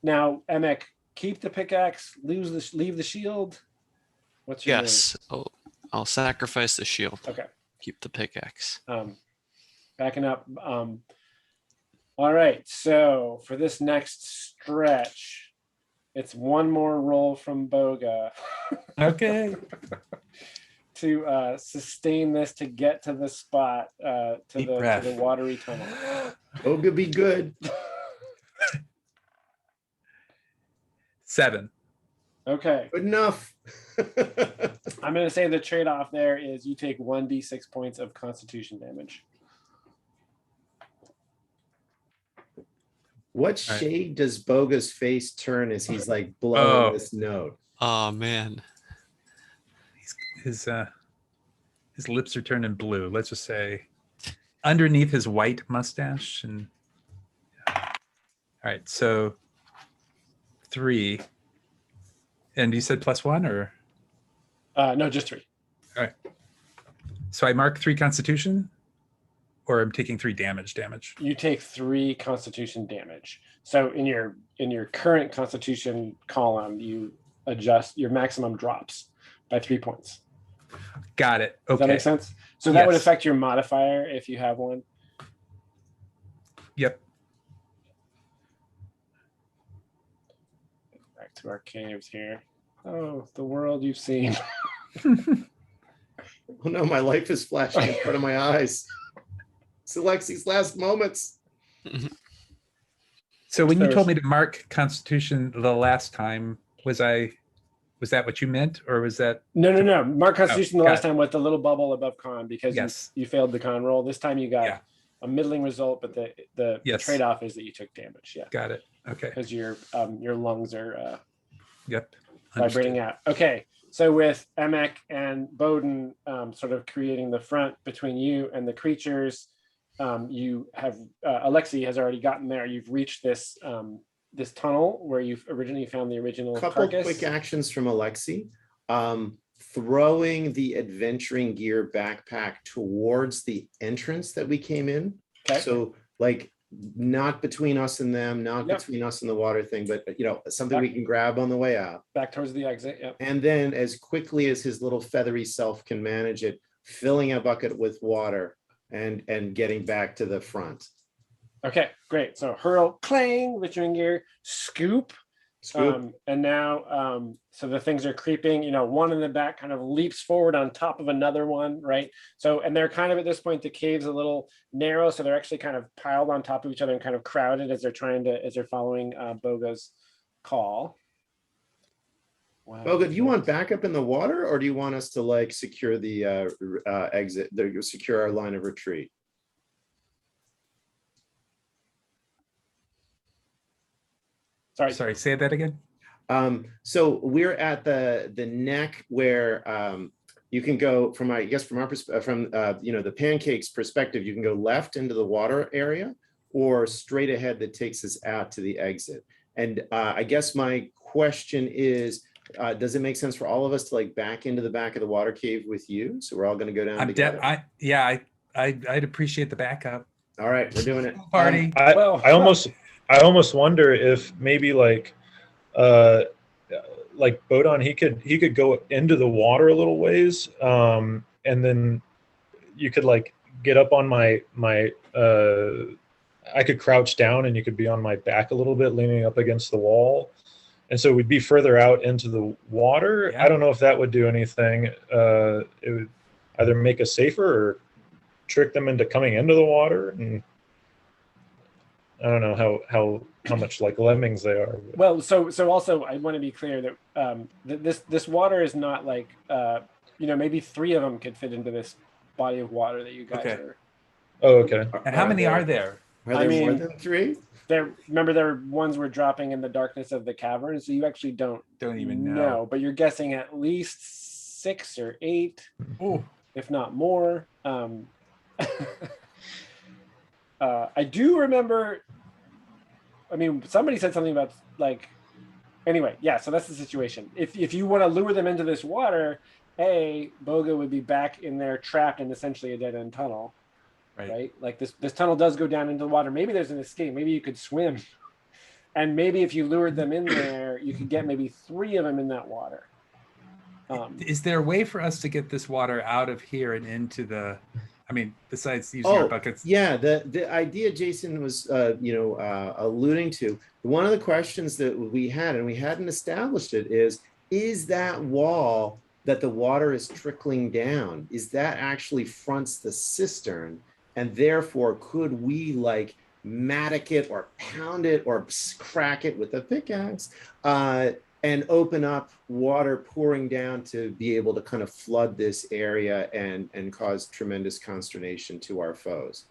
Now Emic, keep the pickaxe, leave the shield. What's your Yes, I'll sacrifice the shield. move? Okay. Keep the pickaxe. Backing up. All right. So for this next stretch, it's one more roll from Boga Okay. to sustain this to get to the spot to Deep the breath. watery tunnel. Boga be good. 7. Okay. Good enough. I'm going to say the trade-off there is you take 1d6 points of constitution damage. What All right. shade does Boga's face turn as he's like blowing this note? Oh man. His lips are turning blue. Let's just say underneath his white mustache. And all right, so 3. And you said +1 or? No, just 3. All right. So I mark 3 constitution, or I'm taking 3 damage. You take 3 constitution damage. So in your current constitution column, you adjust your maximum drops by 3 points. Got it. Does Okay. that make sense? So that would Yes. affect your modifier if you have one. Yep. Back to our caves here. Oh, the world you've seen. Oh no, my life is flashing in front of my eyes. It's Alexi's last moments. So when you There's- told me to mark constitution the last time, was that what you meant, or was that? No. Mark constitution the got last it. time with the little bubble above con because Yes. you failed the con roll. This time you got Yeah. a middling result, but the Yes. trade-off is that you took damage. Yeah. Got it. Okay. Because your lungs are Yep. vibrating out. Okay, so with Emek and Bowden sort of creating the front between you and the creatures, you have Alexi has already gotten there. You've reached this this tunnel where you've originally found the original Couple carcass. quick actions from Alexi. Throwing the adventuring gear backpack towards the entrance that we came in. Okay. So like not between us and them, not Yep. between us and the water thing, but something we can grab on the way out. Back towards the exit. Yep. And then as quickly as his little feathery self can manage it, filling a bucket with water and getting back to the front. Okay, great. So hurl, clang, Richard gear, scoop. Scoop. And now, so the things are creeping, one in the back kind of leaps forward on top of another one, right? So, and they're kind of at this point, the cave's a little narrow, so they're actually kind of piled on top of each other and kind of crowded as they're following Boga's call. Wow. Boga, do you want backup in the water, or do you want us to like secure the exit, secure our line of retreat? Sorry, say that again. So we're at the neck where you can go from our the pancakes perspective, you can go left into the water area or straight ahead that takes us out to the exit. And I guess my question is, does it make sense for all of us to like back into the back of the water cave with you? So we're all going to go down together. I'd appreciate the backup. All right, we're doing it. Party. I almost wonder if maybe like Bodon, he could go into the water a little ways, and then you could like get up on my I could crouch down and you could be on my back a little bit, leaning up against the wall, and so we'd be further out into the water. Yeah. I don't know if that would do anything. It would either make us safer or trick them into coming into the water, and I don't know how much like lemmings they are. Well, so also I want to be clear that this water is not like maybe 3 of them could fit into this body of water that you guys Okay. are. Oh, okay. And how many are there? Are there more mean- than 3? Remember, there were ones were dropping in the darkness of the cavern, so you actually don't Even know. but you're guessing at least 6 or 8, Ooh. if not more. I do remember. I mean, somebody said something about like. Anyway, yeah. So that's the situation. If you want to lure them into this water, Boga would be back in there trapped in essentially a dead end tunnel. Right? Like this tunnel does go down into the water. Maybe there's an escape. Maybe you could swim. And maybe if you lured them in there, you could get maybe 3 of them in that water. Is there a way for us to get this water out of here and into the? I mean, besides using our buckets. Yeah, the idea Jason was alluding to, one of the questions that we had, and we hadn't established it, is that wall that the water is trickling down, is that actually fronts the cistern? And therefore, could we like mattock it or pound it or crack it with a pickaxe, and open up water pouring down to be able to kind of flood this area and cause tremendous consternation to our foes.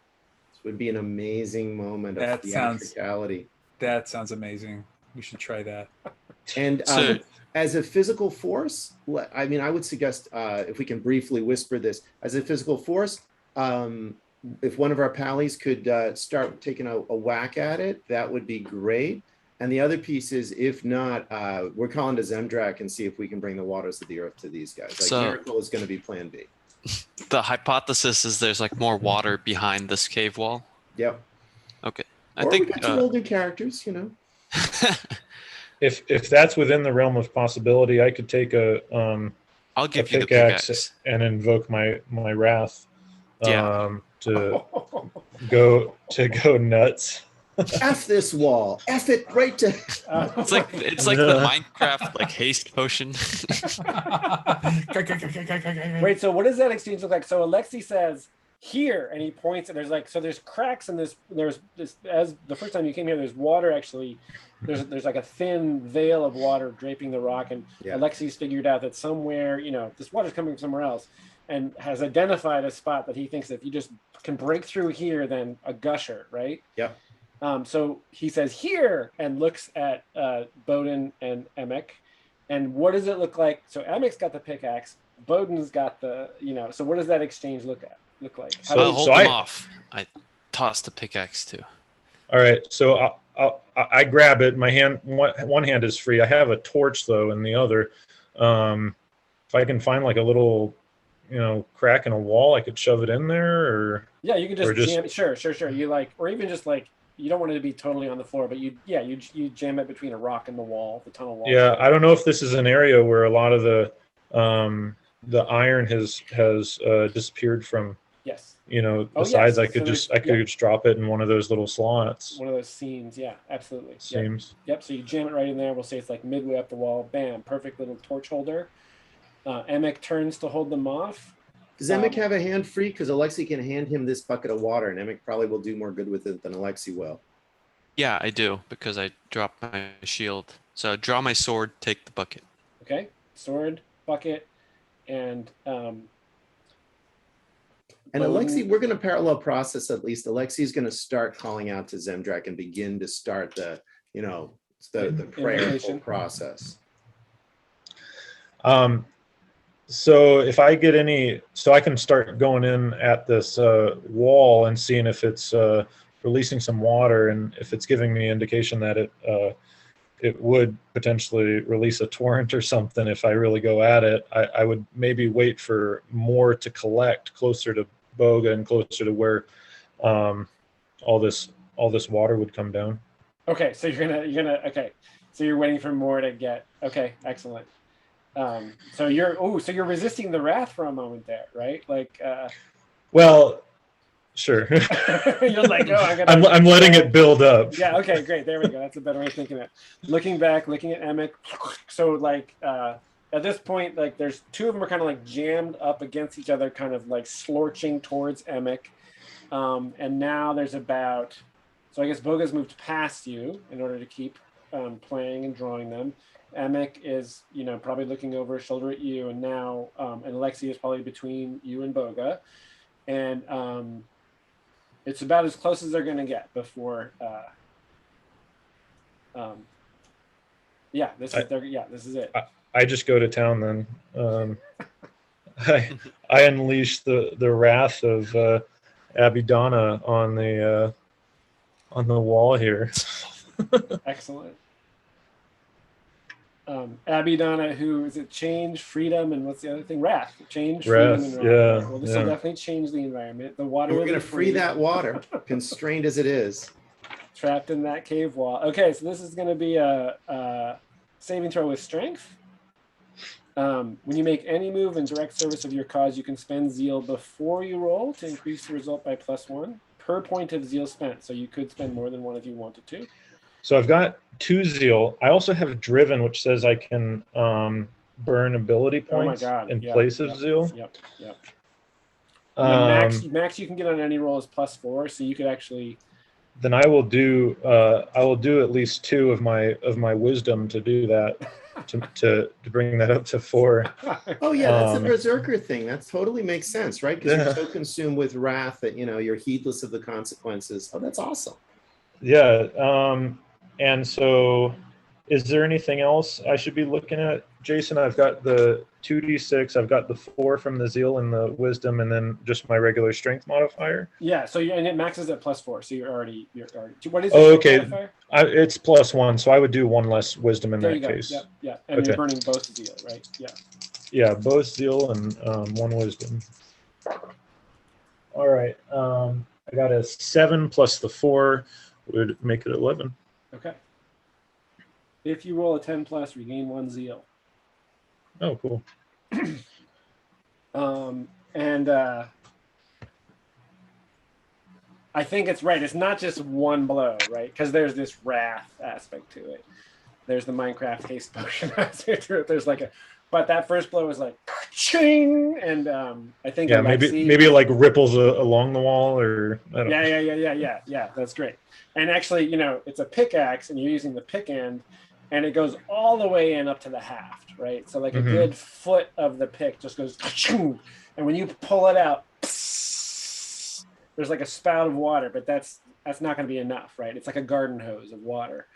This would be an amazing moment of That sounds- theatricality. That sounds amazing. We should try that. And So- as a physical force, I mean, I would suggest if we can briefly whisper this, as a physical force, if one of our pallies could start taking a whack at it, that would be great. And the other piece is, if not, we're calling to Zemdrak and see if we can bring the waters of the earth to these guys. Like, So- Miracle is going to be plan B. The hypothesis is there's like more water behind this cave wall. Yep. Okay. Or I we think got two old new characters, you know. If that's within the realm of possibility, I could take a I'll give you the pickaxe pickaxe. and invoke my wrath Yeah. to go nuts. F this wall. F it right to. It's like the Minecraft like haste potion. Wait, so what does that exchange look like? So Alexi says here, and he points, and there's cracks in this. There's this, as the first time you came here, there's water actually. There's like a thin veil of water draping the rock, and Yeah. Alexi's figured out that somewhere, this water's coming from somewhere else, and has identified a spot that he thinks if you just can break through here, then a gusher, right? Yep. So he says here and looks at Bowden and Emic. And what does it look like? So Emic's got the pickaxe, Bowden's got the, so what does that exchange look like? How So- I'll do hold I- them off. I toss the pickaxe too. All right, so I grab it. My hand, one hand is free. I have a torch though in the other. If I can find like a little, crack in a wall, I could shove it in there. Or yeah, you can or just just- jam. Sure. You or even just like, you don't want it to be totally on the floor, but you jam it between a rock and the wall, the tunnel wall. yeah, I don't know if this is an area where a lot of the iron has disappeared from. Yes. The Oh, sides. yes. I could So just drop it in one of those little slots. One of those seams. Yeah, absolutely. Yep. Seems. Yep. So you jam it right in there. We'll say it's like midway up the wall. Bam. Perfect little torch holder. Emic turns to hold them off. Does Emic have a hand free? Because Alexi can hand him this bucket of water, and Emic probably will do more good with it than Alexi will. Yeah, I do because I dropped my shield. So I draw my sword, take the bucket. Okay. Sword, bucket, and And Bowden- Alexi, we're going to parallel process at least. Alexi's going to start calling out to Zemdrak and begin to start the prayerful Invocation. process. So if I get so I can start going in at this wall and seeing if it's releasing some water, and if it's giving me indication that it would potentially release a torrent or something. If I really go at it, I would maybe wait for more to collect closer to Boga and closer to where all this water would come down. okay. So okay. So you're waiting for more to get. Okay. Excellent. So you're resisting the wrath for a moment there, right? Like, Well, sure. you're like, oh, I'm letting it build up. Yeah. Okay. Great. There we go. That's a better way of thinking of it. Looking back, looking at Emic. So like at this point, like there's two of them are kind of like jammed up against each other, kind of like slorching towards Emic. And now there's about. So I guess Boga's moved past you in order to keep playing and drawing them. Emic is, probably looking over his shoulder at you, and now, and Alexi is probably between you and Boga, and it's about as close as they're going to get before. This is it. I just go to town then. I unleash the wrath of Abidana on the wall here. Excellent. Abidana, who is it? Change, freedom, and what's the other thing? Wrath. Change, Wrath, freedom, and wrath. yeah, Well, this yeah. will definitely change the environment. The water. We're will going be to free that water, constrained as it is. trapped in that cave wall. Okay, so this is going to be a saving throw with strength. When you make any move in direct service of your cause, you can spend zeal before you roll to increase the result by +1 per point of zeal spent. So you could spend more than one if you wanted to. So I've got 2 zeal. I also have driven, which says I can burn ability Oh my points God, in yeah, place of yep, zeal. Yep. And the Um, max you can get on any roll is +4, so you could actually then I will do at least 2 of my wisdom to do that, to bring that up to 4. Oh yeah, that's a Um, berserker thing. That totally makes sense, right? Because Yeah. you're so consumed with wrath that you're heedless of the consequences. Oh, that's awesome. Yeah. And so, is there anything else I should be looking at, Jason? I've got the 2d6. I've got the 4 from the zeal and the wisdom, and then just my regular strength modifier. Yeah, so and it maxes at +4, so you're already what is Oh, your okay. modifier? It's +1, so I would do 1 less wisdom in There that you go. case. Yep, yeah. And you're Okay. burning both zeal, right? Yeah. Yeah, both zeal and 1 wisdom. All right. I got a 7 plus the 4 would make it 11. Okay. If you roll a 10 plus, regain 1 zeal. Oh, cool. And I think it's right. It's not just one blow, right? Because there's this wrath aspect to it. There's the Minecraft haste potion aspect to it. There's but that first blow is like, ching, and I think Yeah, Alexi, maybe it like ripples along the wall, or I don't know. Yeah. That's great. And actually, it's a pickaxe, and you're using the pick end, and it goes all the way in up to the haft, right? So like a good foot of the pick just goes, and when you pull it out, there's like a spout of water, but that's not going to be enough, right? It's like a garden hose of water.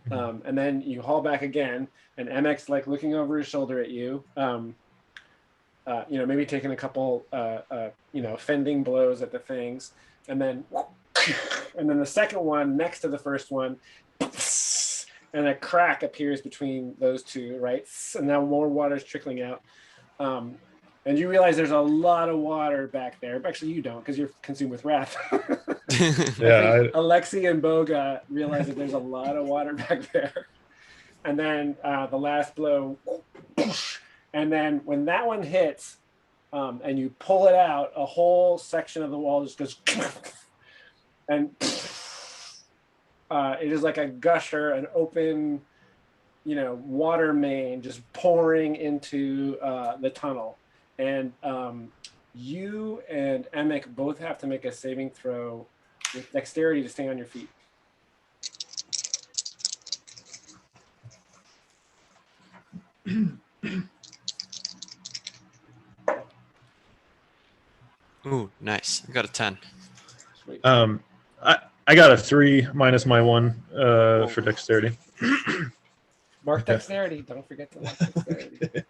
And then you haul back again, and MX like looking over his shoulder at you, maybe taking a couple, fending blows at the things, and then the second one next to the first one, and a crack appears between those two, right? And now more water is trickling out. And you realize there's a lot of water back there. But actually, you don't, because you're consumed with wrath. Yeah. Alexi and Boga realize that there's a lot of water back there. And then the last blow, and then when that one hits, and you pull it out, a whole section of the wall just goes, and it is like a gusher, an open, water main just pouring into the tunnel. And you and Emek both have to make a saving throw with dexterity to stay on your feet. Ooh, nice. I got a 10. Sweet. I got a 3 minus my 1 for dexterity. Mark dexterity. Don't forget to mark dexterity.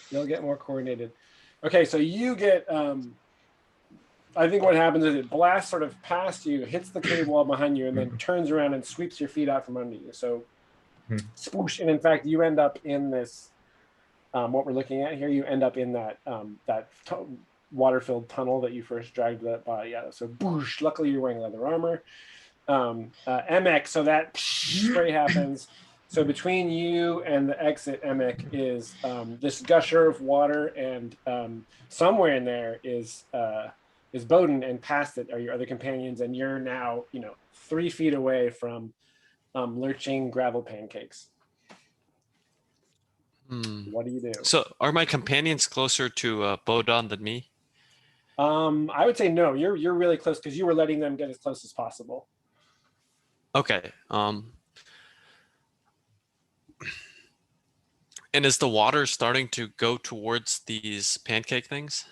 You'll get more coordinated. Okay, so you get, I think what happens is it blasts sort of past you, hits the cave wall behind you, and then turns around and sweeps your feet out from under you. So, swoosh, and in fact, you end up in this, what we're looking at here, you end up in that water-filled tunnel that you first dragged that body out of. So, boosh, luckily you're wearing leather armor. MX, so that spray happens. So between you and the exit, Emek, is this gusher of water, and somewhere in there is Bowden, and past it are your other companions, and you're now 3 feet away from lurching gravel pancakes. What do you do? So are my companions closer to Bodon than me? I would say no. You're really close because you were letting them get as close as possible. Okay. And is the water starting to go towards these pancake things?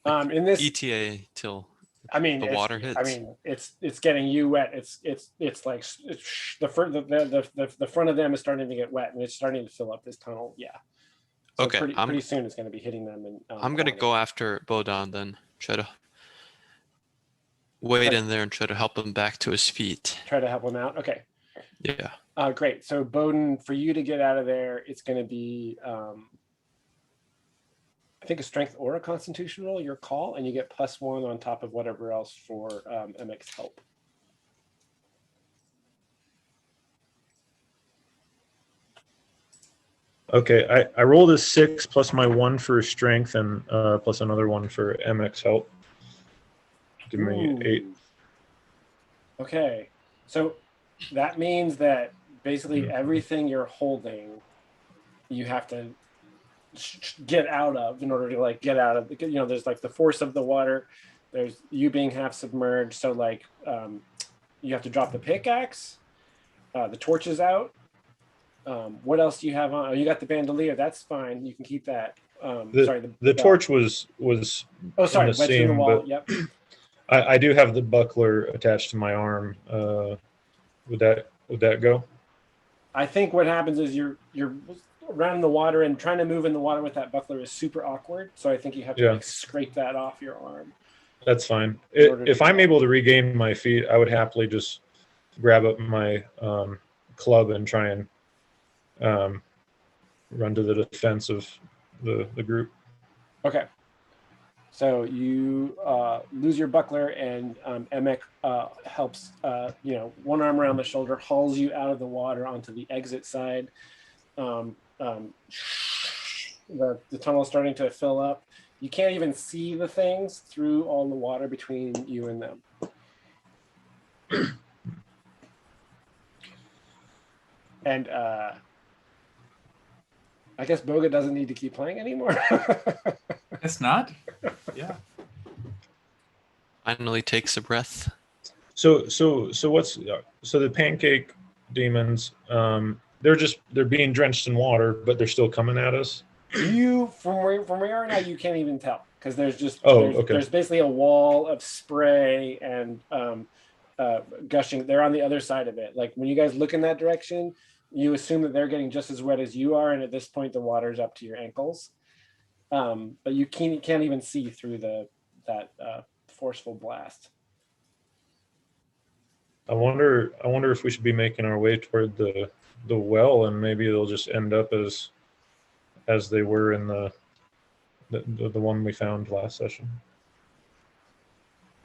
In this ETA till the water hits. I mean, it's getting you wet. It's like the front of them is starting to get wet, and it's starting to fill up this tunnel. Yeah. So Okay. Pretty soon it's going to be hitting them. And I'm gonna go after Bodon then. Try to wait in there and try to help him back to his feet. Try to help him out. Okay. Yeah. Great. So Bowden, for you to get out of there, it's going to be, I think, a strength or a constitution roll, your call, and you get +1 on top of whatever else for MX help. Okay, I rolled a 6 plus my 1 for strength, and plus another 1 for MX help. Give me 8. Okay. So that means that basically everything you're holding, you have to get out of in order to get out of, there's like the force of the water, there's you being half submerged, so you have to drop the pickaxe. The torch is out. What else do you have on? Oh, you got the bandolier. That's fine. You can keep that. Sorry, The bell. torch was Oh, sorry, the wedged in the seam, wall. but- Yep. I do have the buckler attached to my arm. Would that go? I think what happens is you're around the water, and trying to move in the water with that buckler is super awkward. So I think you have to Yeah. like scrape that off your arm. That's fine. In order If to I'm go. able to regain my feet, I would happily just grab up my club and try and run to the defense of the group. Okay. So you lose your buckler, and Emek helps, one arm around the shoulder, hauls you out of the water onto the exit side. The tunnel is starting to fill up. You can't even see the things through all the water between you and them. And I guess Boga doesn't need to keep playing anymore. It's not. Yeah. Finally takes a breath. So the pancake demons? They're being drenched in water, but they're still coming at us. You from where you are now, you can't even tell because there's just Okay. there's basically a wall of spray and gushing. They're on the other side of it. Like when you guys look in that direction, you assume that they're getting just as wet as you are, and at this point the water's up to your ankles. But you can't even see through that forceful blast. I wonder if we should be making our way toward the well, and maybe they'll just end up as they were in the one we found last session.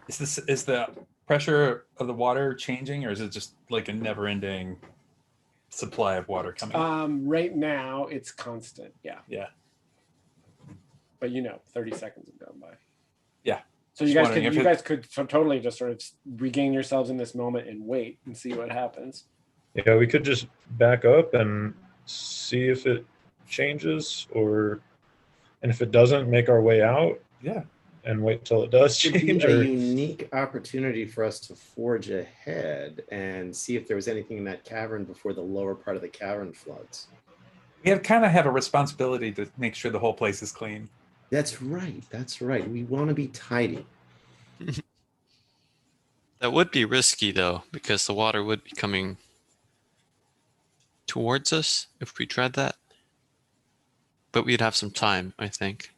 Is the pressure of the water changing, or is it just like a never-ending supply of water coming? Right now it's constant. Yeah. Yeah. But 30 seconds have gone by. Yeah. So you Just guys wondering if could totally just sort of regain yourselves in this moment and wait and see what happens. Yeah, we could just back up and see if it changes, and if it doesn't, make our way out. Yeah. And wait till it does It'd be change. a Or unique opportunity for us to forge ahead and see if there was anything in that cavern before the lower part of the cavern floods. We kind of have a responsibility to make sure the whole place is clean. That's right. We want to be tidy. That would be risky though, because the water would be coming towards us if we tried that. But we'd have some time, I think.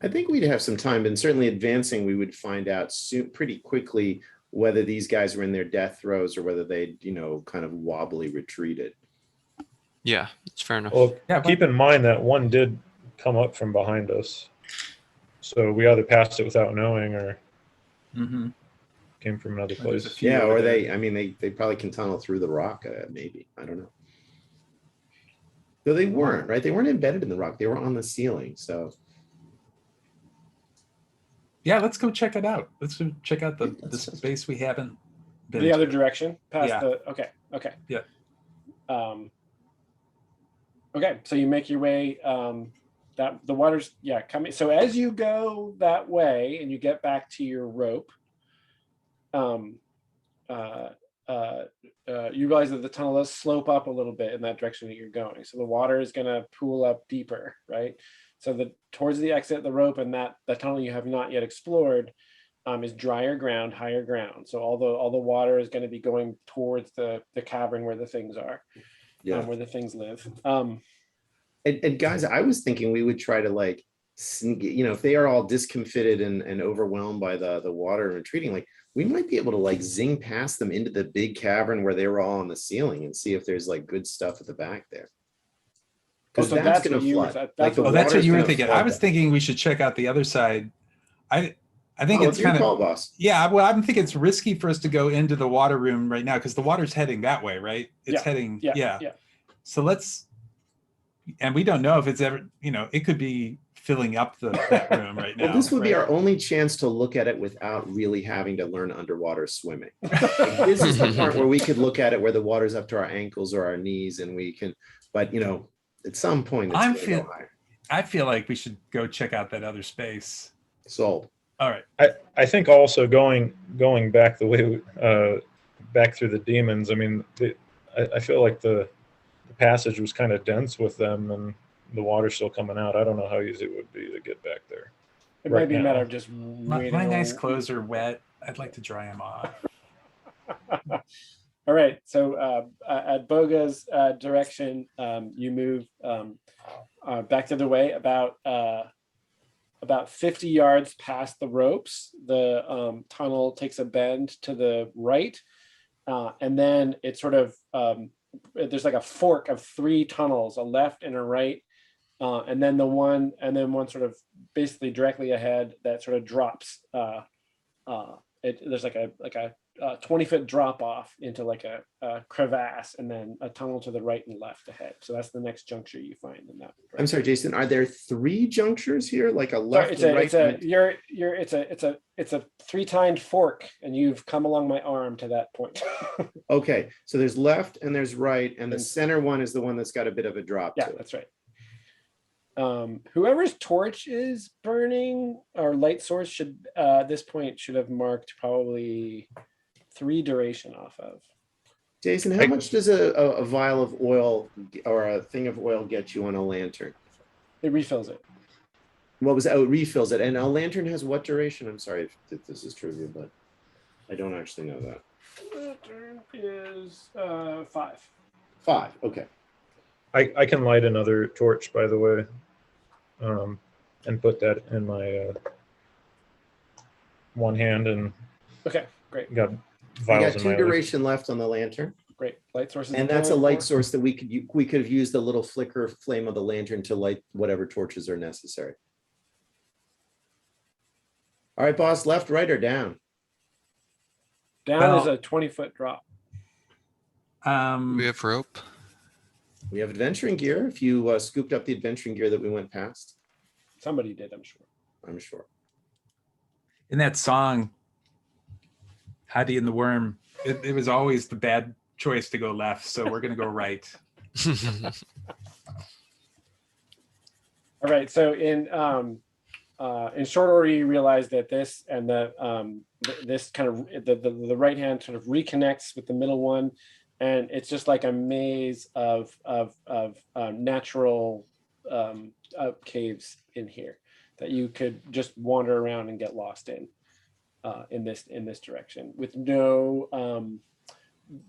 I think we'd have some time, and certainly advancing, we would find out pretty quickly whether these guys were in their death throes or whether they, kind of wobbly retreated. Yeah, it's fair enough. well, Yeah, keep in mind that one did come up from behind us, so we either passed it without knowing or Mm-hmm. came from another There's a place. few Yeah, over or there. they probably can tunnel through the rock, maybe. I don't know. Though they weren't, right? They weren't embedded in the rock. They were on the ceiling. So Yeah, let's go check it out. Let's go check out the Let's just- space we haven't been The to. other direction past Yeah. okay. Yeah. Okay, so you make your way. That the water's coming. So as you go that way and you get back to your rope, you realize that the tunnel does slope up a little bit in that direction that you're going. So the water is going to pool up deeper, right? So towards the exit, the rope and the tunnel you have not yet explored is drier ground, higher ground. So all the water is going to be going towards the cavern where the things are, where the things live. and guys, I was thinking we would try to sneak, if they are all discomfited and overwhelmed by the water and retreating, we might be able to zing past them into the big cavern where they were all on the ceiling and see if there's good stuff at the back there. Because so that's that's going what to you were- flood. that's The what- Oh, that's what water's you were gonna thinking. flood I was that. thinking we should check out the other side. I think Oh, it's your kind call, of boss. well, I think it's risky for us to go into the water room right now because the water's heading that way, right? It's heading, Yeah. So and we don't know if it's ever, it could be filling up that room right now. Well, this would be right? our only chance to look at it without really having to learn underwater swimming. This is the part where we could look at it where the water's up to our ankles or our knees, and we can. But at some point, it's I'm going to go higher. I feel like we should go check out that other space. Sold. All right. I think also going back the way back through the demons. I mean, I feel like the passage was kind of dense with them, and the water's still coming out. I don't know how easy it would be to get back there. It Right might be a now. matter of just My waiting. nice clothes are wet. I'd like to dry them off. All right. So at Boga's direction, you move back the other way about 50 yards past the ropes. The tunnel takes a bend to the right, and then it sort of there's like a fork of 3 tunnels, a left and a right, and then one sort of basically directly ahead that sort of drops. There's like a 20-foot drop off into like a crevasse, and then a tunnel to the right and left ahead. So that's the next juncture you find in that. I'm sorry, Jason, are there 3 junctures here, like a Sorry, left, a right? it's a 3-tined fork, and you've come along my arm to that point. Okay, so there's left and there's right, and the And- center one is the one that's got a bit of a drop Yeah, to it. that's right. Whoever's torch is burning or light source should this point should have marked probably 3 duration off of. Jason, how much does a vial of oil or a thing of oil get you on a lantern? It refills it. What was that? Oh, it refills it. And a lantern has what duration? I'm sorry if this is trivia, but I don't actually know that. Is 5. 5, okay. I can light another torch, by the way, and put that in my one hand, and Okay, great, got I vials got in 2 my other. duration left on the lantern, great. Light sources. and that's a light source that we could have used the little flicker flame of the lantern to light whatever torches are necessary. All right, boss, left, right, or down? Down is Well- a 20-foot drop. We have rope. We have adventuring gear. If you scooped up the adventuring gear that we went past, Somebody did, I'm sure. I'm sure. In that song, Heidi and the Worm, it was always the bad choice to go left. So we're going to go right. All right, so in short order, you realize that this and this kind of the right hand sort of reconnects with the middle one, and it's just like a maze of natural caves in here that you could just wander around and get lost in this direction with no.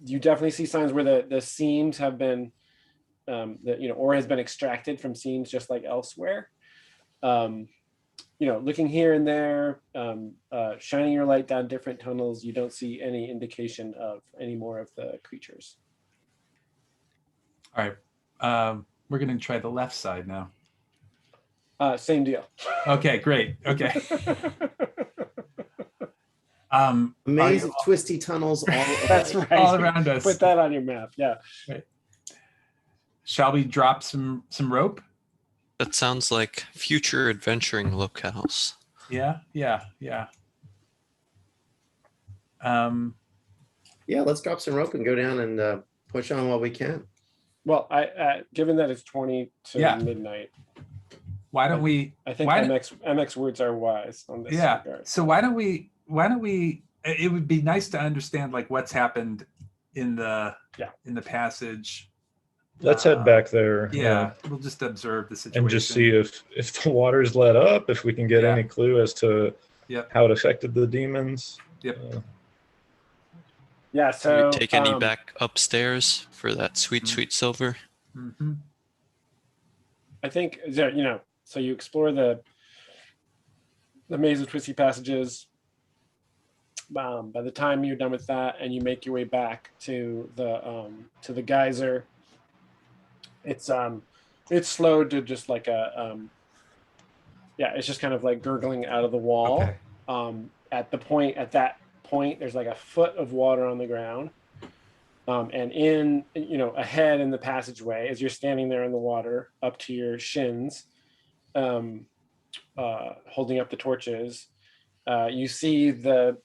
You definitely see signs where the seams have been. Ore has been extracted from seams just like elsewhere. Looking here and there, shining your light down different tunnels, you don't see any indication of any more of the creatures. All right. We're going to try the left side now. Same deal. Okay, great. Okay. A maze Are of twisty tunnels all That's right. all around us. Put that on your map. Yeah. Shall we drop some rope? That sounds like future adventuring locales. Yeah. Yeah, let's drop some rope and go down and push on while we can. Well, given that it's 20 to Yeah. midnight, Why don't we? I think Why- MX words are wise on this Yeah. regard. So why don't we? It would be nice to understand like what's happened in the passage. Let's head back there. Yeah, we'll just observe the situation And just see if the water's let up, if we can get Yeah. any clue as to Yep. how it affected the demons. Yep. Yeah. Do So we take any back upstairs for that sweet, Mhm. sweet silver? Mm-hmm. I think so you explore the maze of twisty passages. By the time you're done with that and you make your way back to the geyser, it's slowed to just like it's just kind of like gurgling out of the wall. Okay. At that point, there's like a foot of water on the ground. And ahead in the passageway, as you're standing there in the water up to your shins, holding up the torches, you see the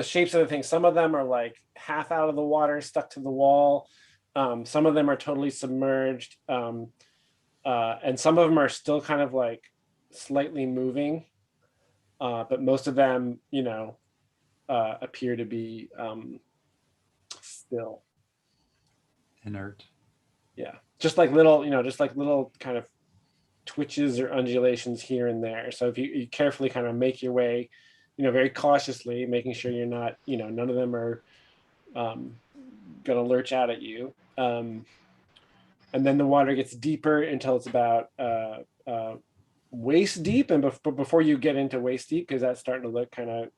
shapes of the things. Some of them are like half out of the water, stuck to the wall. Some of them are totally submerged. And some of them are still kind of like slightly moving. But most of them, appear to be still. Inert. Yeah, just like little, just like little kind of twitches or undulations here and there. So if you carefully kind of make your way, very cautiously, making sure you're not, none of them are gonna lurch out at you. And then the water gets deeper until it's about waist deep. And before you get into waist deep, because that's starting to look kind of,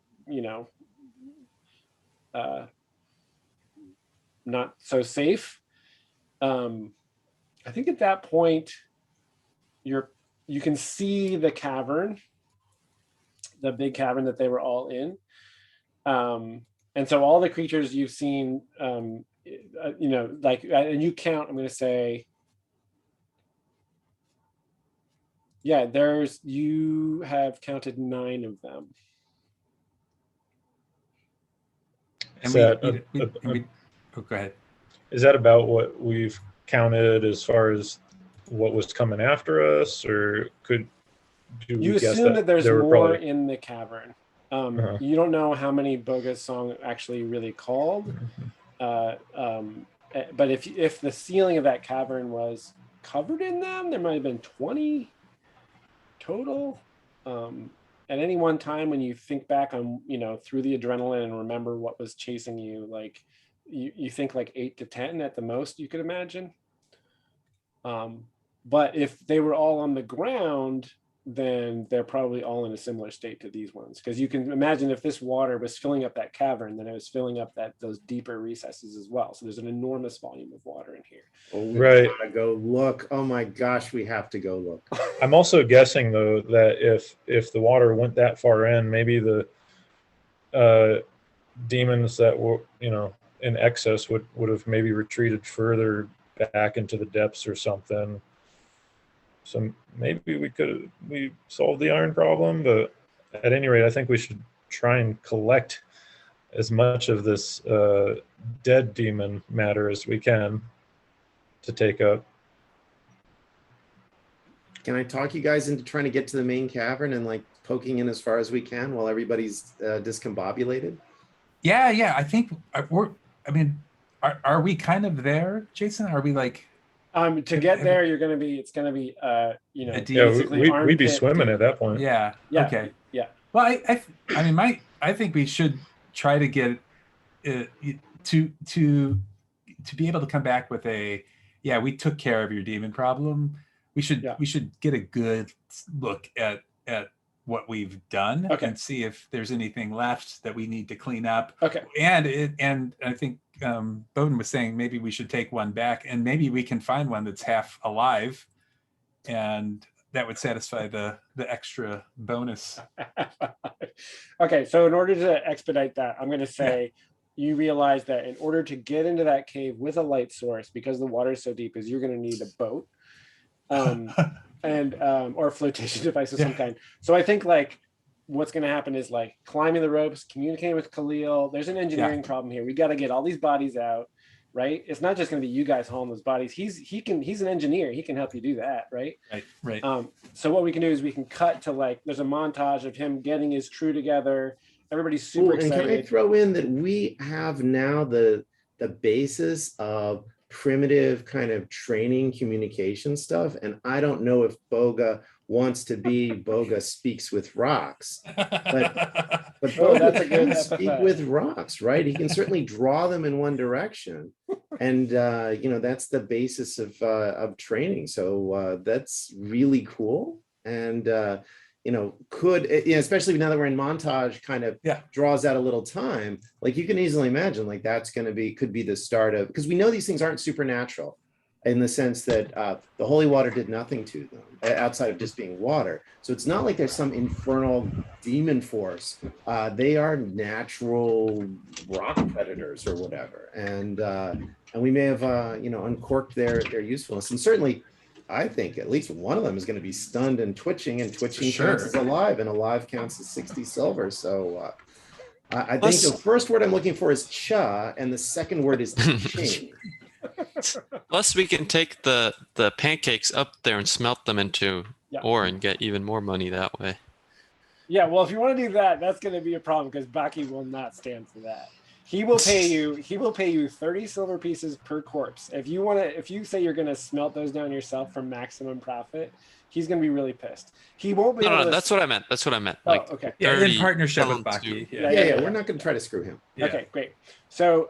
not so safe. I think at that point, you can see the cavern, the big cavern that they were all in. And so all the creatures you've seen, and you count, I'm going to say, yeah, you have counted 9 of them. And oh, go ahead. Is that about what we've counted as far as what was coming after us, or do You we guess assume that there's there were more probably... in the cavern. Uh-huh. You don't know how many Boga's song actually really called. But if the ceiling of that cavern was covered in them, there might have been 20 total. At any one time, when you think back on, through the adrenaline and remember what was chasing you, like you think like 8 to 10 at the most you could imagine. But if they were all on the ground, then they're probably all in a similar state to these ones. Because you can imagine if this water was filling up that cavern, then it was filling up those deeper recesses as well. So there's an enormous volume of water in here. Oh, we Right. gotta go look. Oh my gosh, we have to go look. I'm also guessing though that if the water went that far in, maybe the demons that were in excess would have maybe retreated further back into the depths or something. So maybe we solved the iron problem, but at any rate, I think we should try and collect as much of this dead demon matter as we can to take up. Can I talk you guys into trying to get to the main cavern and like poking in as far as we can while everybody's discombobulated? Yeah. I think are we kind of there, Jason? Are we like? To get there, it's gonna be A deep- Yeah, basically we'd be armpit swimming deep. at that point. Yeah. Yeah. Okay. Yeah. Well, I think we should try to get to be able to come back with we took care of your demon problem. We should get a good look at what we've done and see if there's anything left that we need to clean up. Okay. And I think Bowden was saying maybe we should take one back, and maybe we can find one that's half alive, and that would satisfy the extra bonus. Okay, so in order to expedite that, I'm going to say you realize that in order to get into that cave with a light source, because the water is so deep, is you're going to need a boat. And or a flotation device of some kind. So I think like what's going to happen is like climbing the ropes, communicating with Khalil. There's an engineering problem here. We got to get all these bodies out, right? It's not just going to be you guys hauling those bodies. He's an engineer. He can help you do that, right? Right. So what we can do is we can cut to like there's a montage of him getting his crew together. Everybody's super And excited. can I throw in that we have now the basis of primitive kind of training communication stuff, and I don't know if Boga wants to be Boga speaks with rocks, but Boga that's a good can speak with rocks, right? He can certainly draw them in one direction, and that's the basis of training. So that's really cool, and especially now that we're in montage, kind of draws out a little time. Like you can easily imagine, like that's could be the start of, because we know these things aren't supernatural in the sense that the holy water did nothing to them outside of just being water. So it's not like there's some infernal demon force. They are natural rock predators or whatever, and we may have uncorked their usefulness, and certainly. I think at least one of them is going to be stunned and twitching counts as alive, and alive counts as 60 silver. So I think the first word I'm looking for is cha, and the second word is ching. Plus, we can take the pancakes up there and smelt them into ore and get even more money that way. Yeah, well, if you want to do that, that's going to be a problem because Baki will not stand for that. He will pay you. He will pay you 30 silver pieces per corpse. If you say you're gonna smelt those down yourself for maximum profit, he's gonna be really pissed. He won't be No, able no, to. that's what I meant. That's what I meant. Oh, Like okay. Yeah, in 30 partnership with pounds Baki. to- Yeah. Yeah, we're not going to try to screw him. Yeah. Okay, great. So,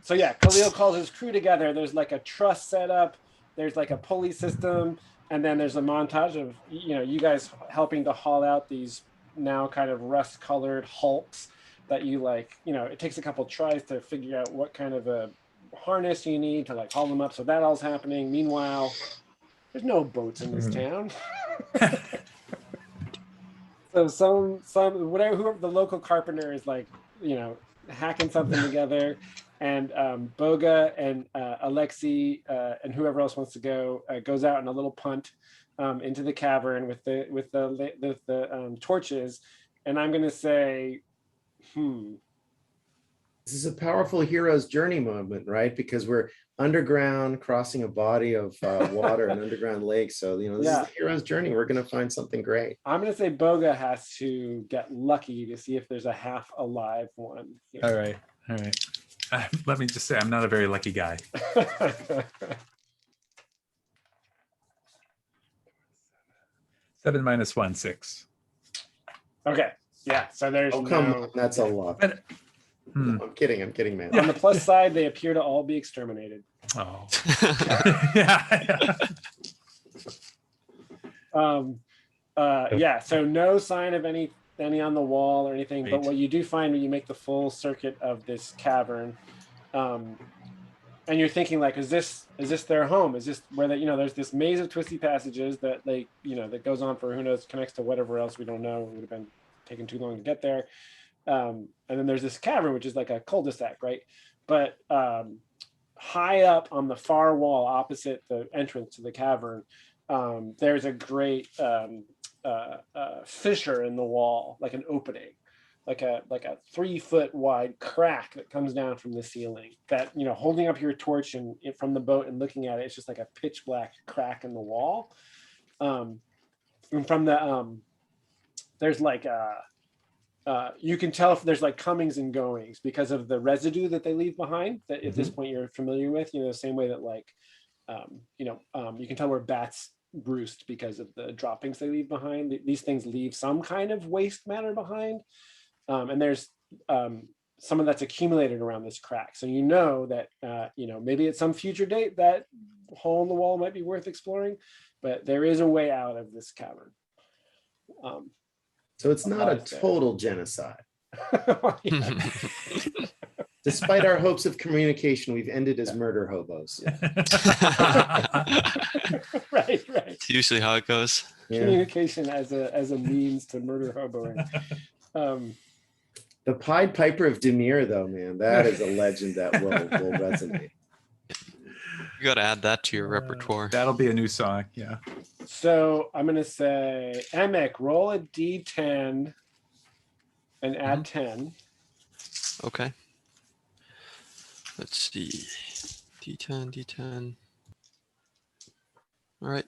yeah, Khalil calls his crew together. There's like a truss set up. There's like a pulley system, and then there's a montage of you guys helping to haul out these now kind of rust-colored hulks that you like. It takes a couple tries to figure out what kind of a harness you need to like haul them up. So that all's happening. Meanwhile, there's no boats in this town. So whatever, whoever the local carpenter is like, hacking something together, and Boga and Alexi and whoever else wants to go goes out in a little punt into the cavern with the torches, and I'm gonna say, This is a powerful hero's journey moment, right? Because we're underground, crossing a body of water, an underground lake. So, this is the hero's journey. We're going to find something great. I'm gonna say Boga has to get lucky to see if there's a half alive one. All right. Let me just say, I'm not a very lucky guy. 7 minus 1, 6. Okay. Yeah. So there's Oh, come on. That's a lot. But, I'm kidding, man. On the plus side, they appear to all be exterminated. Oh. Yeah. Yeah, so no sign of any on the wall or anything, but Right. what you do find when you make the full circuit of this cavern, and you're thinking like, is this their home? Is this where there's this maze of twisty passages that that goes on for who knows, connects to whatever else we don't know. It would have been taking too long to get there. And then there's this cavern, which is like a cul-de-sac, right? But high up on the far wall opposite the entrance to the cavern, there's a great fissure in the wall, like an opening, like a 3-foot wide crack that comes down from the ceiling. That holding up your torch and from the boat and looking at it, it's just like a pitch black crack in the wall. And from the there's like you can tell if there's like comings and goings because of the residue that they leave behind. That at this point you're familiar with, the same way that like you can tell where bats roost because of the droppings they leave behind. These things leave some kind of waste matter behind, and there's some of that's accumulated around this crack. So that maybe at some future date that hole in the wall might be worth exploring, but there is a way out of this cavern. So it's not a total genocide. Yeah. Despite our hopes of communication, we've ended as murder hobos. Right. It's usually how it goes. Yeah. Communication as a means to murder hoboing. The Pied Piper of Demir, though, man, that is a legend that will resonate. You got to add that to your repertoire. That'll be a new song. Yeah. So I'm gonna say, Emek, roll a d10 and add 10. Okay. Let's see. D10. All right.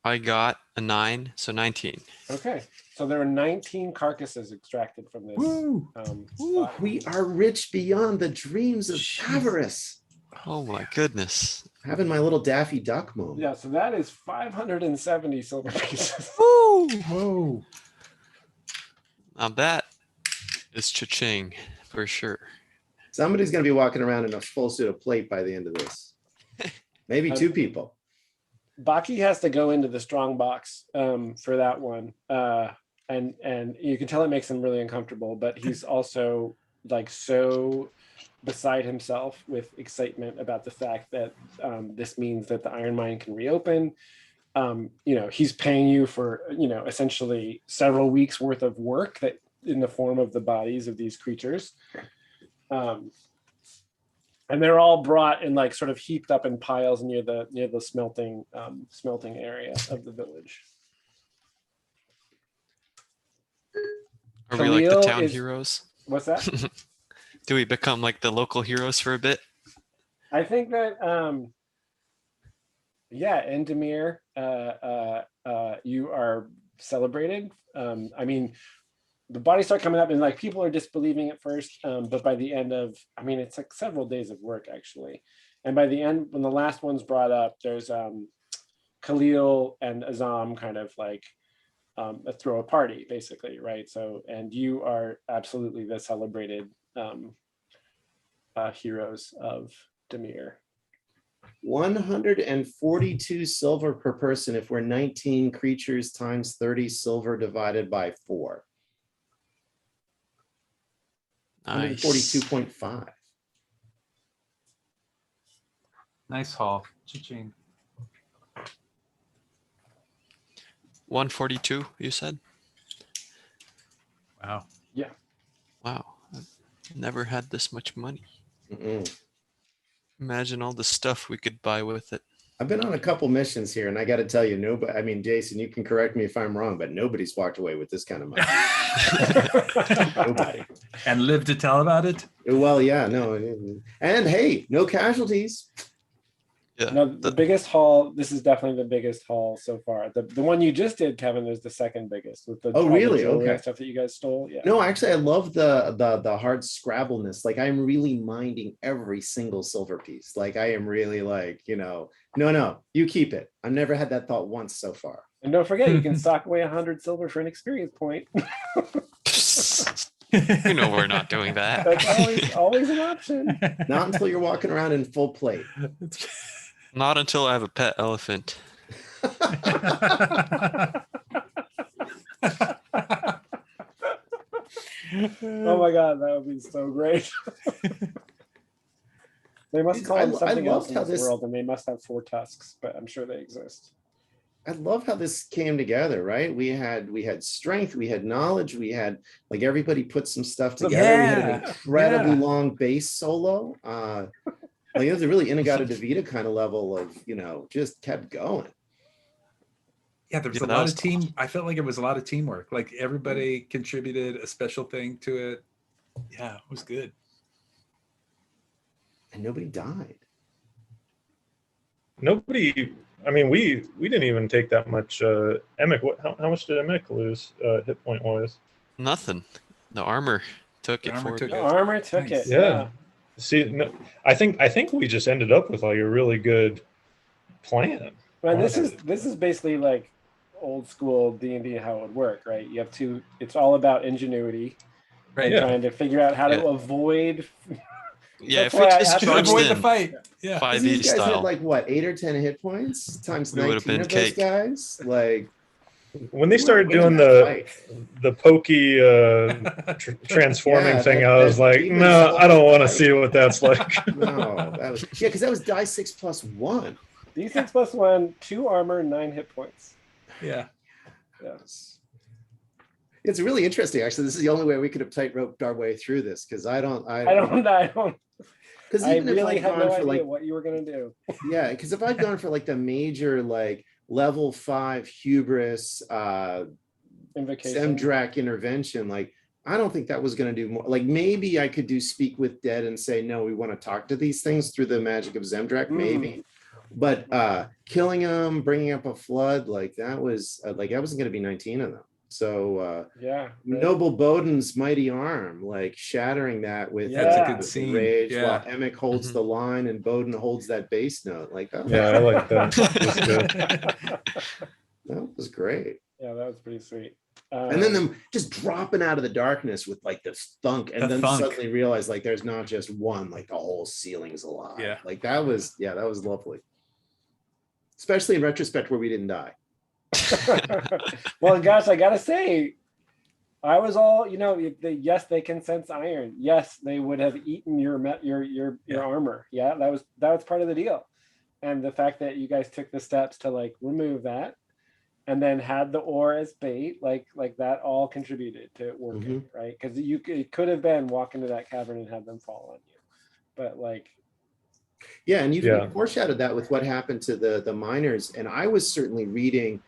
I got a 9, so 19. Okay, so there are 19 carcasses extracted from this. Woo! Spot. We are rich beyond the dreams of avarice. Oh my goodness. Having my little Daffy Duck moment. Yeah, so that is 570 silver pieces. Whoa. Now that is cha-ching for sure. Somebody's going to be walking around in a full suit of plate by the end of this. Maybe 2 people. Baki has to go into the strong box for that one, and you can tell it makes him really uncomfortable. But he's also like so beside himself with excitement about the fact that this means that the iron mine can reopen. He's paying you for essentially several weeks worth of work that in the form of the bodies of these creatures. And they're all brought in like sort of heaped up in piles near the smelting area of the village. Are we like the Khalil town is- heroes? What's that? Do we become like the local heroes for a bit? I think that in Demir, you are celebrated. I mean, the bodies start coming up, and like people are disbelieving at first, but by the end of, I mean, it's like several days of work actually, and by the end, when the last one's brought up, there's Khalil and Azam kind of like throw a party basically, right? So, and you are absolutely the celebrated heroes of Demir. 142 silver per person if we're 19 creatures times 30 silver divided by 4. Nice. 142.5. Nice haul. Cha-ching. 142, you said? Wow. Wow. I've never had this much money. Mm-mm. Imagine all the stuff we could buy with it. I've been on a couple missions here, and I got to tell you, nobody. I mean, Jason, you can correct me if I'm wrong, but nobody's walked away with this kind of money. Nobody. And live to tell about it. Well, yeah, no, and hey, no casualties. Yeah. No, the biggest haul, this is definitely the biggest haul so far. The one you just did, Kevin, is the second biggest with the Oh, all the really? jewelry and Okay. stuff that you guys stole. Yeah. No, actually, I love the hard scrabbleness. Like I'm really minding every single silver piece. Like I am really like, no, you keep it. I've never had that thought once so far. And don't forget, you can sock away 100 silver for an experience point. You know we're not doing that. That's always an option. Not until you're walking around in full plate. Not until I have a pet elephant. Oh my god, that would be so great. They must call them I something else loved in how this this- world, and they must have 4 tusks, but I'm sure they exist. I love how this came together, right? We had strength, we had knowledge, we had like everybody put some stuff together. We had an Yeah, incredibly yeah. long bass solo. Like it was a really Inagata Devita kind of level of, just kept going. Yeah, there was Yeah, a that lot was of team. I felt like it was a lot of teamwork. Like everybody contributed a special thing to it. Yeah, it was good. And nobody died. Nobody. I mean, we didn't even take that much. Emic, how much did Emic lose hit point wise? Nothing. The armor took The it armor for took me. The it. armor took Nice. it. Yeah. See, no, I think we just ended up with like a really good plan. Man, this Honestly. is basically like old school D&D how it would work, right? You have two. It's all about ingenuity Right. and Yeah. trying to figure out how to Yeah. avoid. Yeah, That's if we why I just asked you to charged Avoid the in fight. Yeah. 'Cause 5e these guys had style, like what, 8 or 10 hit points times We would've 19 been of those cake. guys. Like When they started we were doing winning that the pokey transforming Yeah, thing, that- I was that like, demon no, I don't want to fight. see what that's like. No, that was because that was die 6 plus 1. D6 plus 1, 2 armor, 9 hit points. Yeah. Yes. It's really interesting, actually. This is the only way we could have tight roped our way through this because I don't. Because I even if really I'd had gone no for idea like, what you were gonna do. yeah, because if I'd gone for like the major like level 5 hubris, Invocation. Zemdrak intervention, like I don't think that was going to do more. Like maybe I could do speak with dead and say no, we want to talk to these things through the magic of Zemdrak, maybe. But killing them, bringing up a flood, like that was like I wasn't going to be 19 of them. So Yeah. right. Noble Bowden's mighty arm, like shattering that with That's a good with scene. rage, Yeah. while Emic holds Mhm. the line and Bowden holds that bass note. Like that, Yeah, I like that. That's good. that was great. Yeah, that was pretty sweet. And then them just dropping out of the darkness with like this thunk, and The then thunk. suddenly realize like there's not just one, like the whole ceiling's alive. Yeah. Like that was lovely. Especially in retrospect where we didn't die. Well, gosh, I gotta say, I was all, yes, they can sense iron. Yes, they would have eaten your armor. Yeah, that was part of the deal. And the fact that you guys took the steps to like remove that, and then had the ore as bait, like that all contributed to it working, right? Because it could have been walk into that cavern and have them fall on you, but like. Yeah, and you Yeah. foreshadowed that with what happened to the miners. And I was certainly reading,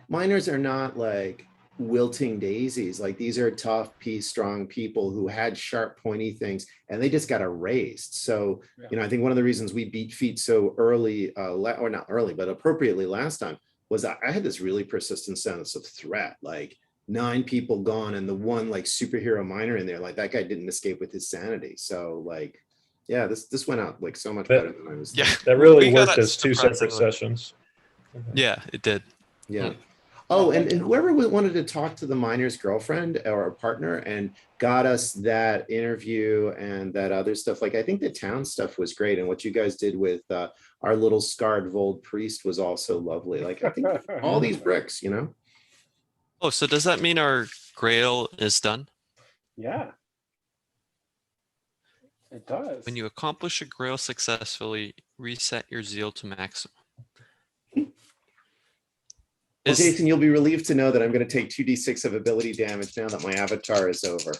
miners are not like wilting daisies. Like these are tough, strong people who had sharp, pointy things, and they just got erased. So, Yeah. I think one of the reasons we beat feet so early, or not early, but appropriately last time, was I had this really persistent sense of threat. Like 9 people gone and the one like superhero miner in there, like that guy didn't escape with his sanity. So like, yeah, this went out like so much That- better than I was Yeah. thinking. That really We got worked it as 2 separate surprisingly. sessions. Yeah, it did. Yeah. Oh, and whoever wanted to talk to the miner's girlfriend or partner and got us that interview and that other stuff, like I think the town stuff was great. And what you guys did with our little scarred Vold priest was also lovely. Like I think all these bricks, you know? Oh, so does that mean our grail is done? Yeah. It does. When you accomplish a grail successfully, reset your zeal to maximum. Well, Is- Jason, you'll be relieved to know that I'm going to take 2d6 of ability damage now that my avatar is over.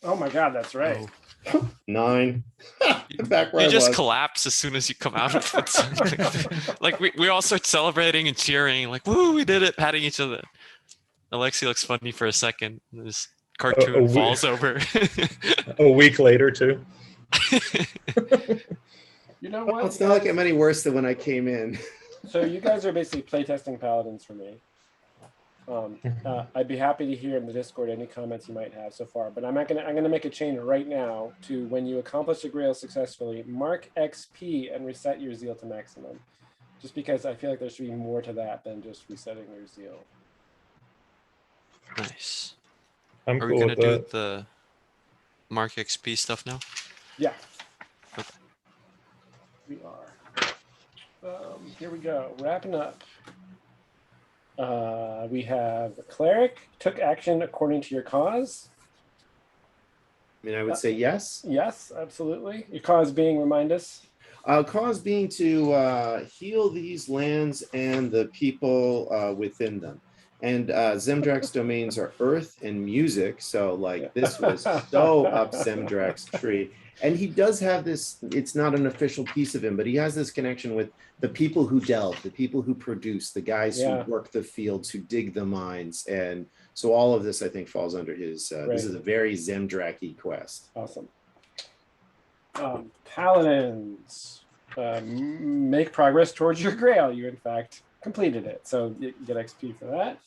Oh my God, that's right. Oh. 9. I'm back where You I just was. collapse as soon as you come out of it. Like we all start celebrating and cheering, like, woo, we did it, patting each other. Alexi looks funny for a second. And this cartoon we- falls over. A week later too. You know Well, what? it's not like I'm any worse than when I came in. So you guys are basically playtesting paladins for me. I'd be happy to hear in the Discord any comments you might have so far, but I'm gonna make a change right now to when you accomplish a grail successfully, mark XP and reset your zeal to maximum. Just because I feel like there should be more to that than just resetting your zeal. Nice. I'm Are we cool gonna with do that. the Mark XP stuff now? Yeah. Okay. We are. Here we go. Wrapping up. We have the cleric took action according to your cause. I mean, I would say yes. Yes, absolutely. Your cause being, remind us. Cause being to heal these lands and the people within them. And Zemdrax's domains are earth and music. So like this was so up Zemdrax's tree. And he does have this, it's not an official piece of him, but he has this connection with the people who delve, the people who produce, the guys Yeah. who work the fields, who dig the mines. And so all of this, I think, falls under his, Right. this is a very Zemdracky quest. Awesome. Paladins, make progress towards your grail. You, in fact, completed it. So you get XP for that.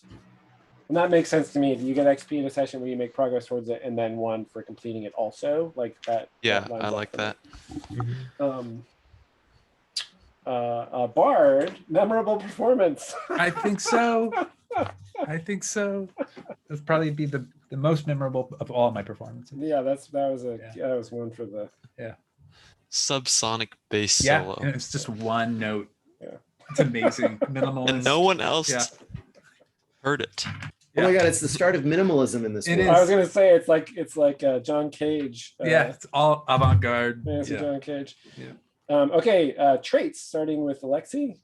And that makes sense to me. You get XP in a session where you make progress towards it and then one for completing it also. Like that. Yeah, that lines I up like for me. that. Bard, memorable performance. I think so. I think so. That'd probably be the most memorable of all my performances. Yeah, that Yeah. was one for the. Subsonic bass Yeah, solo. and it's just one note. Yeah. It's amazing. Minimalist. And no one else Yeah. heard it. Oh my God, it's the start of minimalism in this It world. I was gonna say it's like John Cage. Yeah, it's all avant-garde. Fancy Yeah. John Cage. Yeah. Okay, traits starting with Alexi.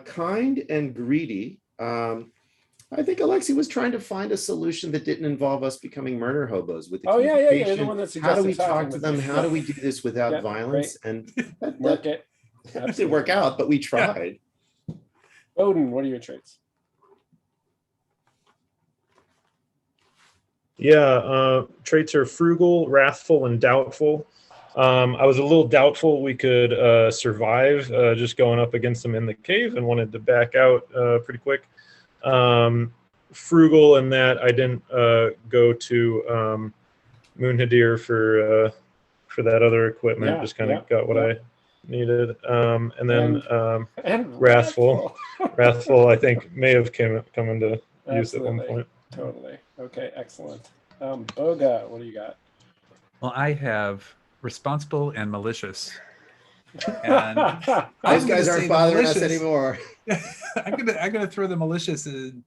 Kind and greedy. I think Alexi was trying to find a solution that didn't involve us becoming murder hobos with the Oh yeah, you're the communication. one that How do suggested we talk talking to with them? you. How do we do this without Yeah, violence? And that Work it. didn't work out, but we tried. Odin, what are your traits? Yeah, traits are frugal, wrathful, and doubtful. I was a little doubtful we could survive just going up against them in the cave and wanted to back out pretty quick. Frugal in that I didn't go to Moonhadir for that other equipment. Yeah, just kind of yeah, got what yeah. I needed. And then And Wrathful. Wrathful, I think, may have come into use at one Absolutely. point. Totally. Okay, excellent. Boga, what do you got? Well, I have responsible and malicious. And Those I'm gonna guys say aren't the bothering us malicious- anymore. I'm gonna throw the malicious in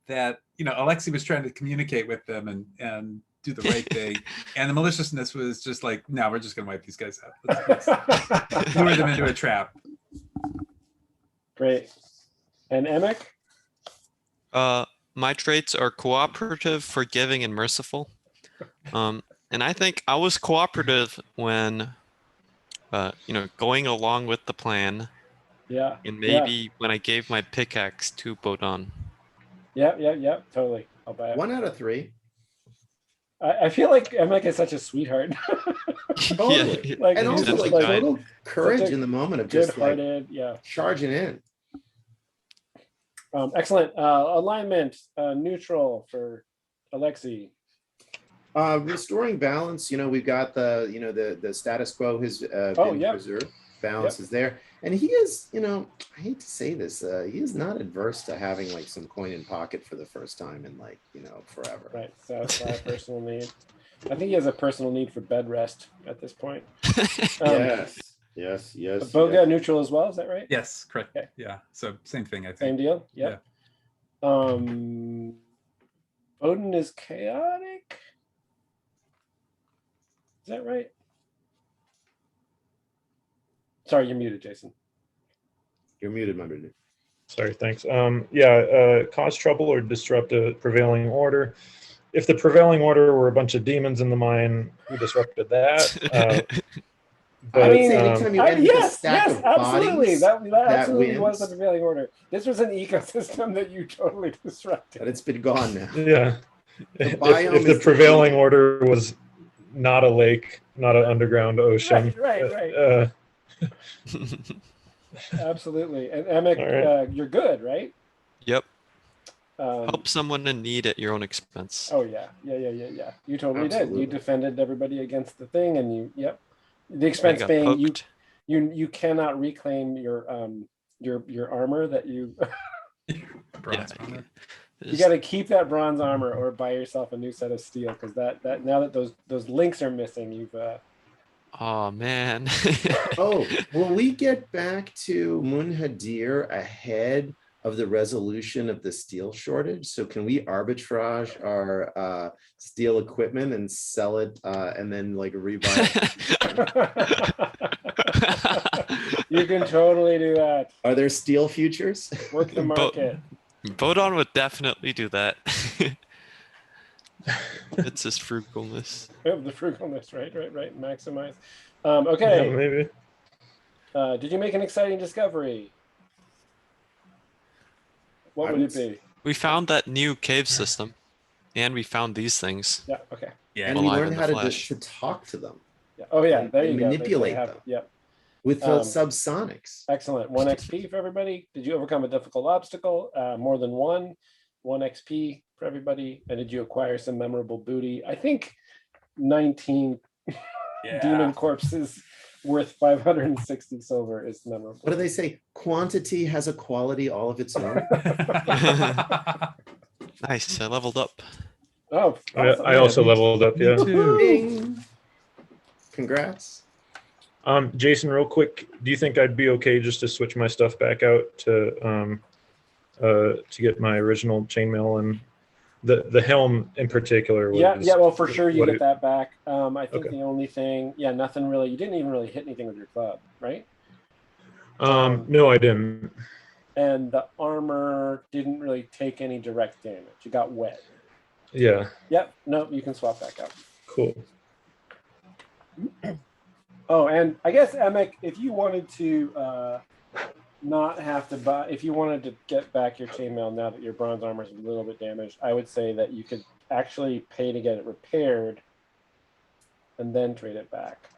that, Alexi was trying to communicate with them and do the right thing, and the maliciousness was just like, no, we're just gonna wipe these guys out. Let's lure them into a trap. Great. And Emic? My traits are cooperative, forgiving, and merciful. And I think I was cooperative when, going along with the plan, Yeah. and maybe when I gave my pickaxe to Bodon. Yeah. Totally. I'll buy it. 1 out of 3. I feel like Emic is such a sweetheart. Totally. Like, And he's also just like like total courage such a in the moment of just like good-hearted. Yeah. charging in. Excellent. Alignment, neutral for Alexi. Restoring balance, we've got the status quo has Oh, been yep. preserved. Balance is there. And he is, I hate to say this, he is not adverse to having like some coin in pocket for the first time in like, forever. Right. Satisfy a personal need. I think he has a personal need for bed rest at this point. Yes. Boga neutral as well. Is that right? Yes, correct. Okay. Yeah. So same thing, I think. Same deal. Yep. Odin is chaotic. Is that right? Sorry, you're muted, Jason. You're muted, my dude. Sorry, thanks. Cause trouble or disrupt a prevailing order. If the prevailing order were a bunch of demons in the mine, we disrupted that. I would say anytime you end with a stack of absolutely. bodies, That absolutely wins. was the prevailing order. This was an ecosystem that you totally disrupted. but it's been gone now. Yeah. biome If the is prevailing depleted. order was not a lake, not an underground ocean. Right. Absolutely. And Emic, All right. you're good, right? Yep. Um, Help someone in need at your own expense. Oh yeah. You totally did. Absolutely. You defended everybody against the thing, and the I expense got being poked. you cannot reclaim your armor that you Bronze armor. you got to keep that bronze armor or buy yourself a new set of steel, because that now that those links are missing, you've Oh man. Oh, will we get back to Munhadir ahead of the resolution of the steel shortage? So can we arbitrage our steel equipment and sell it and then like rebuy it? you can totally do that. Are there steel futures? Work the market. Bodon would definitely do that. It's his frugalness. Of the frugalness, right. Maximize. Yeah, Okay. maybe. Did you make an exciting discovery? What I would would it be? We found that new cave system, and we found these things. Yeah. Okay. Yeah. And we Alive learned in how the to flesh. talk to them Yeah. Oh yeah. And- There and you go. They manipulate have- them. Yep. with subsonics. Excellent. 1 XP for everybody. Did you overcome a difficult obstacle? More than one. 1 XP for everybody. And did you acquire some memorable booty? I think 19 demon corpses worth 560 silver is memorable. What do they say? Quantity has a quality all of its own. Nice. I leveled up. Oh, awesome. I also leveled up. Yeah. Bing. Congrats. Jason, real quick, do you think I'd be okay just to switch my stuff back out to get my original chainmail and the helm in particular? Was, Yeah. Well, for sure you what get it- that back. I think Okay. the only thing, nothing really. You didn't even really hit anything with your club, right? No, I didn't. And the armor didn't really take any direct damage. You got wet. Yeah. Yep. Nope. You can swap back out. Cool. Oh, and I guess Emic, if you wanted to not have to buy, if you wanted to get back your chainmail now that your bronze armor is a little bit damaged, I would say that you could actually pay to get it repaired and then trade it back.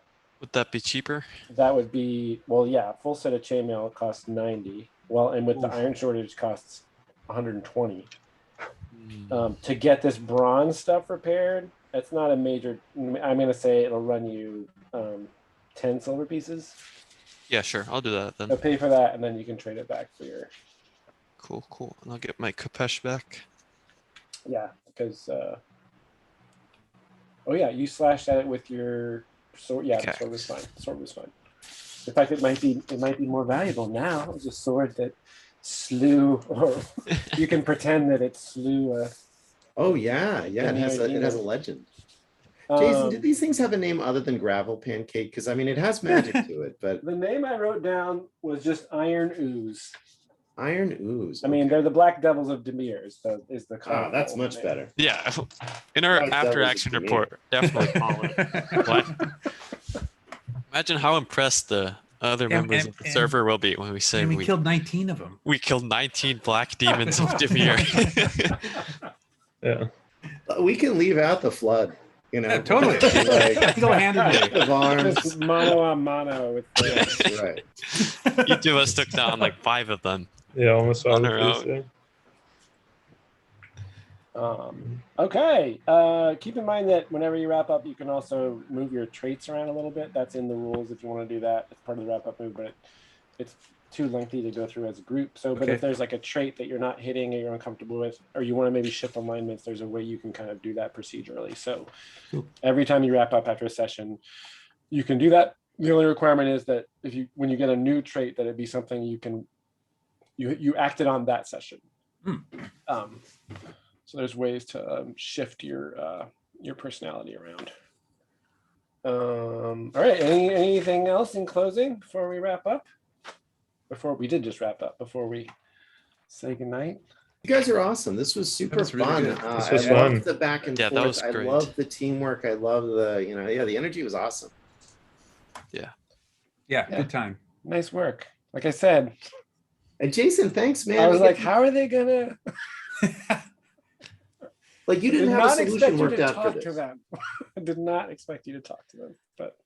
Would that be cheaper? That would be, well, yeah, full set of chainmail costs 90. Well, and with the iron shortage costs 120. To get this bronze stuff repaired, it's not a major, I'm going to say it'll run you 10 silver pieces. Yeah, sure. I'll do that then. So pay for that, and then you can trade it back for your, Cool. And I'll get my Kapesh back. because oh yeah, you slashed at it with your sword. Yeah, the Okay. sword was fine. The sword was fine. In fact, it might be more valuable now. It's a sword that slew, or you can pretend that it slew a. Oh yeah. It has a legend. Jason, did these things have a name other than gravel pancake? Because I mean, it has magic to it, but the name I wrote down was just Iron Ooze. iron ooze. I mean, okay. they're the Black Devils of Demir. Is the Ah, that's colorful much name. better. Yeah. In our Like that after was action a premiere. report, definitely call it Black. Imagine how impressed the other members of the and- server will be when we say And we we killed 19 of them. killed 19 black demons of Dimir. Yeah. We can leave out the flood. Yeah, totally. Like, Single-handedly. of arms. Just mano a mano with the, Yes, right. Each of us took down like 5 of them. Yeah, almost On all her of own. these, Okay. Keep in mind that whenever you wrap up, you can also move your traits around a little bit. That's in the rules if you want to do that. It's part of the wrap up move, but it's too lengthy to go through as a group. So, but Okay. if there's like a trait that you're not hitting or you're uncomfortable with, or you want to maybe shift alignments, there's a way you can kind of do that procedurally. So Cool. every time you wrap up after a session, you can do that. The only requirement is that when you get a new trait, that it be something you acted on that session. So there's ways to shift your personality around. All right. Anything else in closing before we wrap up? Before we did just wrap up, before we say goodnight. You guys are awesome. This was super was really fun. good. This was I fun. loved the back and Yeah, that forth. was I great. love the teamwork. I love the energy was awesome. Yeah, Yeah. good time. Nice work. Like I said, And Jason, thanks, man. I was We like, get- how are they gonna? like you didn't Did have a not solution expect you worked to out for talk this. to them. I did not expect you to talk to them, but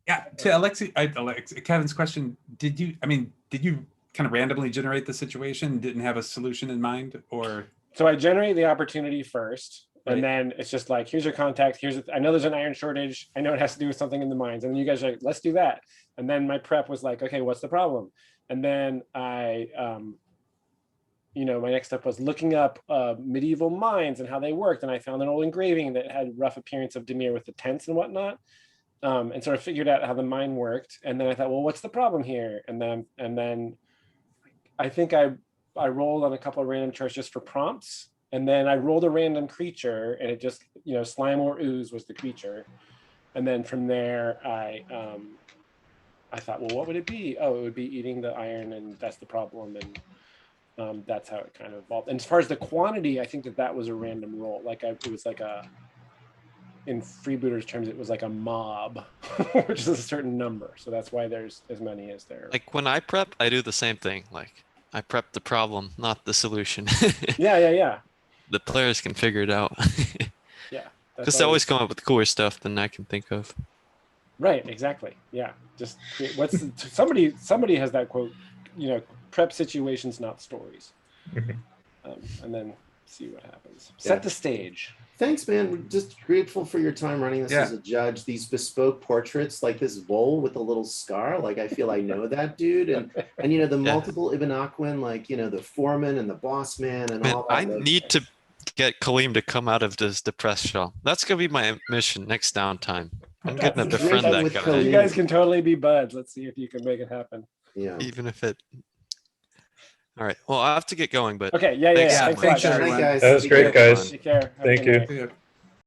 Yeah, to Alexi, Kevin's question, did you kind of randomly generate the situation, didn't have a solution in mind, or? so I generate the opportunity first, Right. and then it's just like, here's your contact. I know there's an iron shortage. I know it has to do with something in the mines, and then you guys are like, let's do that. And then my prep was like, okay, what's the problem? And then I, my next step was looking up medieval mines and how they worked, and I found an old engraving that had rough appearance of Demir with the tents and whatnot. And sort of figured out how the mine worked. And then I thought, well, what's the problem here? And then I think I rolled on a couple of random charts just for prompts. And then I rolled a random creature, and it just, slime or ooze was the creature. And then from there, I thought, well, what would it be? Oh, it would be eating the iron, and that's the problem. And that's how it kind of evolved. And as far as the quantity, I think that was a random roll. It was like in freebooters terms, it was like a mob, which is a certain number. So that's why there's as many as there. Like when I prep, I do the same thing. Like I prep the problem, not the solution. Yeah. The players can figure it out. Yeah. Because they always come up with cooler stuff than I can think of. Right. Exactly. Yeah. Just somebody has that quote, prep situations, not stories. Mhm. And then see what happens. Yeah. Set the stage. Thanks, man. We're just grateful for your time running this Yeah. as a judge. These bespoke portraits, like this vole with a little scar, like I feel I know that dude. And the multiple Ibn Aquin, like the foreman and the boss man and Man, all that. I like- need to get Kaleem to come out of this depressed shell. That's gonna be my mission next downtime. I'm That's gonna great. befriend that With guy, Kaleem. You guys can totally be buds. Let's see if you can make it happen. Yeah. even if it. All right. Well, I have to get going, but Okay. Yeah. Thanks. Yeah. Yeah, Thanks a lot, thanks, guys. everyone. Night, guys. That was Take great, care. guys. Take care. Have a Thank good you. night. Yeah.